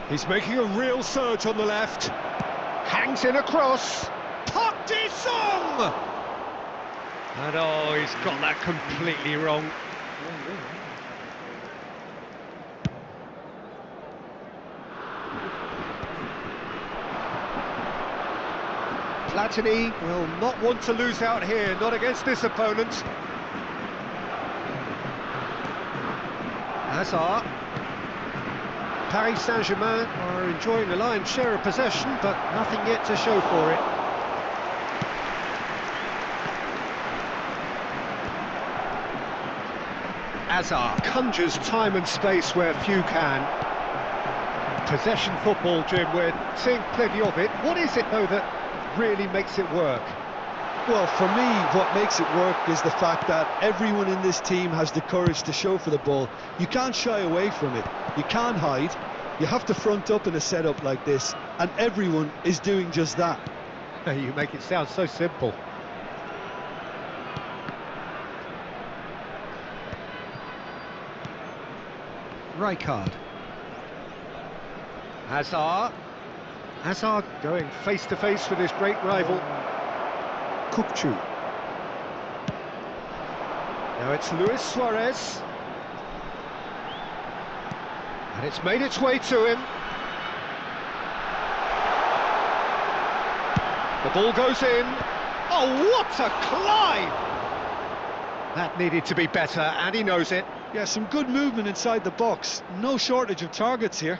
He's making a real surge on the left. Hangs in across. Park Ji-sung! And oh, he's got that completely wrong. Platini will not want to lose out here, not against this opponent. Hazard. Paris Saint-Germain are enjoying the lion's share of possession, but nothing yet to show for it. Hazard conjures time and space where few can. Possession football, Jim, we're seeing plenty of it. What is it, though, that really makes it work? Well, for me, what makes it work is the fact that everyone in this team has the courage to show for the ball. You can't shy away from it. You can't hide. You have to front up in a setup like this, and everyone is doing just that. You make it sound so simple. Rijkaard. Hazard going face to face with his great rival. Kukcu. Now it's Luis Suarez. And it's made its way to him. The ball goes in. Oh, what a climb! That needed to be better, and he knows it. Yeah, some good movement inside the box. No shortage of targets here.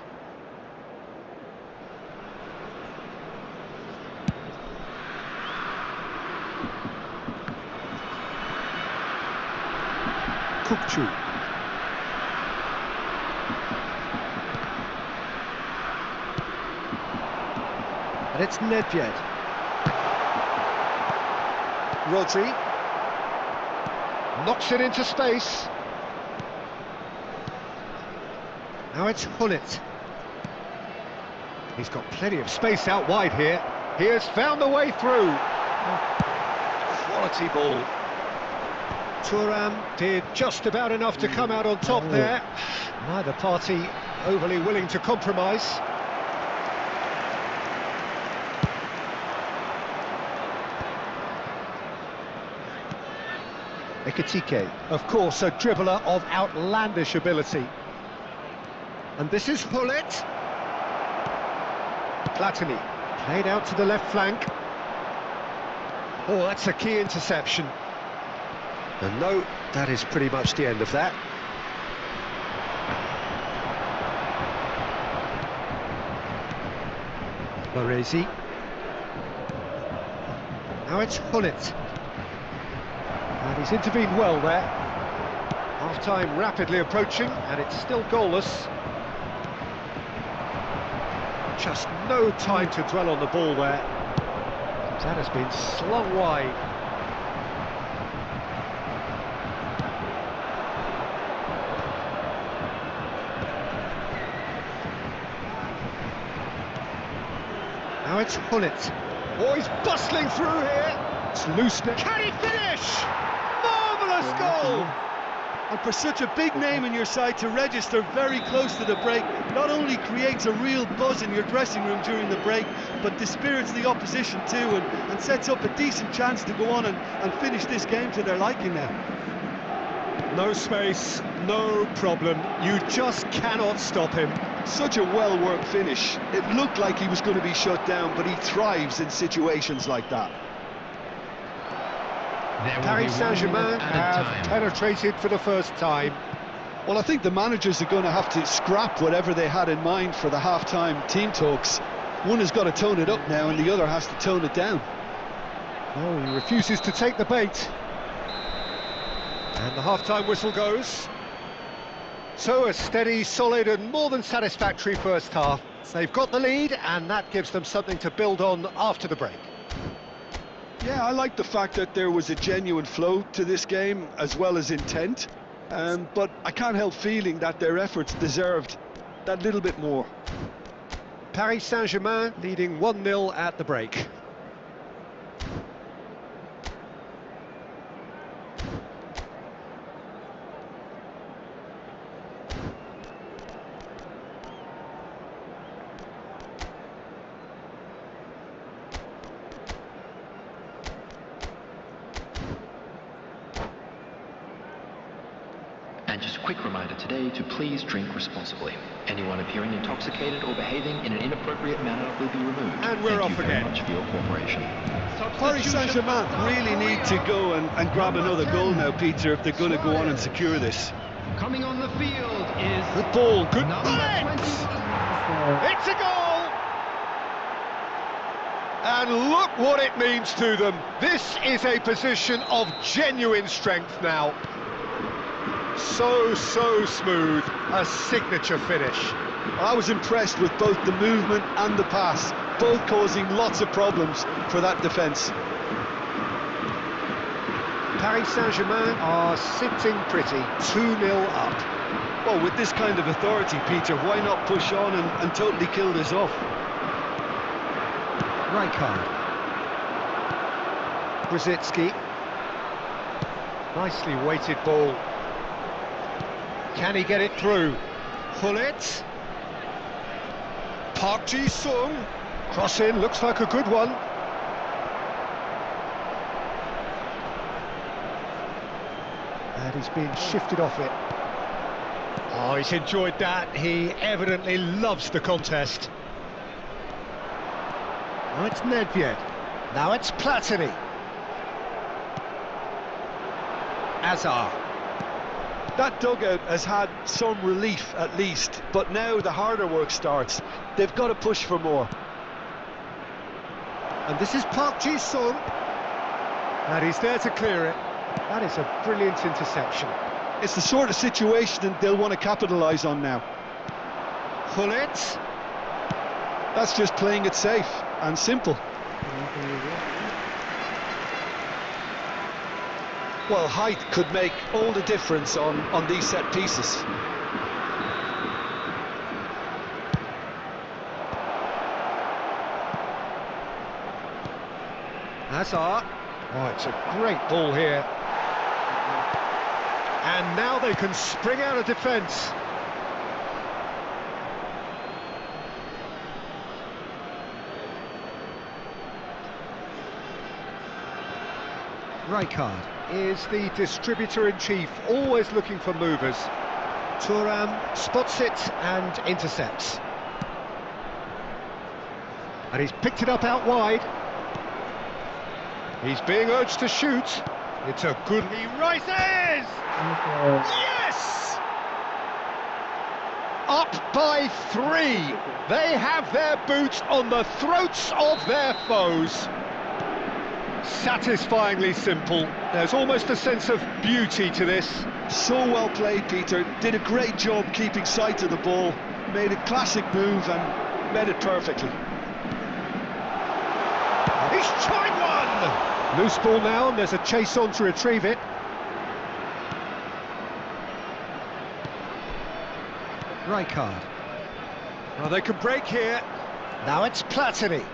Kukcu. And it's Nedved. Rodri. Knocks it into space. Now it's Hullet. He's got plenty of space out wide here. He has found the way through. Quality ball. Thuram did just about enough to come out on top there. Neither party overly willing to compromise. Ekitike, of course, a dribbler of outlandish ability. And this is Hullet. Platini, played out to the left flank. Oh, that's a key interception. And no, that is pretty much the end of that. Baresi. Now it's Hullet. And he's intervened well there. Half-time rapidly approaching, and it's still goalless. Just no time to dwell on the ball there. That has been slung wide. Now it's Hullet. Oh, he's bustling through here. It's loose. Can he finish? Marvellous goal! And for such a big name in your side to register very close to the break, not only creates a real buzz in your dressing room during the break, but dispirits the opposition too, and sets up a decent chance to go on and finish this game to their liking now. No space, no problem. You just cannot stop him. Such a well-worked finish. It looked like he was going to be shut down, but he thrives in situations like that. Paris Saint-Germain have penetrated for the first time. Well, I think the managers are going to have to scrap whatever they had in mind for the half-time team talks. One has got to tone it up now, and the other has to tone it down. Oh, he refuses to take the bait. And the half-time whistle goes. So a steady, solid and more than satisfactory first half. They've got the lead, and that gives them something to build on after the break. Yeah, I like the fact that there was a genuine flow to this game as well as intent, but I can't help feeling that their efforts deserved that little bit more. Paris Saint-Germain leading 1-0 at the break. And just a quick reminder today to please drink responsibly. Anyone appearing intoxicated or behaving in an inappropriate manner will be removed. And we're off again. Thank you very much for your cooperation. Paris Saint-Germain really need to go and grab another goal now, Peter, if they're going to go on and secure this. Coming on the field is Good ball, good number bullet! 21. It's a goal! And look what it means to them. This is a position of genuine strength now. So smooth, a signature finish. I was impressed with both the movement and the pass, both causing lots of problems for that defence. Paris Saint-Germain are sitting pretty, 2-0 up. Well, with this kind of authority, Peter, why not push on and totally kill this off? Rijkaard. Brzezinski. Nicely weighted ball. Can he get it through? Hullet. Park Ji-sung. Cross in, looks like a good one. And he's being shifted off it. Oh, he's enjoyed that. He evidently loves the contest. Now it's Nedved. Now it's Platini. Azar. That dugout has had some relief at least, but now the harder work starts. They've got to push for more. And this is Park Ji-sung. And he's there to clear it. That is a brilliant interception. It's the sort of situation they'll want to capitalise on now. Hullet. That's just playing it safe and simple. Well, height could make all the difference on these set pieces. Azar. Oh, it's a great ball here. And now they can spring out of defence. Rijkaard is the distributor-in-chief, always looking for movers. Thuram spots it and intercepts. And he's picked it up out wide. He's being urged to shoot. It's a good... He rises! Yes! Up by 3. They have their boots on the throats of their foes. Satisfyingly simple. There's almost a sense of beauty to this. So well played, Peter. Did a great job keeping sight of the ball. Made a classic move and Met it perfectly. He's tried one! Loose ball now, and there's a chase on to retrieve it. Rijkaard. Well, they can break here. Now it's Platini.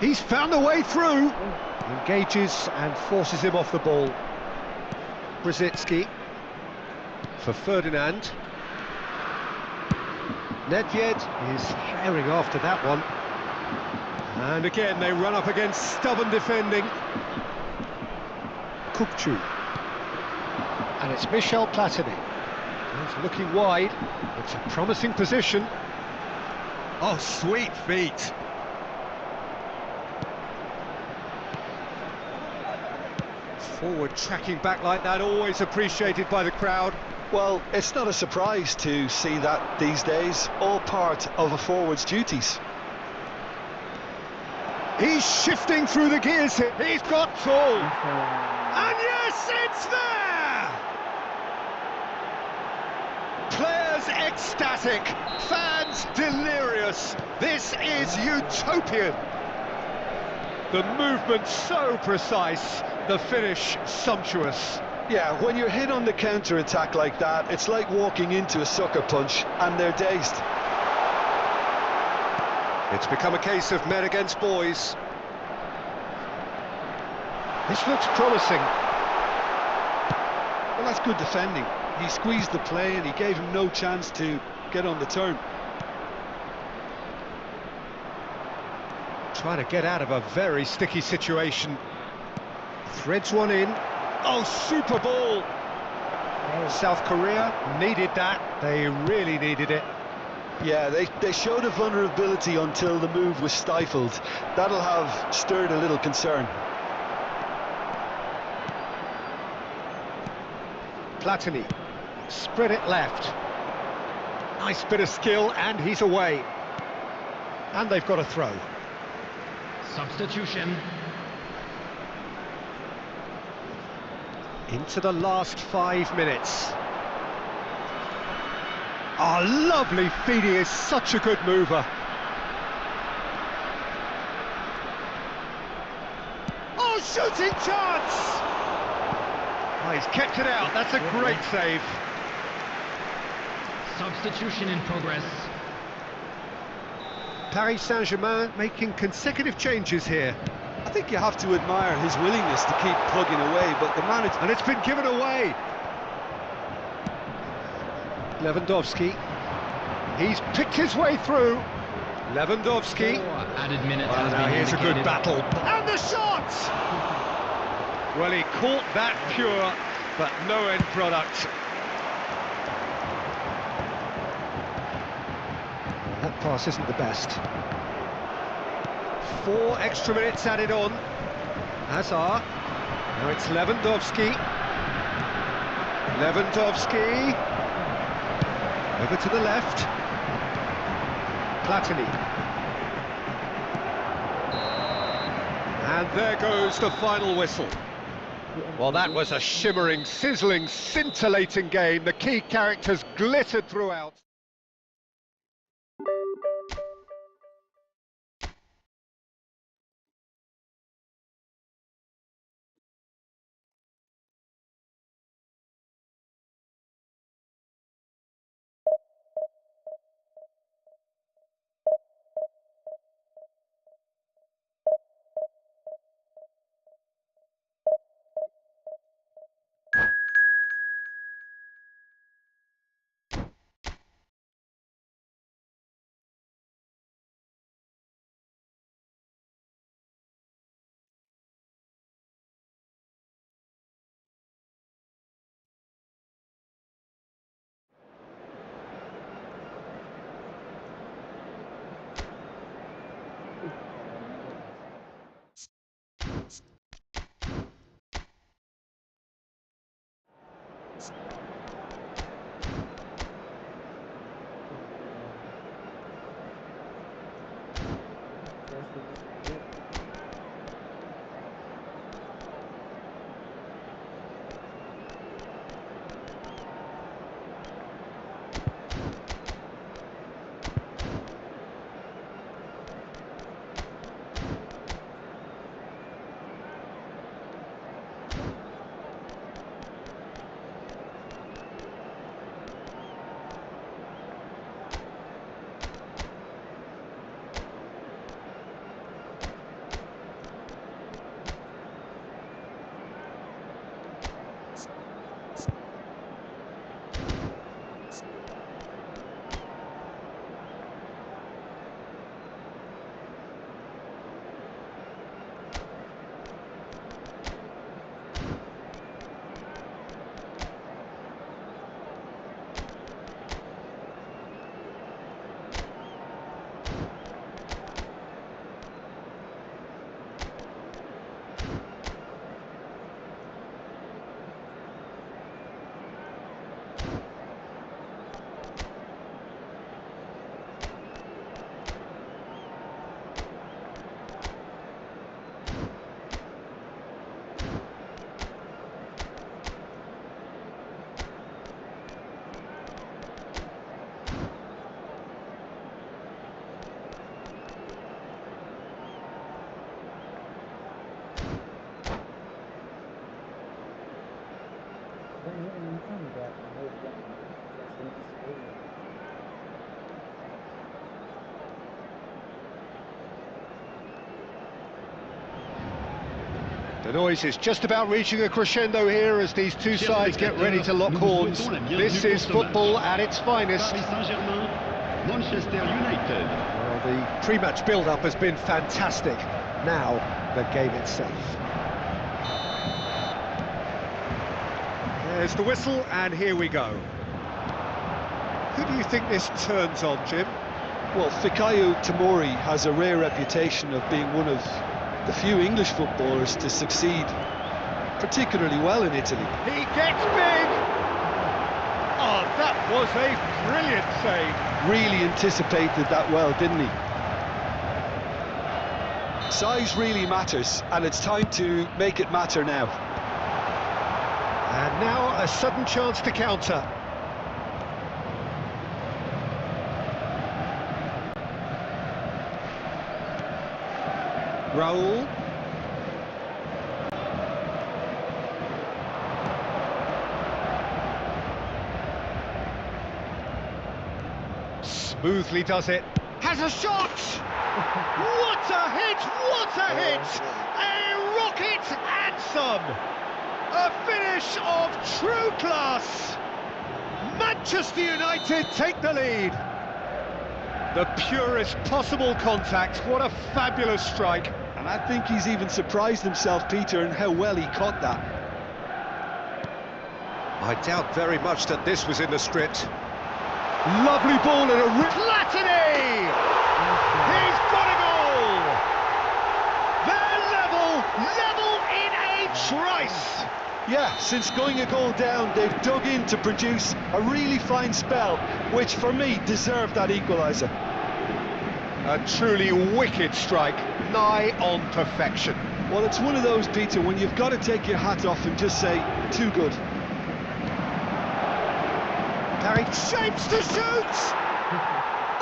He's found a way through. Engages and forces him off the ball. Brzezinski for Ferdinand. Nedved is herring after that one. And again they run up against stubborn defending. Kupchu. And it's Michel Platini. He's looking wide. It's a promising position. Oh, sweet feet. Forward tracking back like that, always appreciated by the crowd. Well, it's not a surprise to see that these days, all part of a forward's duties. He's shifting through the gears here. He's got full. And yes, it's there! Players ecstatic, fans delirious. This is utopian. The movement so precise, the finish sumptuous. Yeah, when you're hit on the counter-attack like that, it's like walking into a sucker punch and they're dazed. It's become a case of men against boys. This looks promising. Well, that's good defending. He squeezed the play and he gave him no chance to get on the turn. Trying to get out of a very sticky situation. Threads one in. Oh, super ball! South Korea needed that. They really needed it. Yeah, they showed a vulnerability until the move was stifled. That'll have stirred a little concern. Platini, spread it left. Nice bit of skill, and he's away. And they've got a throw. Substitution. Into the last 5 minutes. Oh, lovely feed, he is such a good mover. Oh, shooting chance! Oh, he's kept it out, that's a great save. Substitution in progress. Paris Saint-Germain making consecutive changes here. I think you have to admire his willingness to keep plugging away, but the manager... And it's been given away. Lewandowski. He's picked his way through. Lewandowski. 4 added minutes Oh, has now been here's a good indicated. battle. And the shot! Well, he caught that pure, but no end product. That pass isn't the best. 4 extra minutes added on. Hazard. Now it's Lewandowski. Lewandowski. Over to the left. Platini. And there goes the final whistle. Well, that was a shimmering, sizzling, scintillating game. The key characters glittered throughout. nunca enviar tahu yang sini istri. The noise is just about reaching a crescendo here as these two sides get ready to lock horns. This is football at its finest. Paris Saint-Germain, Manchester United. Well, the pre-match build-up has been fantastic. Now, the game itself. There's the whistle, and here we go. Who do you think this turns on, Jim? Well, Fikayo Tomori has a rare reputation of being one of the few English footballers to succeed particularly well in Italy. He gets big! Oh, that was a brilliant save. Really anticipated that well, didn't he? Size really matters, and it's time to make it matter now. And now a sudden chance to counter. Raul. Smoothly does it. Has a shot! What a hit! What a hit! A rocket and some! A finish of true class! Manchester United take the lead. The purest possible contact. What a fabulous strike. And I think he's even surprised himself, Peter, in how well he caught that. I doubt very much that this was in the script. Lovely ball in a Platini! He's got a goal! They're level in a trice! Yeah, since going a goal down, they've dug in to produce a really fine spell, which for me deserved that equaliser. A truly wicked strike, nigh on perfection. Well, it's one of those, Peter, when you've got to take your hat off and just say, too good. Carried shapes to shoot!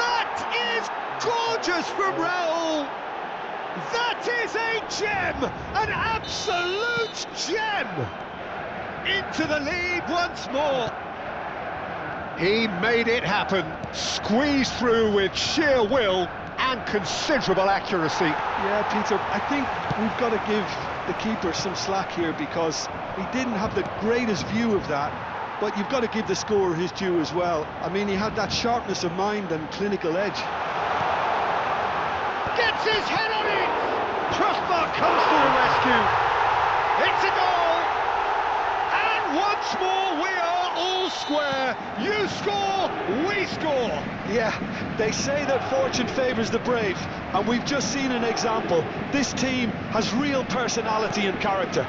That is gorgeous from Raul! That is a gem! An absolute gem! Into the lead once more. He made it happen, squeezed through with sheer will and considerable accuracy. Yeah, Peter, I think we've got to give the keeper some slack here because he didn't have the greatest view of that, but you've got to give the scorer his due as well. I mean, he had that sharpness of mind and clinical edge. Gets his head on it! Crossbar comes to the rescue. It's a goal! And once more we are all square. You score, we score. Yeah, they say that fortune favours the brave, and we've just seen an example. This team has real personality and character.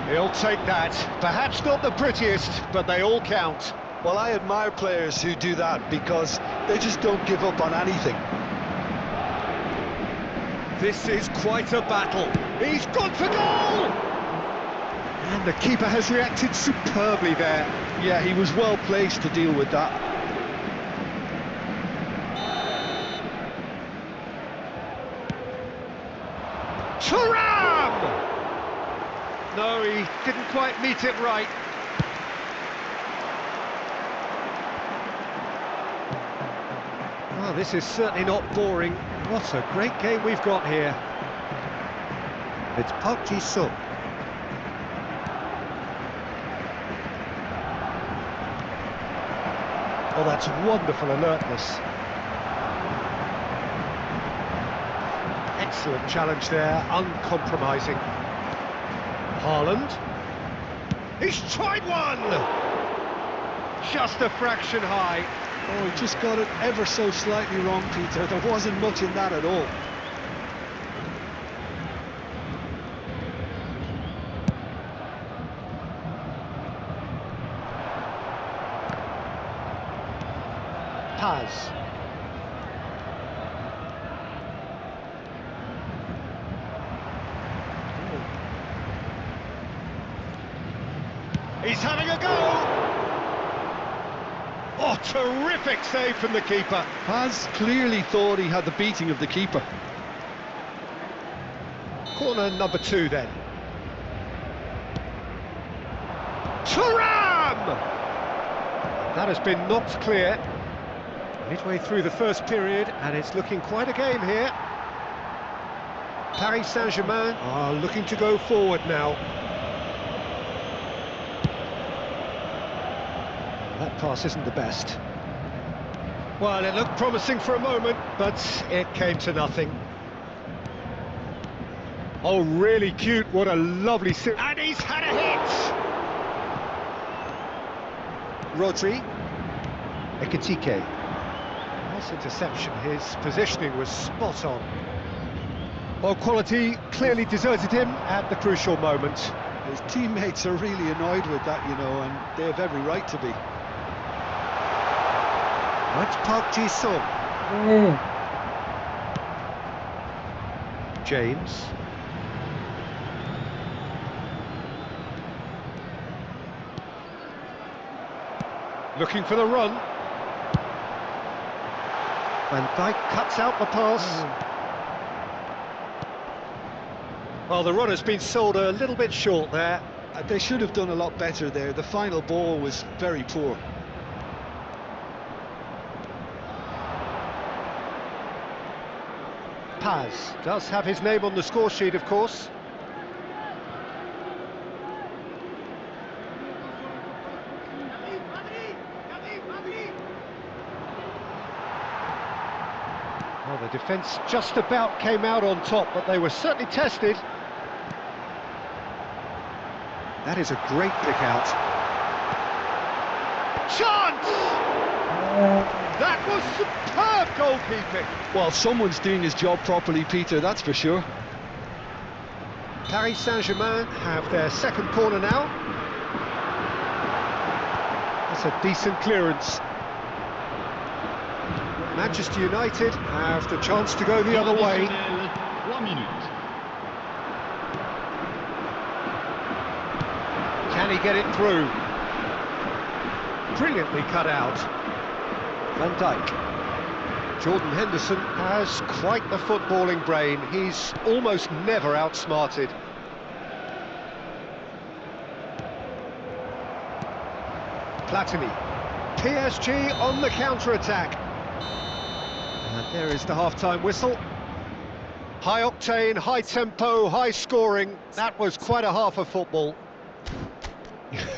He'll take that. Perhaps not the prettiest, but they all count. Well, I admire players who do that because they just don't give up on anything. This is quite a battle. He's gone for goal! And the keeper has reacted superbly there. Yeah, he was well placed to deal with that. Thuram! No, he didn't quite meet it right. Well, this is certainly not boring. What a great game we've got here. It's Park Ji-suk. Oh, that's wonderful alertness. Excellent challenge there, uncompromising. Haaland. He's tried one! Just a fraction high. Oh, he just got it ever so slightly wrong, Peter. There wasn't much in that at all. Paz. He's having a go! Oh, terrific save from the keeper. Paz clearly thought he had the beating of the keeper. Corner number 2 then. Thuram! That has been knocked clear. Midway through the first period, and it's looking quite a game here. Paris Saint-Germain are looking to go forward now. That pass isn't the best. Well, it looked promising for a moment, but it came to nothing. Oh, really cute, what a lovely... And he's had a hit! Rodri. Ekitike. Nice interception, his positioning was spot on. Well, quality clearly deserted him at the crucial moment. His teammates are really annoyed with that, you know, and they have every right to be. That's Park Ji-sung. James. Looking for the run. Van Dijk cuts out the pass. Well, the run has been sold a little bit short there. They should have done a lot better there. The final ball was very poor. Paz does have his name on the score sheet, of course. Well, the defence just about came out on top, but they were certainly tested. That is a great pick out. Chance! That was superb goalkeeping. Well, someone's doing his job properly, Peter, that's for sure. Paris Saint-Germain have their second corner now. That's a decent clearance. Manchester United have the chance to go the other way. 3 minutes. Can he get it through? Brilliantly cut out. Van Dijk. Jordan Henderson has quite the footballing brain. He's almost never outsmarted. Platini. PSG on the counter-attack. And there is the half-time whistle. High octane, high tempo, high scoring. That was quite a half of football.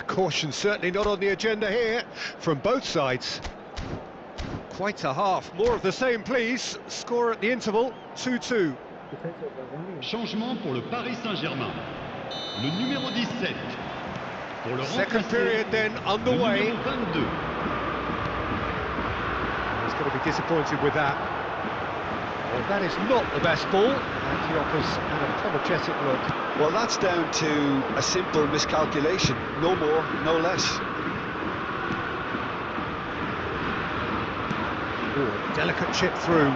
Caution certainly not on the agenda here from both sides. Quite a half. More of the same, please. Score at the interval, 2-2. Changement pour le Paris Saint-Germain. Le numéro 17. Pour le Second period then le underway. numéro 22. He's going to be disappointed with that. Well, that is not the best ball, and he offers an apologetic look. Well, that's down to a simple miscalculation. No more, no less. Ooh, delicate chip through.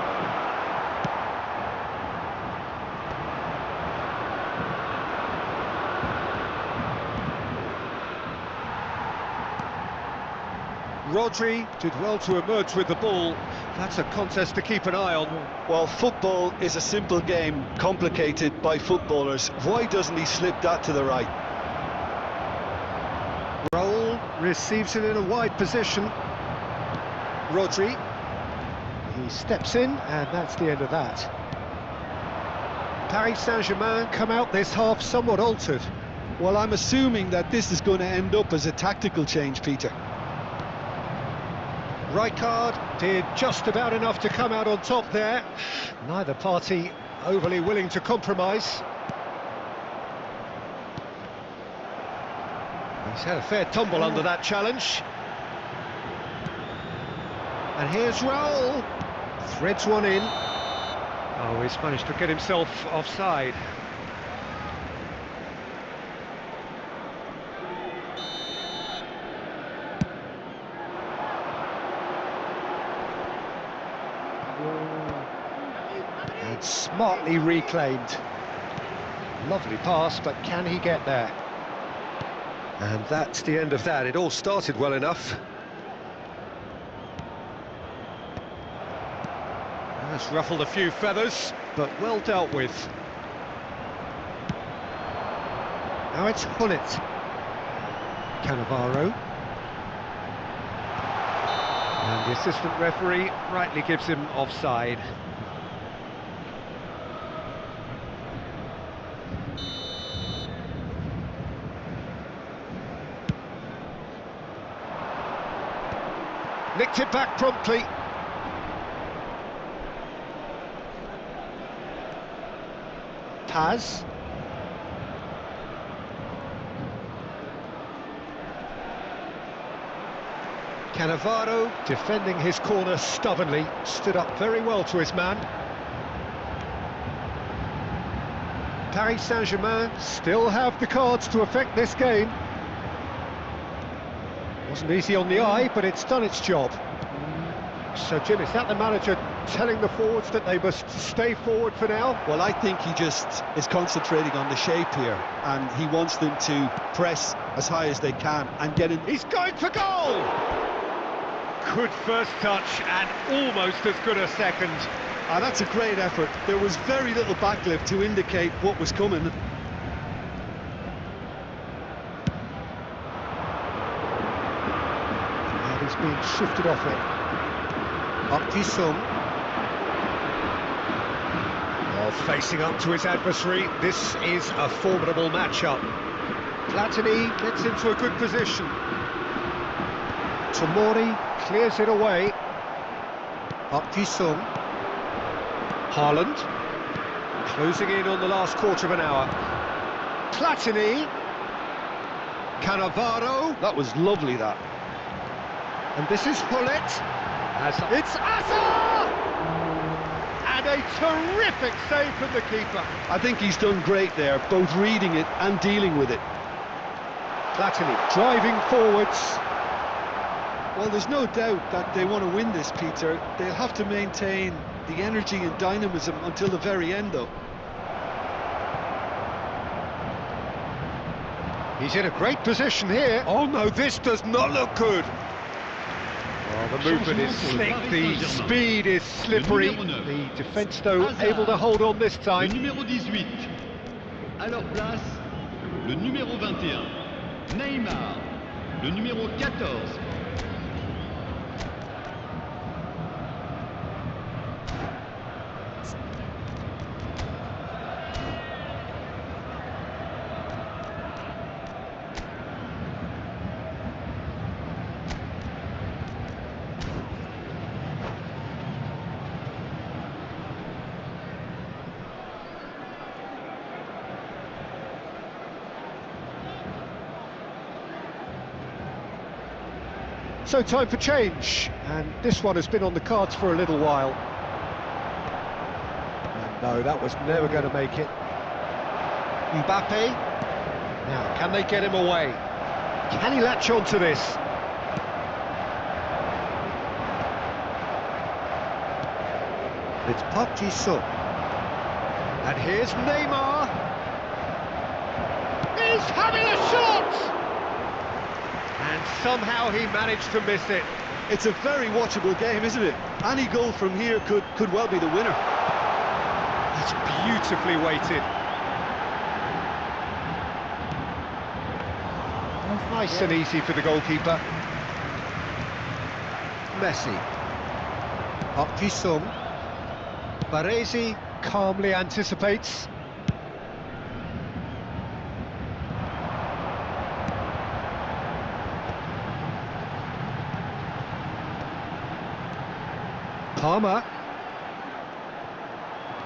Rodri did well to emerge with the ball. That's a contest to keep an eye on. Well, football is a simple game, complicated by footballers. Why doesn't he slip that to the right? Raul receives it in a wide position. Rodri. He steps in, and that's the end of that. Paris Saint-Germain come out this half somewhat altered. Well, I'm assuming that this is going to end up as a tactical change, Peter. Rijkaard did just about enough to come out on top there. Neither party overly willing to compromise. He's had a fair tumble under that challenge. And here's Raul. Threads one in. Oh, he's managed to get himself offside. And smartly reclaimed. Lovely pass, but can he get there? And that's the end of that. It all started well enough. Has ruffled a few feathers, but well dealt with. Now it's Hullet. Cannavaro. And the assistant referee rightly gives him offside. Nicked it back promptly. Paz. Cannavaro, defending his corner stubbornly, stood up very well to his man. Paris Saint-Germain still have the cards to affect this game. Wasn't easy on the eye, but it's done its job. So, Jim, is that the manager telling the forwards that they must stay forward for now? Well, I think he just is concentrating on the shape here, and he wants them to press as high as they can and get in. He's going for goal! Good first touch and almost as good a second. That's a great effort. There was very little backlift to indicate what was coming. And he's been shifted off it. Up to Sung. Oh, facing up to his adversary, this is a formidable matchup. Platini gets into a good position. Tomori clears it away. Up to Sung. Haaland. Closing in on the last quarter of an hour. Platini. Cannavaro. That was lovely, that. And this is Hullet. It's Asa! And a terrific save from the keeper. I think he's done great there, both reading it and dealing with it. Platini driving forwards. Well, there's no doubt that they want to win this, Peter. They'll have to maintain the energy and dynamism until the very end, though. He's in a great position here. Oh no, this does not look good. Oh, the movement is slick, the speed is slippery. The defence, though, able to hold on this time. Le numéro 18. À leur place, le numéro 21. Neymar. Le numéro 14. So time for change, and this one has been on the cards for a little while. And no, that was never going to make it. Mbappe. Now, can they get him away? Can he latch on to this? It's Park Ji-sung. And here's Neymar. He's having a shot! And somehow he managed to miss it. It's a very watchable game, isn't it? Any goal from here could well be the winner. It's beautifully weighted. Nice and easy for the goalkeeper. Messi. Up Ji-sung. Baresi calmly anticipates.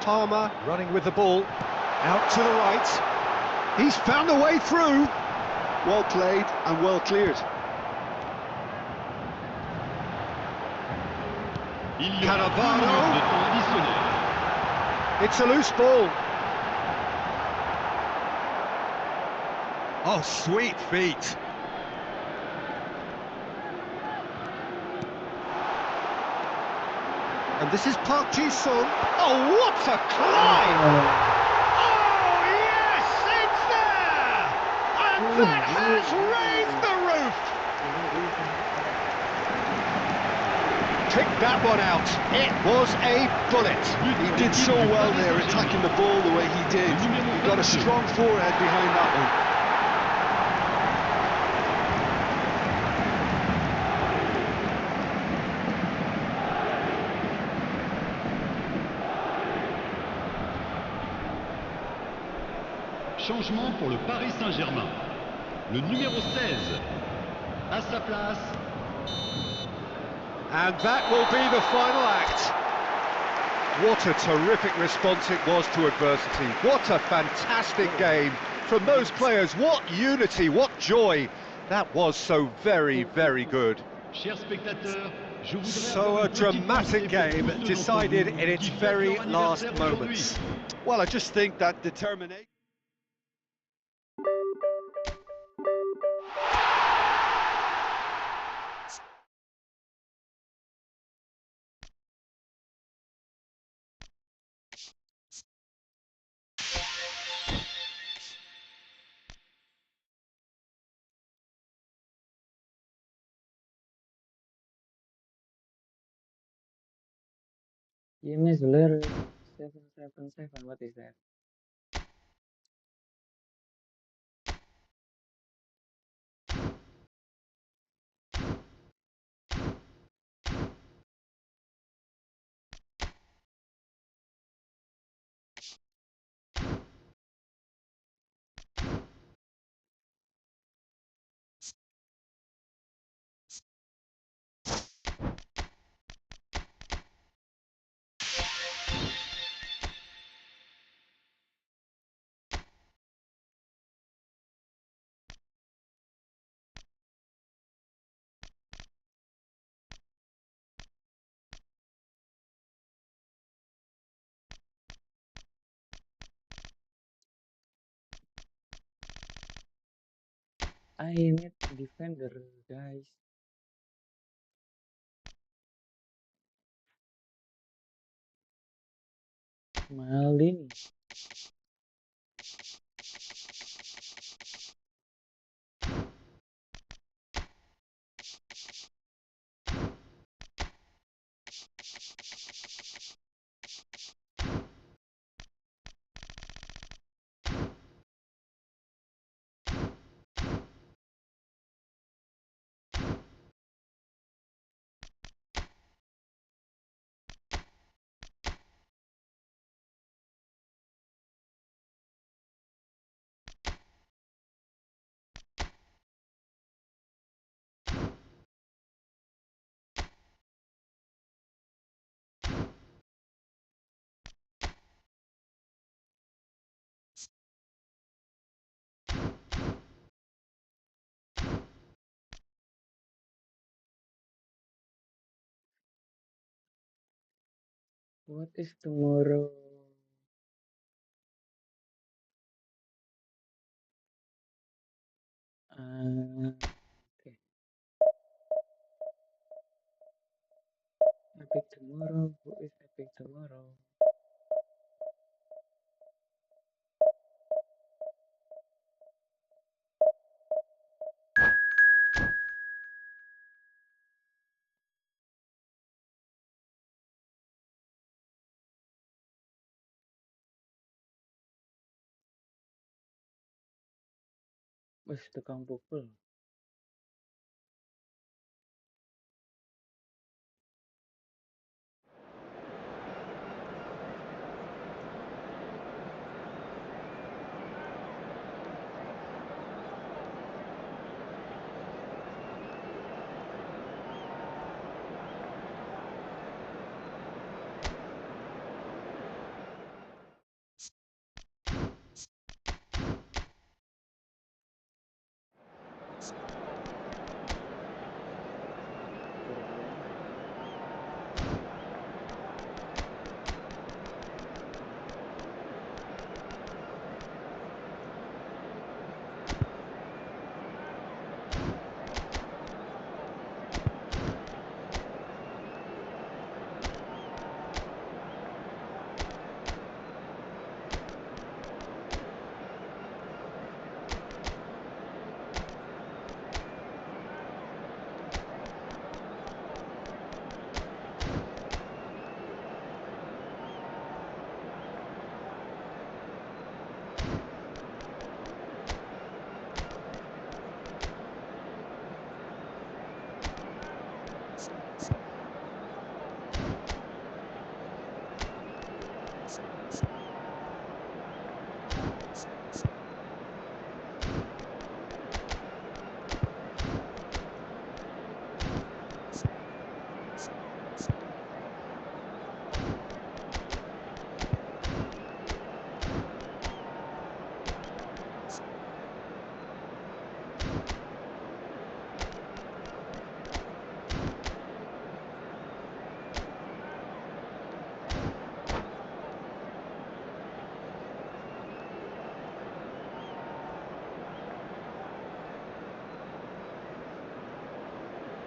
Palmer running with the ball, out to the right. He's found a way through. Well played and well cleared. Cannavaro. It's a loose ball. Oh, sweet feet. And this is Park Ji-sung. Oh, what a climb! Oh, yes, it's there! And that has raised the roof! Pick that one out. It was a bullet. He did so well there, attacking the ball the way he did. He got a strong forehead behind that one. changement pour le Paris Saint-Germain. Le numéro 16, à sa place. And that will be the final act. What a terrific response it was to adversity. What a fantastic game from those players. What unity, what joy. That was so very, very good. Chers spectateurs, je voudrais So avoir a une petite dramatic pensée pour game tous ceux decided d'entre vous in its qui fêtent very leur last anniversaire aujourd'hui. moments. Well, I just think that determination. EMS Blur 777. What is that? I need defender, guys. Maldini. What is tomorrow? Okay. Epic tomorrow. Who is epic tomorrow? Wes tukang pukul.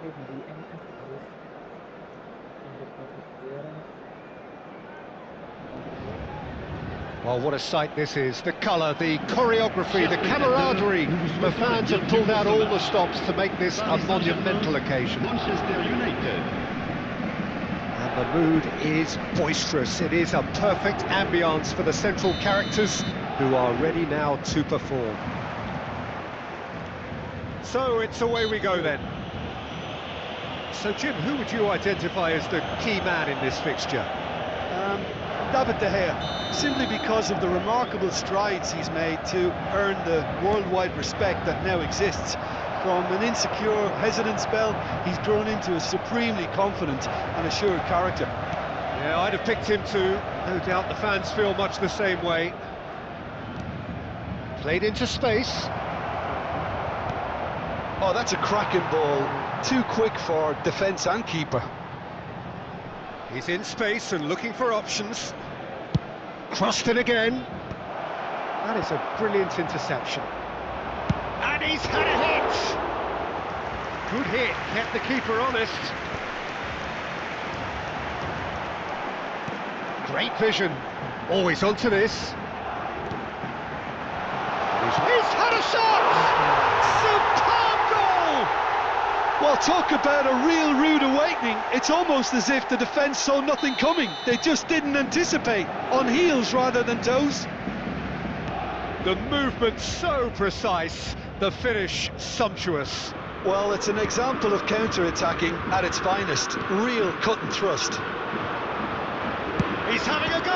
if DNF guys untuk Patrick Vieira goal. Well, what a sight this is. The colour, the choreography, the camaraderie. The fans have pulled out all the stops to make this a monumental occasion. Manchester United. And the mood is boisterous. It is a perfect ambience for the central characters who are ready now to perform. So it's away we go then. So Jim, who would you identify as the key man in this fixture? David De Gea, simply because of the remarkable strides he's made to earn the worldwide respect that now exists. From an insecure, hesitant spell, he's grown into a supremely confident and assured character. Yeah, I'd have picked him too. No doubt the fans feel much the same way. Played into space. Oh, that's a cracking ball. Too quick for defence and keeper. He's in space and looking for options. Crossed in again. That is a brilliant interception. And he's had a hit! Good hit, kept the keeper honest. Great vision. Always onto this. He's had a shot! Superb goal! Well, talk about a real rude awakening. It's almost as if the defence saw nothing coming. They just didn't anticipate. On heels rather than toes. The movement so precise, the finish sumptuous. Well, it's an example of counter-attacking at its finest. Real cut and thrust. He's having a go!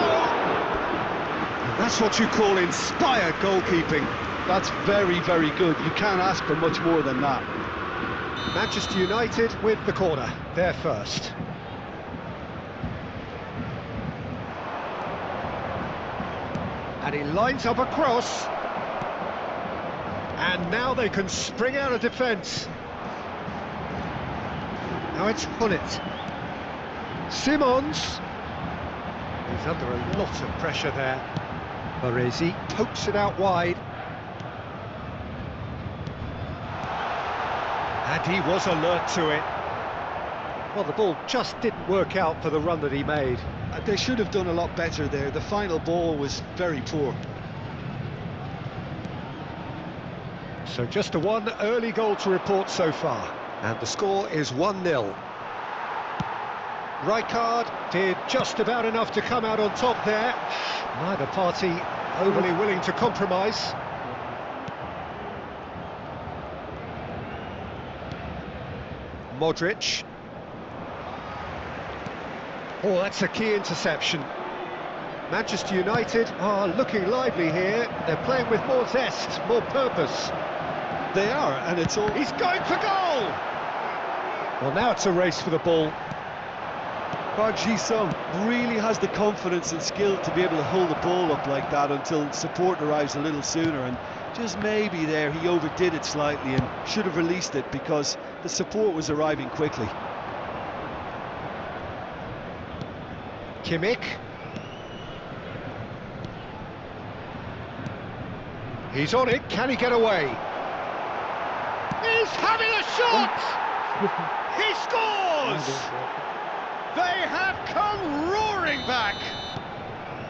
And that's what you call inspired goalkeeping. That's very, very good. You can't ask for much more than that. Manchester United with the corner, they're first. And he lines up a cross. And now they can spring out of defence. Now it's Hullet. Simons. He's under a lot of pressure there. Baresi pokes it out wide. And he was alert to it. Well, the ball just didn't work out for the run that he made. They should have done a lot better there. The final ball was very poor. So just the one early goal to report so far. And the score is 1-0. Rijkaard did just about enough to come out on top there. Neither party overly willing to compromise. Modric. Oh, that's a key interception. Manchester United are looking lively here. They're playing with more zest, more purpose. They are, and it's all... He's going for goal! Well, now it's a race for the ball. Park Ji-sung really has the confidence and skill to be able to hold the ball up like that until support arrives a little sooner, and just maybe there he overdid it slightly and should have released it because the support was arriving quickly. Kimmich. He's on it, can he get away? He's having a shot! He scores! They have come roaring back!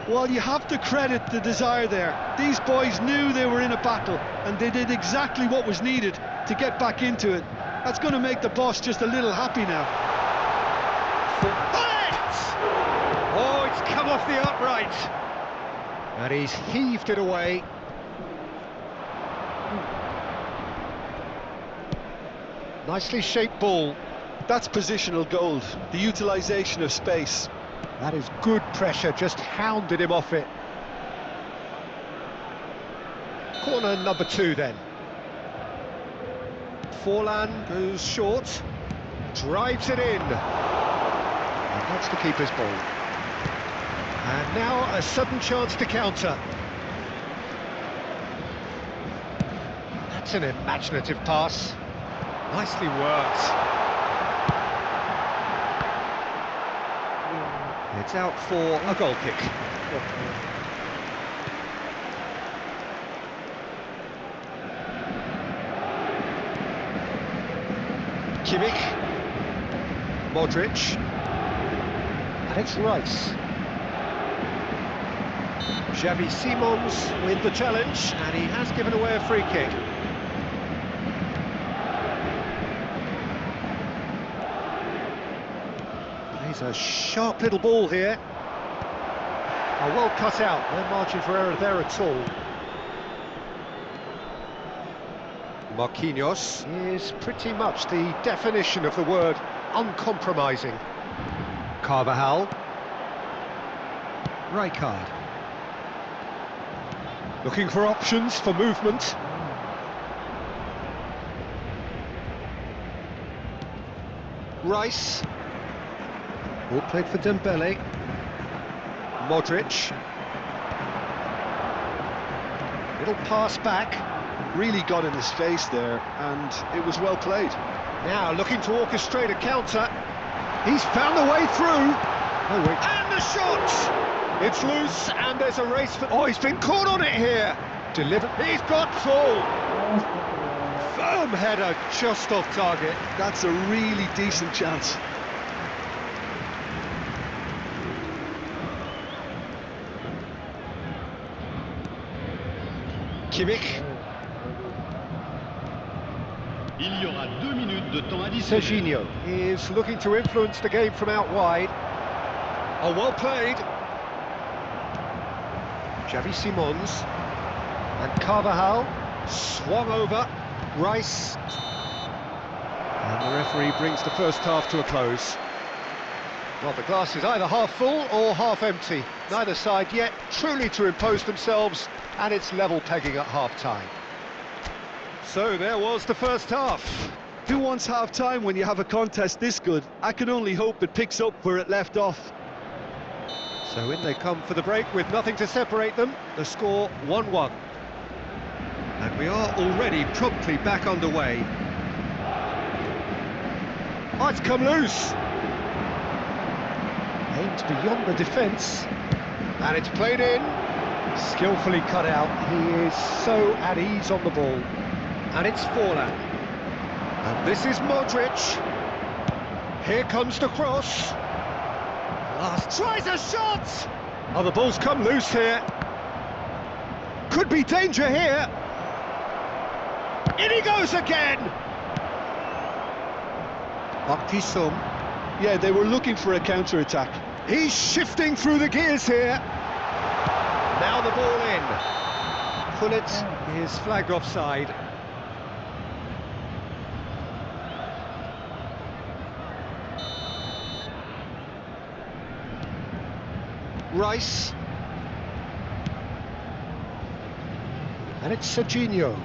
Well, you have to credit the desire there. These boys knew they were in a battle and they did exactly what was needed to get back into it. That's going to make the boss just a little happy now. Oh, it's come off the upright. And he's heaved it away. Nicely shaped ball. That's positional gold, the utilisation of space. That is good pressure, just hounded him off it. Corner number 2 then. Forlan goes short, drives it in. And that's the keeper's ball. And now a sudden chance to counter. That's an imaginative pass. Nicely worked. It's out for a goal kick. Kimmich. Modric. And it's Rice. Xavi Simons with the challenge, and he has given away a free kick. Plays a sharp little ball here. Oh, well cut out, no margin for error there at all. Marquinhos is pretty much the definition of the word uncompromising. Carvajal. Rijkaard. Looking for options for movement. Rice. All played for Dembele. Modric. Little pass back. Really got in his face there, and it was well played. Now looking to orchestrate a counter. He's found a way through. Oh, wait. And the shot! It's loose, and there's a race for... Oh, he's been caught on it here. Delivered. He's got full. Firm header, just off target. That's a really decent chance. Kimmich. Il y aura 2 minutes de temps additionnel. Serginho is looking to influence the game from out wide. Oh, well played. Xavi Simons. And Carvajal swung over. Rice. And the referee brings the first half to a close. Well, the glass is either half full or half empty. Neither side yet truly to impose themselves, and it's level pegging at half-time. So there was the first half. Who wants half-time when you have a contest this good? I can only hope it picks up where it left off. So in they come for the break with nothing to separate them. The score 1-1. And we are already promptly back underway. Oh, it's come loose. Aimed beyond the defence. And it's played in. Skillfully cut out. He is so at ease on the ball. And it's Forlan. And this is Modric. Here comes the cross. Last tries a shot! Oh, the ball's come loose here. Could be danger here. In he goes again! Akisum. Yeah, they were looking for a counter-attack. He's shifting through the gears here. Now the ball in. Pullet is flagged offside. Rice. And it's Serginho.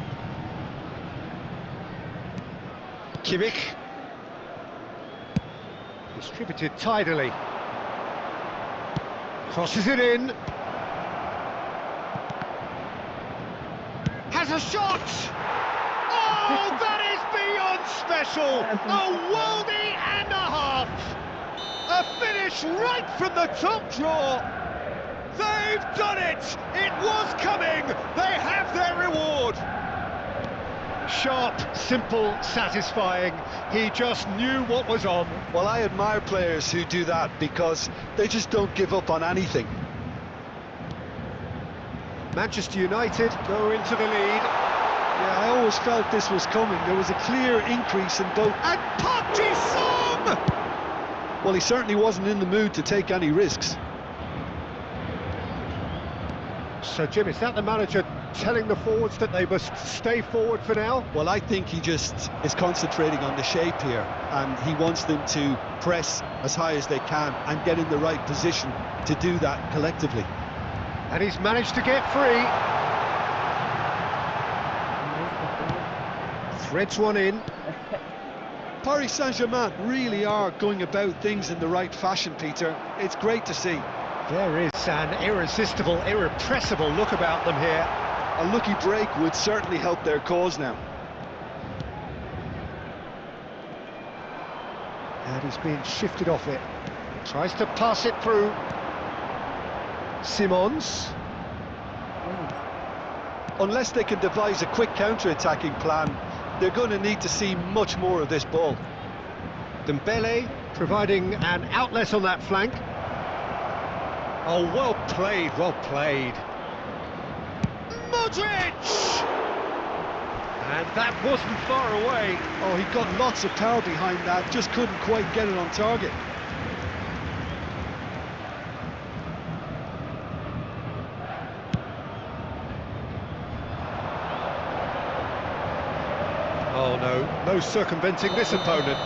Kimmich. Distributed tidily. Crosses it in. Has a shot! Oh, that is beyond special! A worldie and a half! A finish right from the top draw! They've done it! It was coming! They have their reward! Sharp, simple, satisfying. He just knew what was on. Well, I admire players who do that because they just don't give up on anything. Manchester United go into the lead. Yeah, I always felt this was coming. There was a clear increase in both. And Park Ji-sung! Well, he certainly wasn't in the mood to take any risks. So, Jim, is that the manager telling the forwards that they must stay forward for now? Well, I think he just is concentrating on the shape here, and he wants them to press as high as they can and get in the right position to do that collectively. And he's managed to get free. Threads one in. Paris Saint-Germain really are going about things in the right fashion, Peter. It's great to see. There is an irresistible, irrepressible look about them here. A lucky break would certainly help their cause now. And he's being shifted off it. Tries to pass it through. Simons. Unless they can devise a quick counter-attacking plan, they're going to need to see much more of this ball. Dembele providing an outlet on that flank. Oh, well played, well played. Modric! And that wasn't far away. Oh, he got lots of power behind that, just couldn't quite get it on target. Oh no, no circumventing this opponent.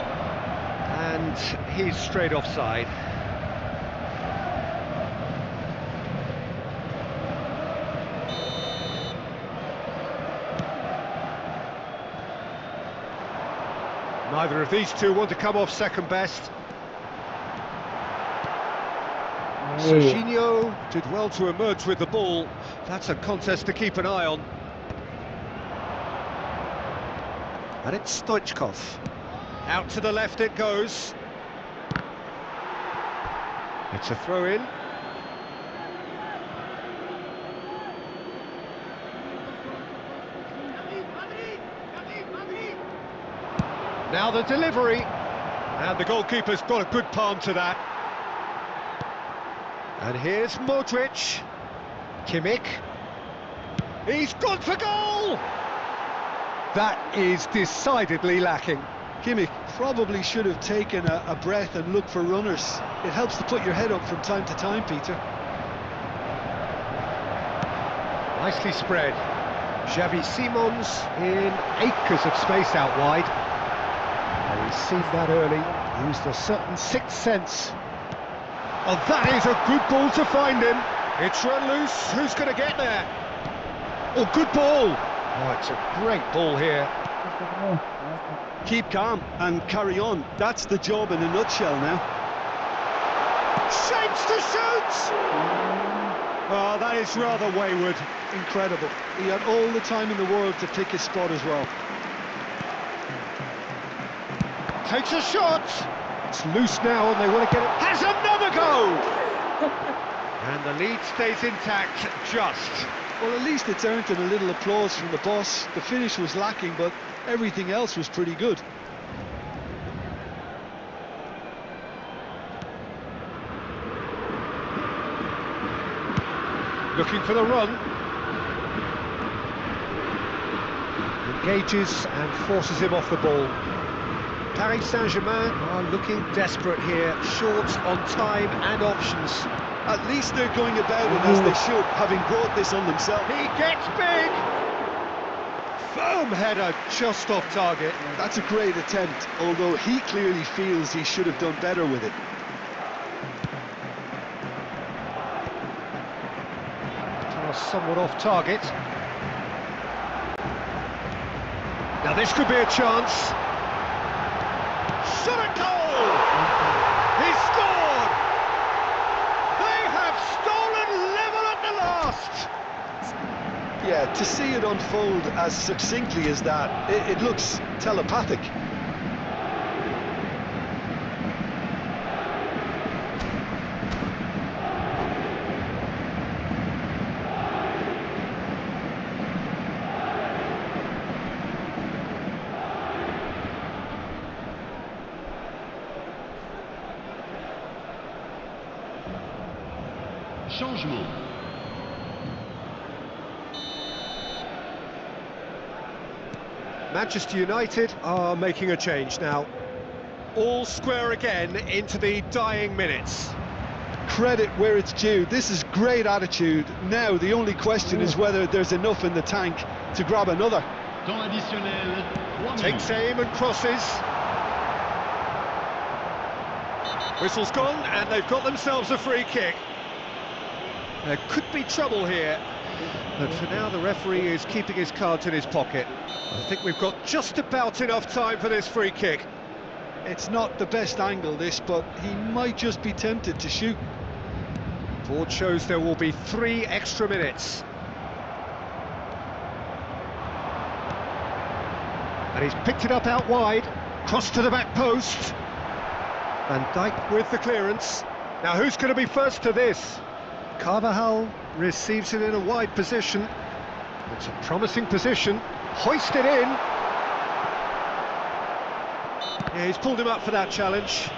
And he's straight offside. Neither of these two want to come off second best. Serginho did well to emerge with the ball. That's a contest to keep an eye on. And it's Stoichkov. Out to the left it goes. It's a throw-in. Now the delivery. And the goalkeeper's got a good palm to that. And here's Modric. Kimmich. He's gone for goal! That is decidedly lacking. Kimmich probably should have taken a breath and looked for runners. It helps to put your head up from time to time, Peter. Nicely spread. Xavi Simons in acres of space out wide. Oh, he's seen that early, used a certain sixth sense. Oh, that is a good ball to find him. It's run loose, who's going to get there? Oh, good ball. Oh, it's a great ball here. Keep calm and carry on. That's the job in a nutshell now. Shapes to shoot! Oh, that is rather wayward. Incredible. He had all the time in the world to pick his spot as well. Takes a shot. It's loose now and they want to get it. Has another go! And the lead stays intact, just. Well, at least it's earned him a little applause from the boss. The finish was lacking, but everything else was pretty good. Looking for the run. Engages and forces him off the ball. Paris Saint-Germain are looking desperate here, short on time and options. At least they're going about it as they should, having brought this on themselves. He gets big! Firm header, just off target. That's a great attempt, although he clearly feels he should have done better with it. Somewhat off target. Now this could be a chance. Shot at goal! He scored! They have stolen level at the last! Yeah, to see it unfold as succinctly as that, it looks telepathic. Changement. Manchester United are making a change now. All square again into the dying minutes. Credit where it's due. This is great attitude. Now the only question is whether there's enough in the tank to grab another. Temps additionnel. 3 Takes minutes. aim and crosses. Whistle's gone and they've got themselves a free kick. There could be trouble here, but for now the referee is keeping his cards in his pocket. I think we've got just about enough time for this free kick. It's not the best angle, this, but he might just be tempted to shoot. Board shows there will be 3 extra minutes. And he's picked it up out wide, cross to the back post. Van Dijk with the clearance. Now who's going to be first to this? Carvajal receives it in a wide position. It's a promising position. Hoisted in. Yeah, he's pulled him up for that challenge.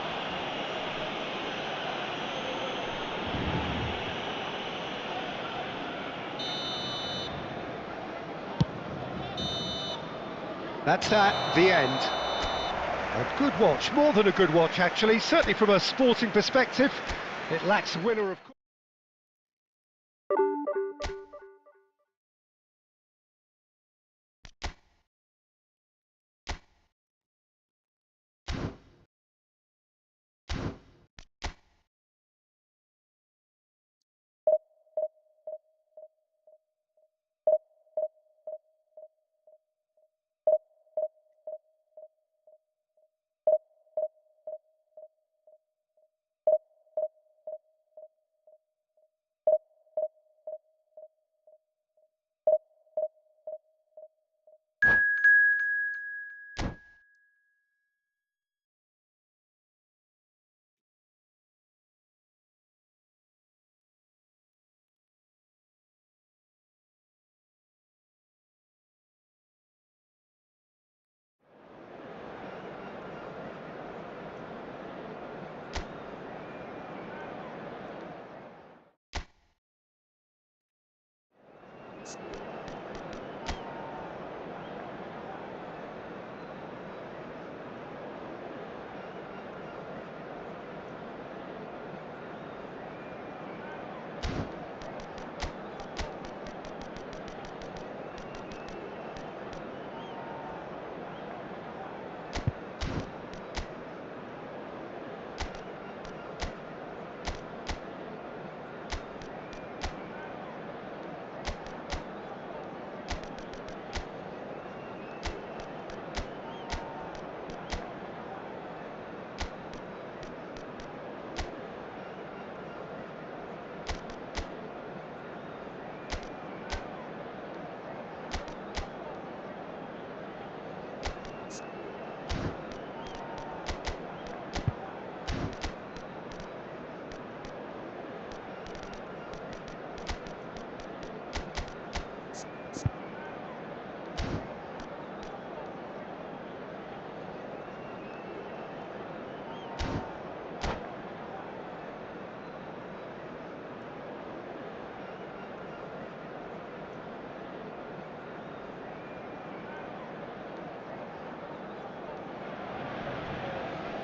That's that, the end. A good watch, more than a good watch actually, certainly from a sporting perspective. It lacks a winner, of course.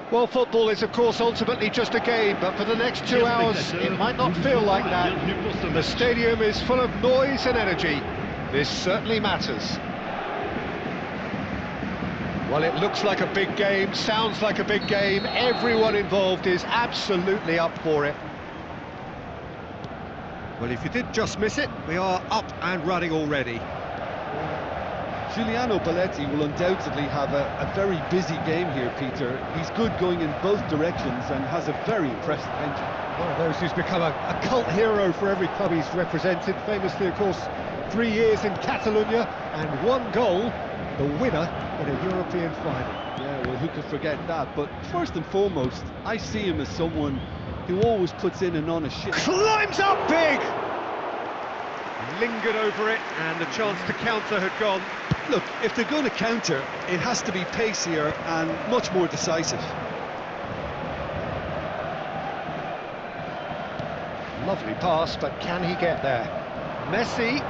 Well, football is, of course, ultimately just a game, but for the next 2 hours, it might not feel like that. The stadium is full of noise and energy. This certainly matters. Well, it looks like a big game, sounds like a big game. Everyone involved is absolutely up for it. Well, if you did just miss it, we are up and running already. Giuliano Belletti will undoubtedly have a very busy game here, Peter. He's good going in both directions and has a very impressive engine. One of those who's become a cult hero for every club he's represented. Famously, of course, 3 years in Catalonia and 1 goal, the winner in a European final. Yeah, well, who could forget that? But first and foremost, I see him as someone who always puts in an honest shift. Climbs up big! Lingered over it, and the chance to counter had gone. Look, if they're going to counter, it has to be pacier and much more decisive. Lovely pass, but can he get there? Messi.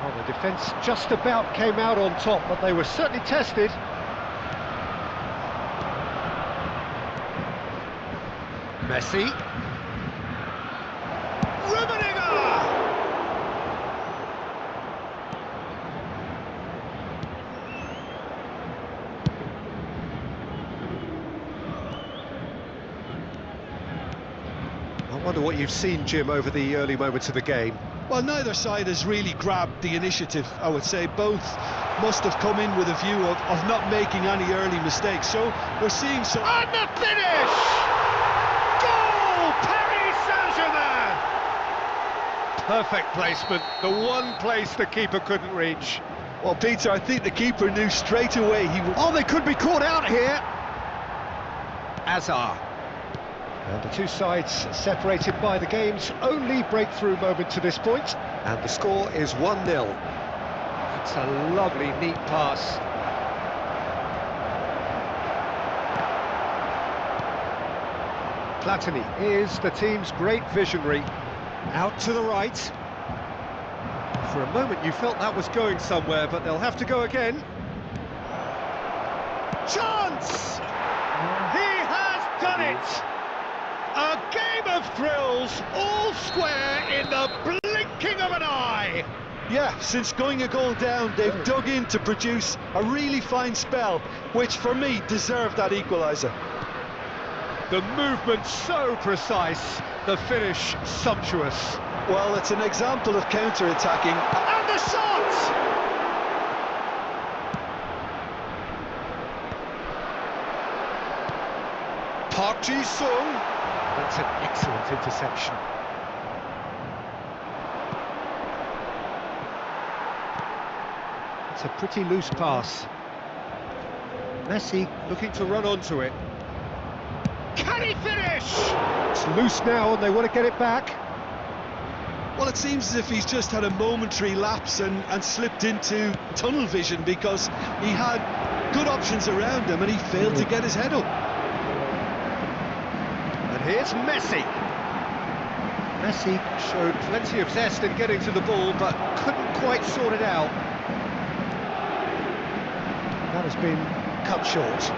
Well, the defence just about came out on top, but they were certainly tested. Messi. I wonder what you've seen, Jim, over the early moments of the game. Well, neither side has really grabbed the initiative, I would say. Both must have come in with a view of not making any early mistakes. So we're seeing some... And the finish! Goal! Paris Saint-Germain! Perfect placement, the one place the keeper couldn't reach. Well, Peter, I think the keeper knew straight away he would... Oh, they could be caught out here! Azar. And the two sides separated by the game's only breakthrough moment to this point, and the score is 1-0. It's a lovely, neat pass. Platini is the team's great visionary. Out to the right. For a moment you felt that was going somewhere, but they'll have to go again. Chance! He has done it! A game of thrills, all square in the blinking of an eye! Yeah, since going a goal down, they've dug in to produce a really fine spell, which for me deserved that equaliser. The movement so precise, the finish sumptuous. Well, it's an example of counter-attacking. And the shot! Park Ji-sung. That's an excellent interception. It's a pretty loose pass. Messi looking to run onto it. Can he finish? It's loose now and they want to get it back. Well, it seems as if he's just had a momentary lapse and slipped into tunnel vision, because he had good options around him and he failed to get his head up. And here's Messi. Messi showed plenty of zest in getting to the ball, but couldn't quite sort it out. That has been cut short.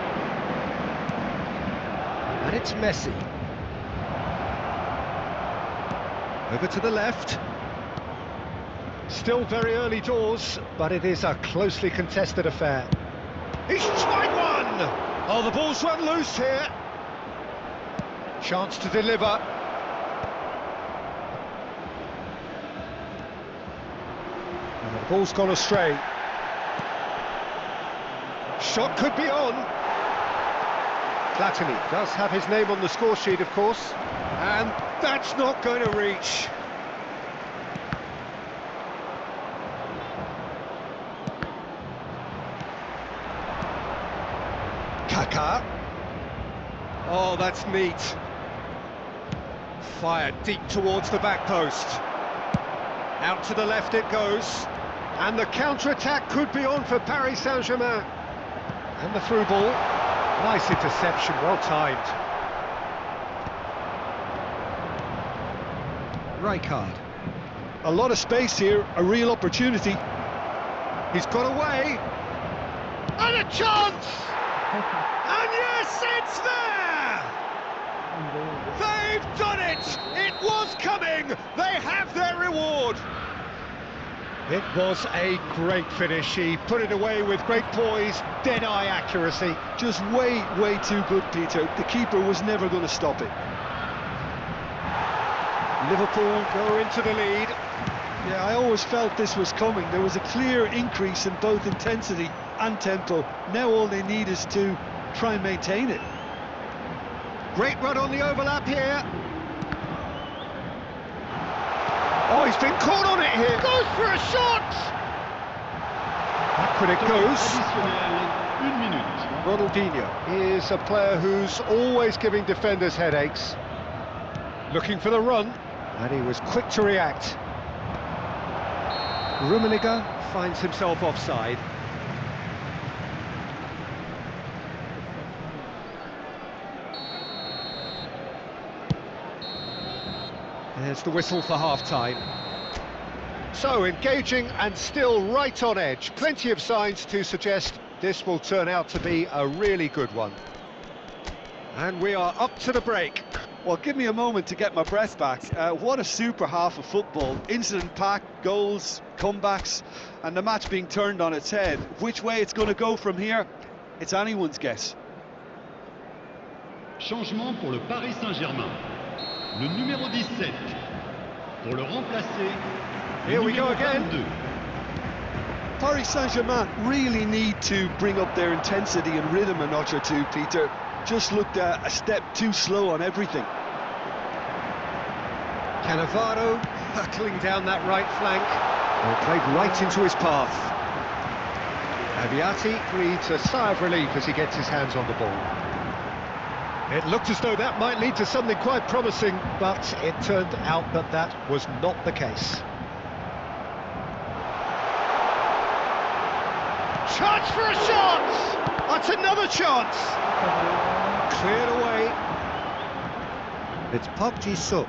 And it's Messi. Over to the left. Still very early doors, but it is a closely contested affair. He's tried one! Oh, the ball's run loose here. Chance to deliver. And the ball's gone astray. Shot could be on. Platini does have his name on the score sheet, of course, and that's not going to reach. Kaká. Oh, that's neat. Fired deep towards the back post. Out to the left it goes, and the counter-attack could be on for Paris Saint-Germain. And the through ball. Nice interception, well timed. Rijkaard. A lot of space here, a real opportunity. He's got away. And a chance! And yes, it's there! They've done it! It was coming! They have their reward! It was a great finish. He put it away with great poise, dead-eye accuracy. Just way too good, Peter. The keeper was never going to stop it. Liverpool go into the lead. Yeah, I always felt this was coming. There was a clear increase in both intensity and tempo. Now all they need is to try and maintain it. Great run on the overlap here. Oh, he's been caught on it here. Goes for a shot. Backward it goes. Additionnel, 1 minute. Ronaldinho is a player who's always giving defenders headaches. Looking for the run, and he was quick to react. Rummenigge finds himself offside. There's the whistle for half-time. So, engaging and still right on edge. Plenty of signs to suggest this will turn out to be a really good one. And we are up to the break. Well, give me a moment to get my breath back. What a super half of football. Incident-packed, goals, comebacks, and the match being turned on its head. Which way it's going to go from here, it's anyone's guess. Changement pour le Paris Saint-Germain. Le numéro 17. Pour le remplacer. Here we go again. 22. Paris Saint-Germain really need to bring up their intensity and rhythm a notch or two, Peter. Just looked a step too slow on everything. Cannavaro hurtling down that right flank. Well, played right into his path. Aviati breathes a sigh of relief as he gets his hands on the ball. It looked as though that might lead to something quite promising, but it turned out that that was not the case. Chance for a shot! That's another chance! Cleared away. It's Park Ji-sung.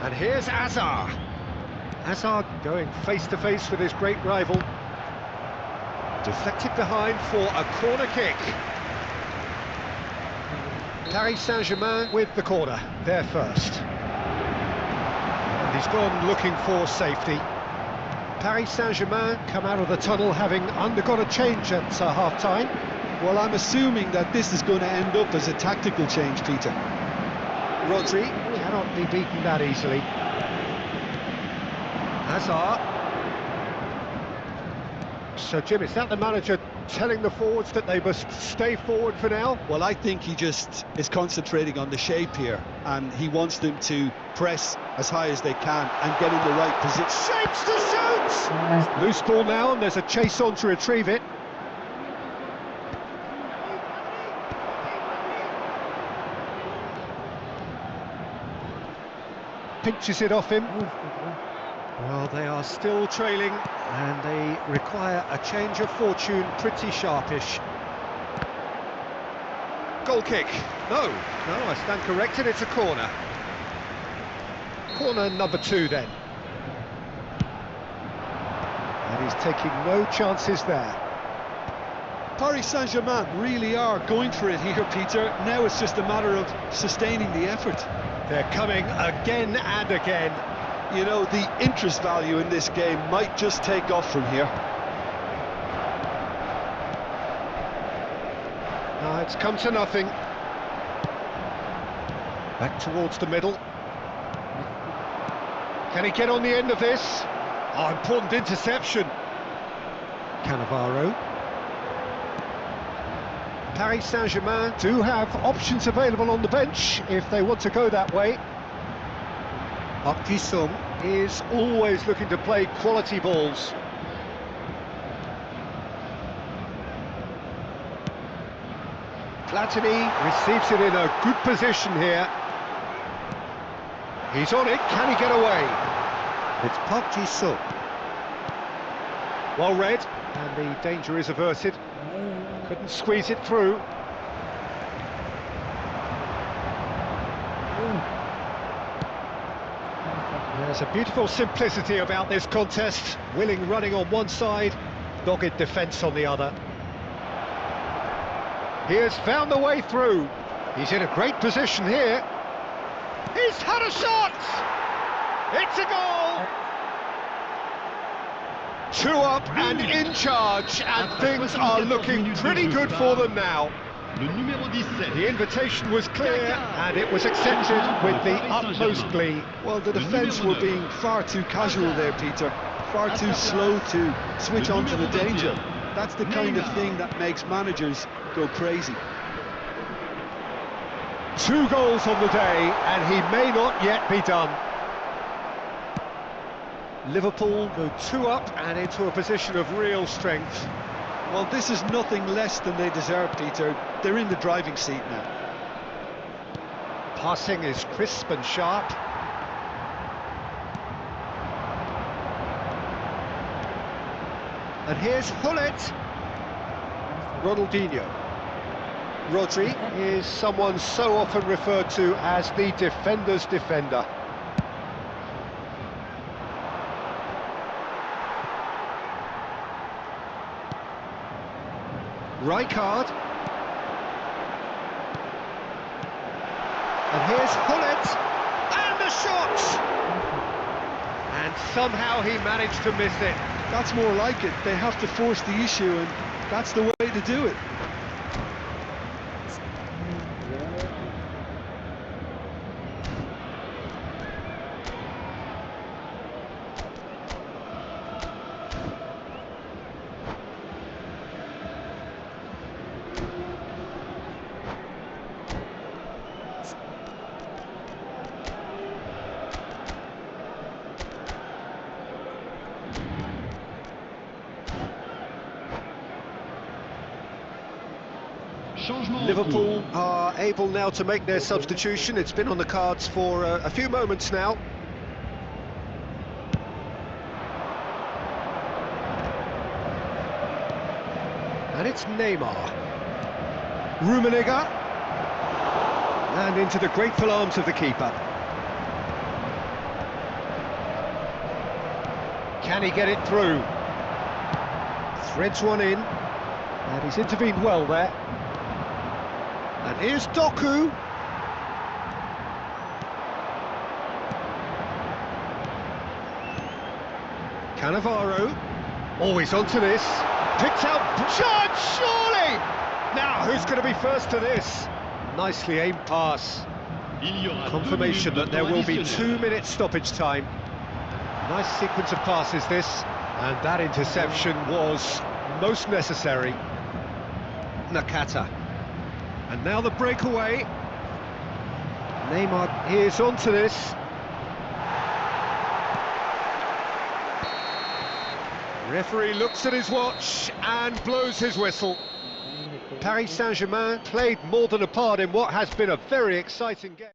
And here's Azar. Hazard going face to face with his great rival. Deflected behind for a corner kick. Paris Saint-Germain with the corner, there first. And he's gone looking for safety. Paris Saint-Germain come out of the tunnel having undergone a change at half-time. Well, I'm assuming that this is going to end up as a tactical change, Peter. Rodri cannot be beaten that easily. Hazard. So, Jim, is that the manager telling the forwards that they must stay forward for now? Well, I think he just is concentrating on the shape here, and he wants them to press as high as they can and get in the right position. Shapes to shoot! Loose ball now, and there's a chase on to retrieve it. Pinches it off him. Well, they are still trailing, and they require a change of fortune, pretty sharpish. Goal kick. No, I stand corrected, it's a corner. Corner number 2 then. And he's taking no chances there. Paris Saint-Germain really are going for it here, Peter. Now it's just a matter of sustaining the effort. They're coming again and again. You know, the interest value in this game might just take off from here. It's come to nothing. Back towards the middle. Can he get on the end of this? Oh, important interception. Cannavaro. Paris Saint-Germain do have options available on the bench if they want to go that way. Park Ji-sung is always looking to play quality balls. Platini receives it in a good position here. He's on it, can he get away? It's Park Ji-sung. Well read, and the danger is averted. Couldn't squeeze it through. There's a beautiful simplicity about this contest. Willing running on one side, dogged defence on the other. He has found the way through. He's in a great position here. He's had a shot! It's a goal! 2 up and in charge, and things are looking pretty good for them now. The invitation was clear, and it was accepted with the utmost glee. Well, the defence were being far too casual there, Peter. Far too slow to switch on to the danger. That's the kind of thing that makes managers go crazy. 2 goals on the day, and he may not yet be done. Liverpool go 2 up and into a position of real strength. Well, this is nothing less than they deserve, Peter. They're in the driving seat now. Passing is crisp and sharp. And here's Hullet. Ronaldinho. Rodri is someone so often referred to as the defender's defender. Rijkaard. And here's Hullet. And the shot! And somehow he managed to miss it. That's more like it. They have to force the issue, and that's the way to do it. Liverpool are able now to make their substitution. It's been on the cards for a few moments now. And it's Neymar. Rummenigge. And into the grateful arms of the keeper. Can he get it through? Threads one in, and he's intervened well there. And here's Doku. Cannavaro, always onto this, picked out, shot, surely! Now, who's going to be first to this? Nicely aimed pass. Il y aura 2 Confirmation minutes that de there temps will be additionnel. 2 minutes stoppage time. Nice sequence of passes this, and that interception was most necessary. Nakata. And now the breakaway. Neymar is onto this. Referee looks at his watch and blows his whistle. Paris Saint-Germain played more than a part in what has been a very exciting game.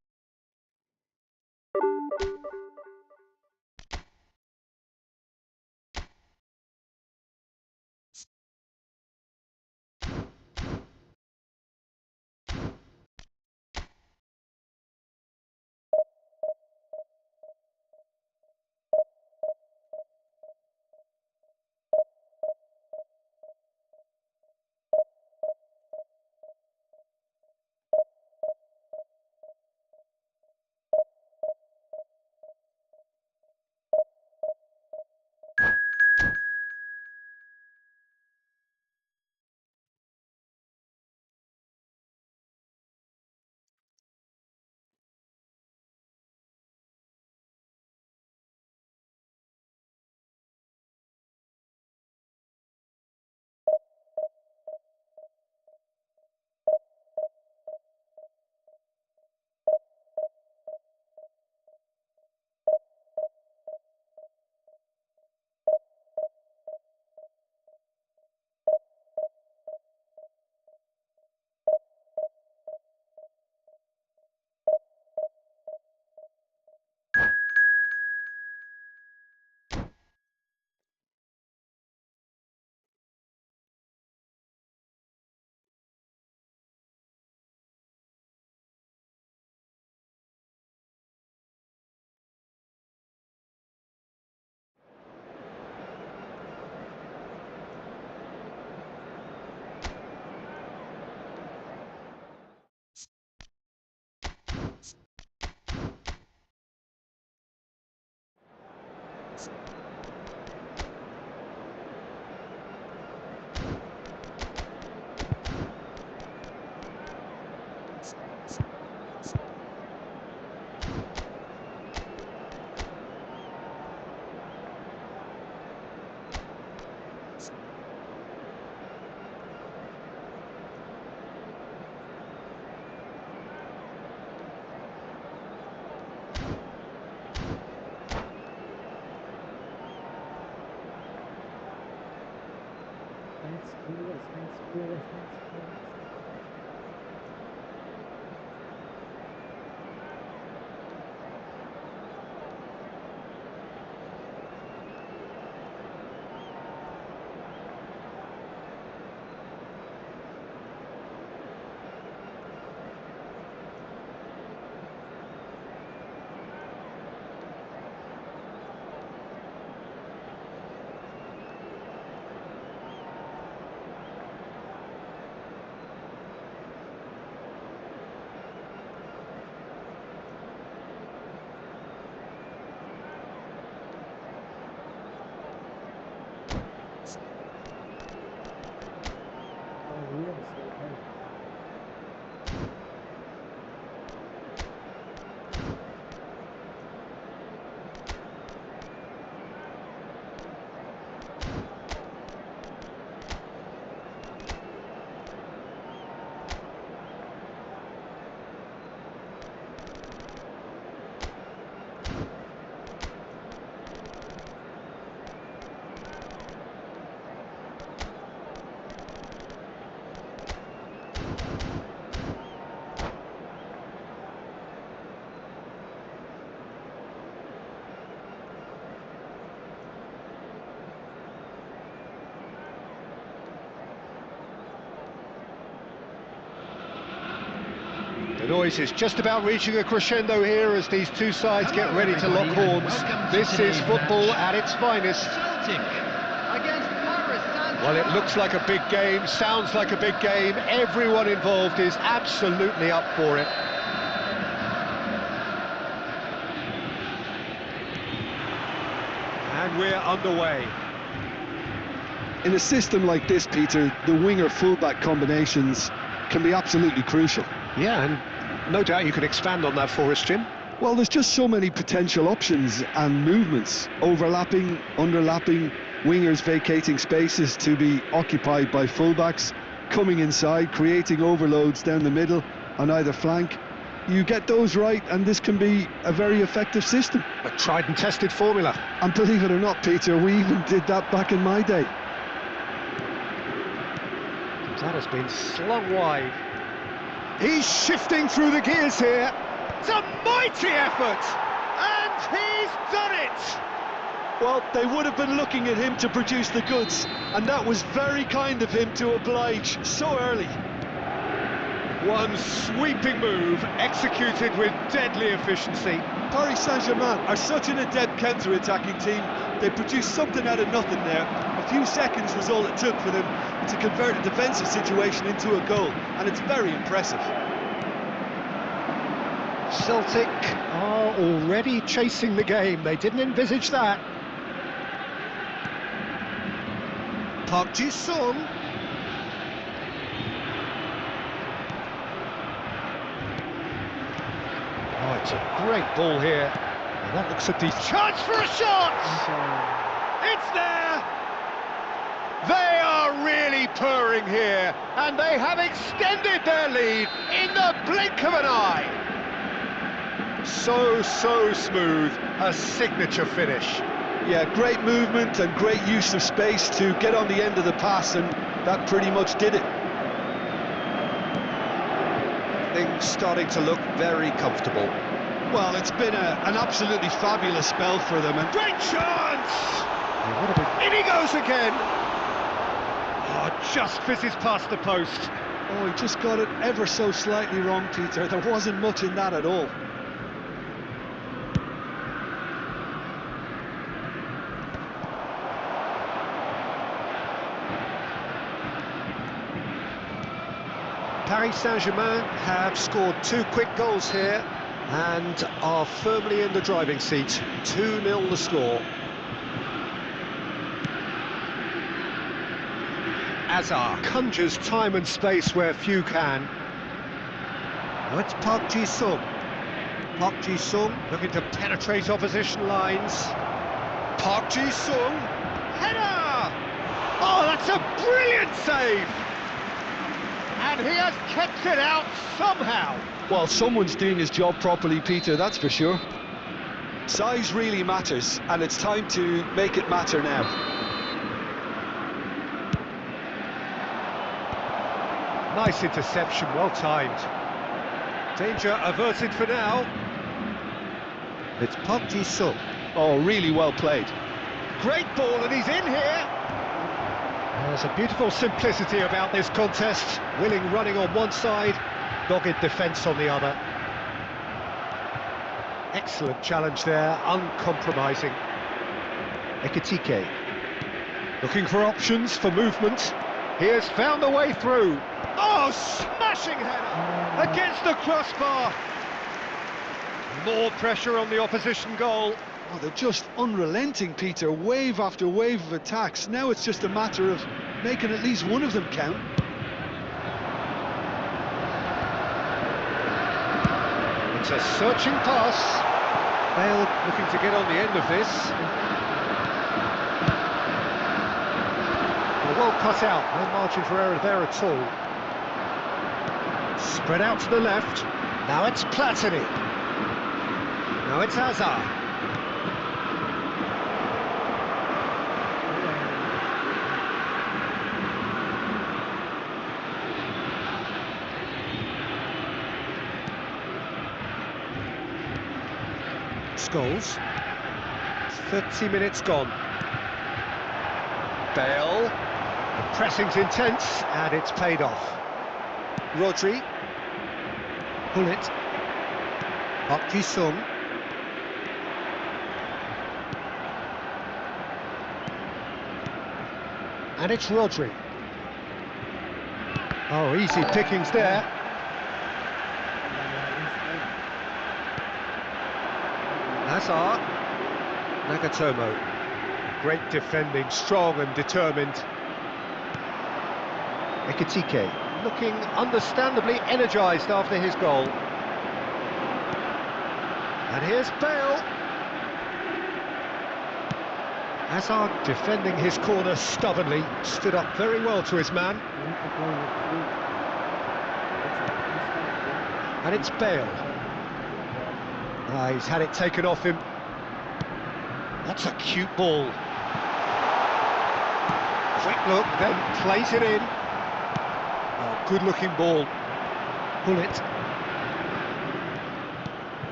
Let's go guys, let's go guys, let's go guys. noise is just about reaching a crescendo here as these two sides get ready to lock horns. This is football at its finest. Celtic against Paris Saint-Germain. Well, it looks like a big game, sounds like a big game. Everyone involved is absolutely up for it. And we're underway. In a system like this, Peter, the winger-fullback combinations can be absolutely crucial. Yeah, and no doubt you can expand on that for us, Jim. Well, there's just so many potential options and movements, overlapping, underlapping, wingers vacating spaces to be occupied by fullbacks, coming inside, creating overloads down the middle on either flank. You get those right and this can be a very effective system. A tried and tested formula. And believe it or not, Peter, we even did that back in my day. That has been slung wide. He's shifting through the gears here. It's a mighty effort, and he's done it! Well, they would have been looking at him to produce the goods, and that was very kind of him to oblige so early. One sweeping move, executed with deadly efficiency. Paris Saint-Germain are such an adept counter-attacking team. They produced something out of nothing there. A few seconds was all it took for them to convert a defensive situation into a goal, and it's very impressive. Celtic are already chasing the game. They didn't envisage that. Park Ji-sung. Oh, it's a great ball here. And that looks a decent chance for a shot! It's there! They are really purring here, and they have extended their lead in the blink of an eye. So smooth, a signature finish. Yeah, great movement and great use of space to get on the end of the pass, and that pretty much did it. Things starting to look very comfortable. Well, it's been an absolutely fabulous spell for them. And Great chance! In he goes again! Oh, just fizzes past the post. oh, he just got it ever so slightly wrong, Peter. There wasn't much in that at all. Paris Saint-Germain have scored 2 quick goals here and are firmly in the driving seat. 2-0 the score. Azar conjures time and space where few can. Now it's Park Ji-sung. Park Ji-sung looking to penetrate opposition lines. Park Ji-sung, header! Oh, that's a brilliant save! And he has kept it out somehow. Well, someone's doing his job properly, Peter, that's for sure. Size really matters, and it's time to make it matter now. Nice interception, well timed. Danger averted for now. It's Park Ji-sung. Oh, really well played. Great ball, and he's in here. There's a beautiful simplicity about this contest. Willing running on one side, dogged defence on the other. Excellent challenge there, uncompromising. Ekitike looking for options for movement. He has found a way through. Oh, smashing header against the crossbar. More pressure on the opposition goal. Oh, they're just unrelenting, Peter. Wave after wave of attacks. Now it's just a matter of making at least one of them count. It's a searching pass. Bale looking to get on the end of this. Well cut out, no margin for error there at all. Spread out to the left. Now it's Platini. Now it's Azar. Scholes. 30 minutes gone. Bale. The pressing's intense and it's paid off. Rodri. Pull it. Park Ji-sung. And it's Rodri. Oh, easy pickings there. Hazard. Nagatomo. Great defending, strong and determined. Ekitike, looking understandably energised after his goal. And here's Bale. Hazard defending his corner stubbornly, stood up very well to his man. And it's Bale. He's had it taken off him. That's a cute ball. Quick look, then plays it in. Oh, good looking ball. Pull it.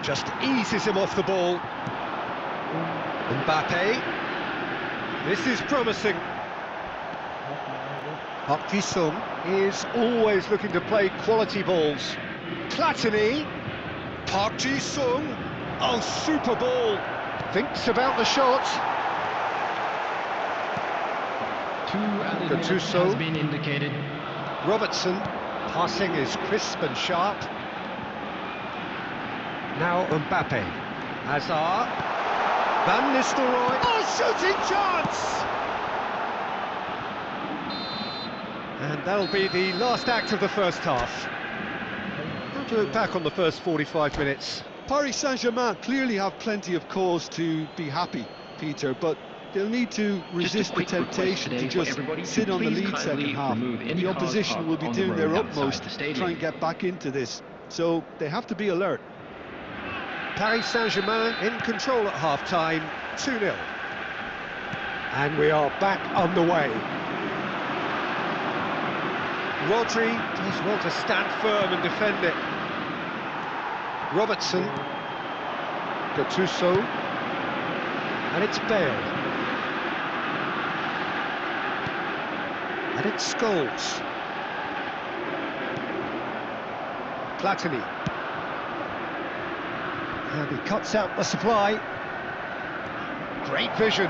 Just eases him off the ball. Mbappe. This is promising. Park Ji-sung is always looking to play quality balls. Platini. Park Ji-sung. Oh, super ball. Thinks about the shot. 2 added minutes Gattuso. has been indicated. Robertson. Passing is crisp and sharp. Now Mbappe. Hazard. Van Nistelrooy. Oh, shooting chance! And that'll be the last act of the first half. How to look back on the first 45 minutes? Paris Saint-Germain clearly have plenty of cause to be happy, Peter, but they'll need to resist the temptation to just sit on the lead second half. The opposition will be doing their utmost to try and get back into this, so they have to be alert. Paris Saint-Germain in control at half-time, 2-0. And we are back underway. Rodri does well to stand firm and defend it. Robertson. Gattuso. And it's Bale. And it's Scholes. Platini. And he cuts out the supply. Great vision.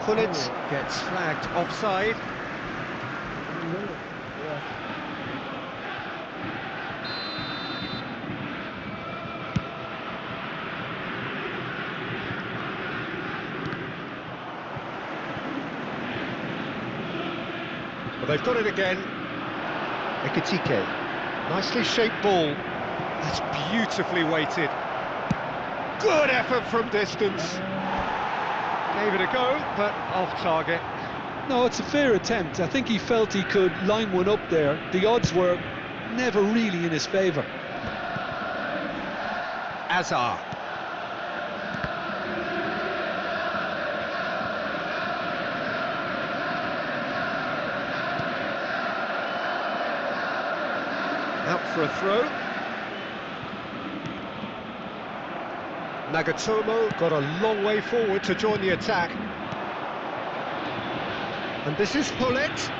Pullet gets flagged offside. Well, they've got it again. Ekitike. Nicely shaped ball. That's beautifully weighted. Good effort from distance. Gave it a go, but off target. No, it's a fair attempt. I think he felt he could line one up there. The odds were never really in his favour. Hazard. Out for a throw. Nagatomo got a long way forward to join the attack. And this is Pullet.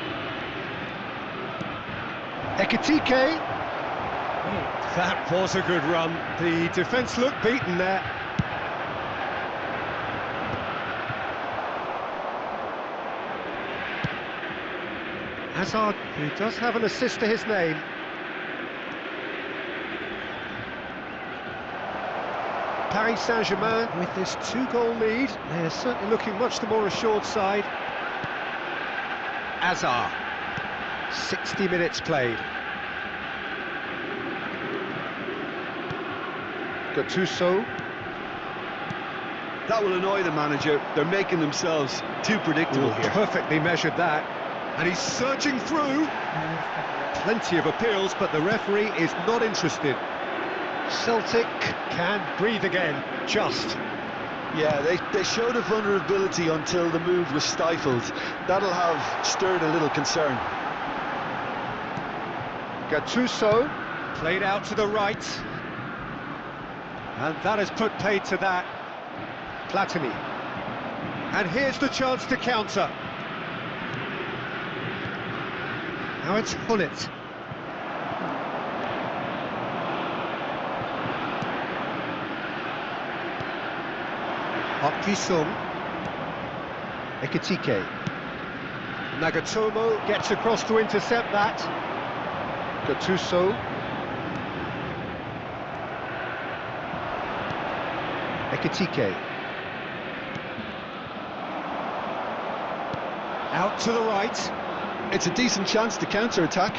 Ekitike. That was a good run. The defence looked beaten there. Hazard, who does have an assist to his name. Paris Saint-Germain with this 2-goal lead. They're certainly looking much the more assured side. Hazard. 60 minutes played. Gattuso. That will annoy the manager. They're making themselves too predictable here. Perfectly measured that. And he's surging through. Plenty of appeals, but the referee is not interested. Celtic can breathe again, just. Yeah, they showed a vulnerability until the move was stifled. That'll have stirred a little concern. Gattuso, played out to the right. And that has put paid to that. Platini. And here's the chance to counter. Now it's Pullet. Jisung. Ekitike. Nagatomo gets across to intercept that. Gattuso. Ekitike. Out to the right. It's a decent chance to counter-attack.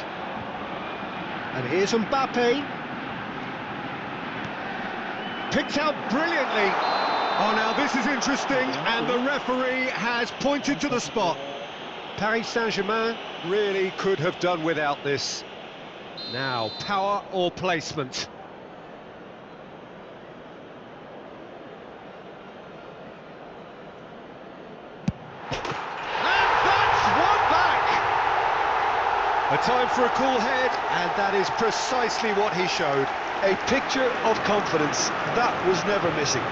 And here's Mbappe. Picked out brilliantly. Oh, now this is interesting, and the referee has pointed to the spot. Paris Saint-Germain really could have done without this. Now, power or placement? A time for a cool head, and that is precisely what he showed. A picture of confidence. That was never missing.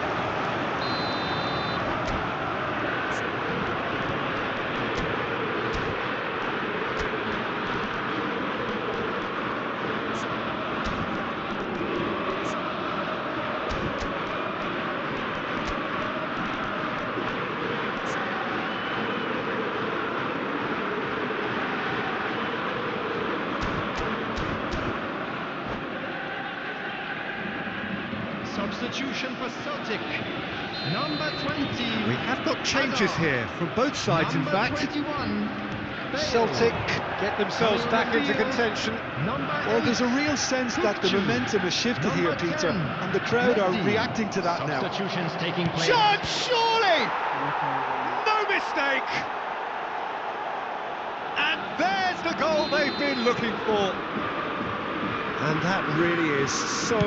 Substitution for Celtic. Number 20. We have got changes here from both sides, in fact. 21. Celtic get themselves back into contention. Well, there's a real sense that the momentum has shifted here, Peter, and the crowd are reacting to that now. Substitutions taking place. Shot, surely! No mistake! And there's the goal they've been looking for. And that really is so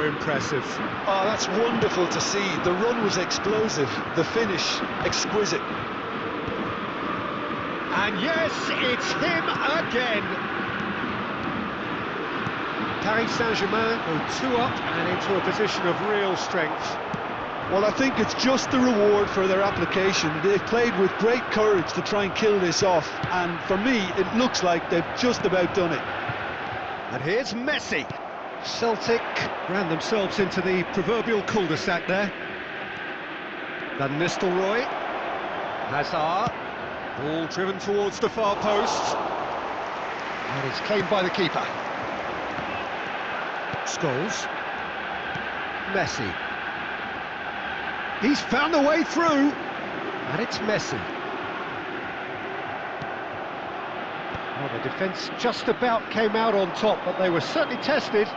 impressive. Oh, that's wonderful to see. The run was explosive, the finish exquisite. And yes, it's him again. Paris Saint-Germain go 2 up and into a position of real strength. Well, I think it's just the reward for their application. They've played with great courage to try and kill this off, and for me, it looks like they've just about done it. And here's Messi. Celtic ran themselves into the proverbial cul-de-sac there. Van Nistelrooy. Hazard. Ball driven towards the far post. And it's claimed by the keeper. Scholes. Messi. He's found a way through. And it's Messi. Well, the defence just about came out on top, but they were certainly tested.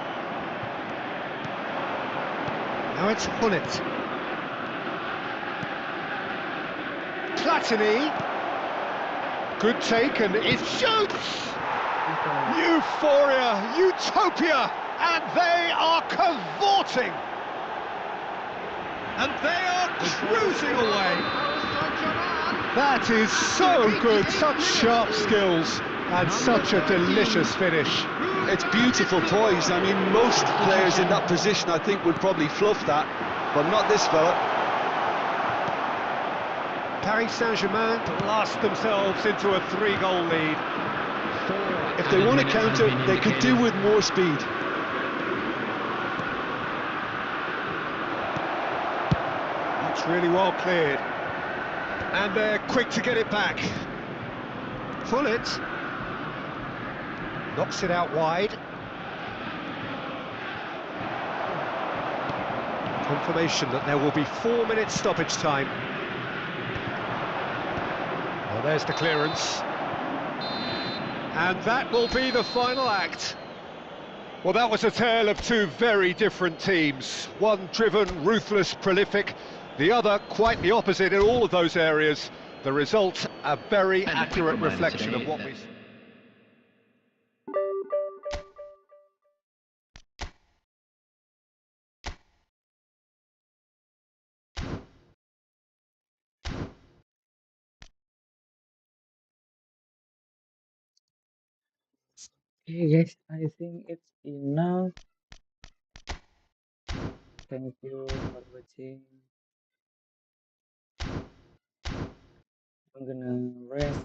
Now it's Hullet. Platini. Good take, and it shoots! Euphoria, utopia, and they are cavorting. And they are cruising away. That is so good, such sharp skills. And such a delicious finish. It's beautiful poise. I mean, most players in that position, I think, would probably fluff that, but not this fella. Paris Saint-Germain blast themselves into a 3-goal lead. If they want to counter, they could do with more speed. That's really well cleared. And they're quick to get it back. Hullet. Knocks it out wide. Confirmation that there will be 4 minutes stoppage time. Well, there's the clearance. And that will be the final act. Well, that was a tale of two very different teams. One driven, ruthless, prolific. The other quite the opposite in all of those areas. The result, a very accurate reflection of what we... Okay, guys, I think it's enough. Thank you for watching. I'm gonna rest.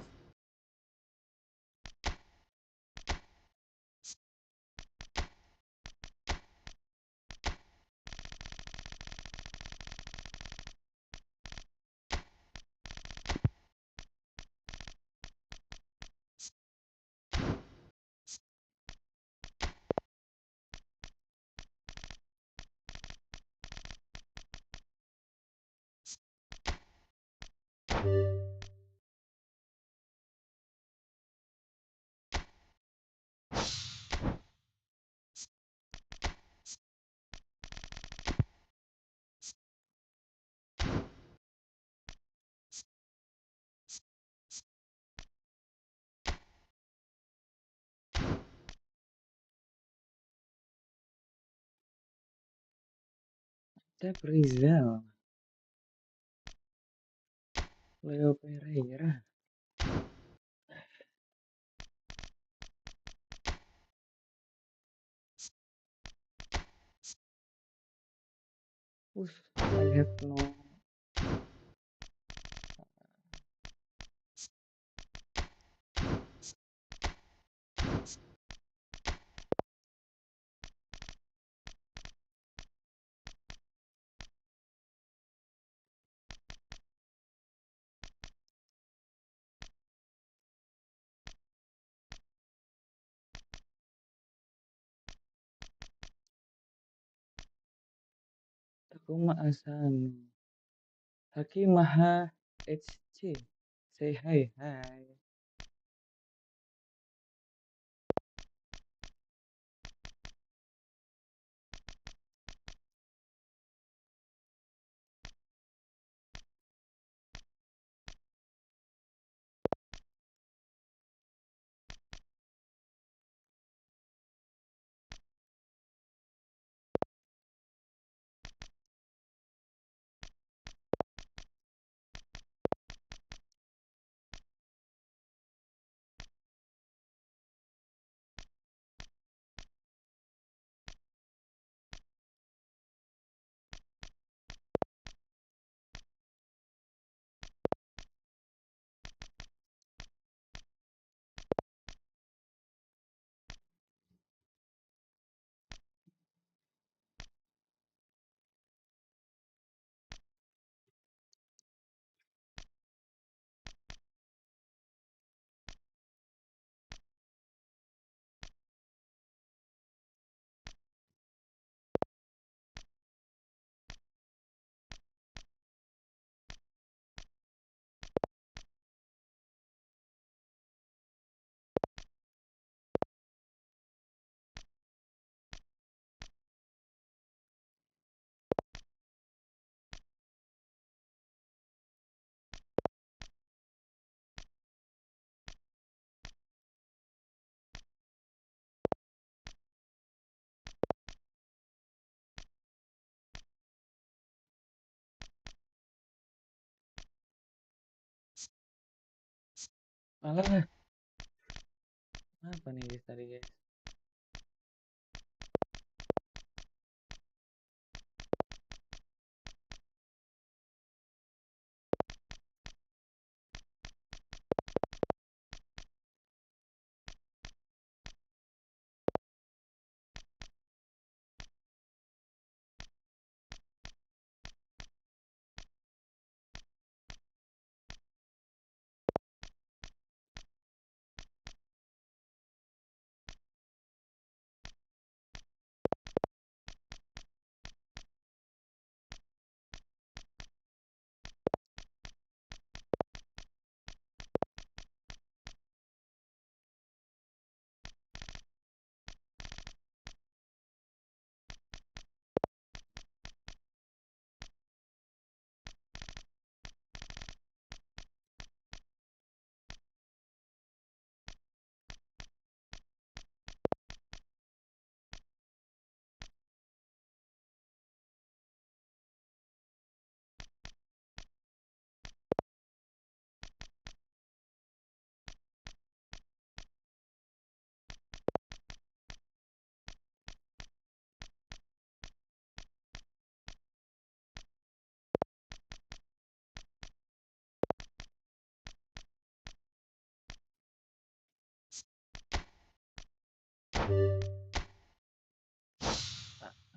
Tep Rizal, Leo Pereira. I have no. Takuma Asano, Hakimaha HC. Say hi. Alah, apa nih guys tadi guys?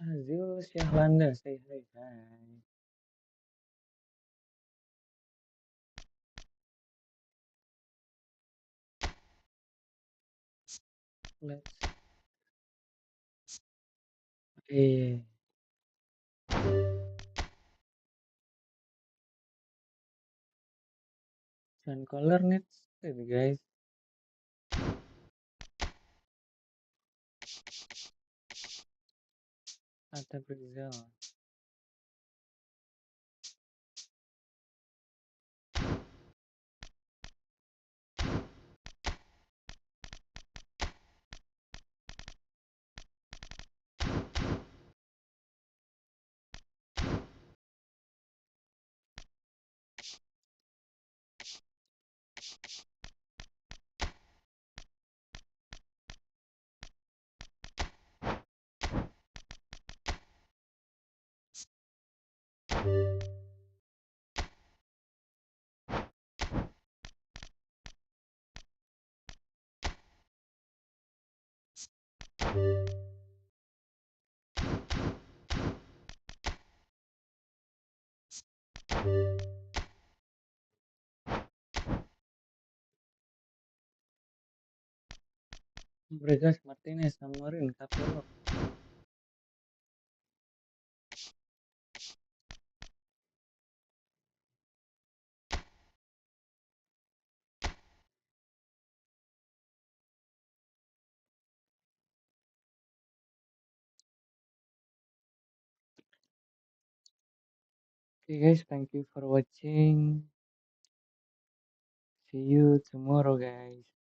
Azil Syahlanda, say hi. Let's. Oke. Fan color needs it, guys. Ada Brazil. Bregas Martinez, Amorin, Capello. Okay, guys, thank you for watching. See you tomorrow, guys.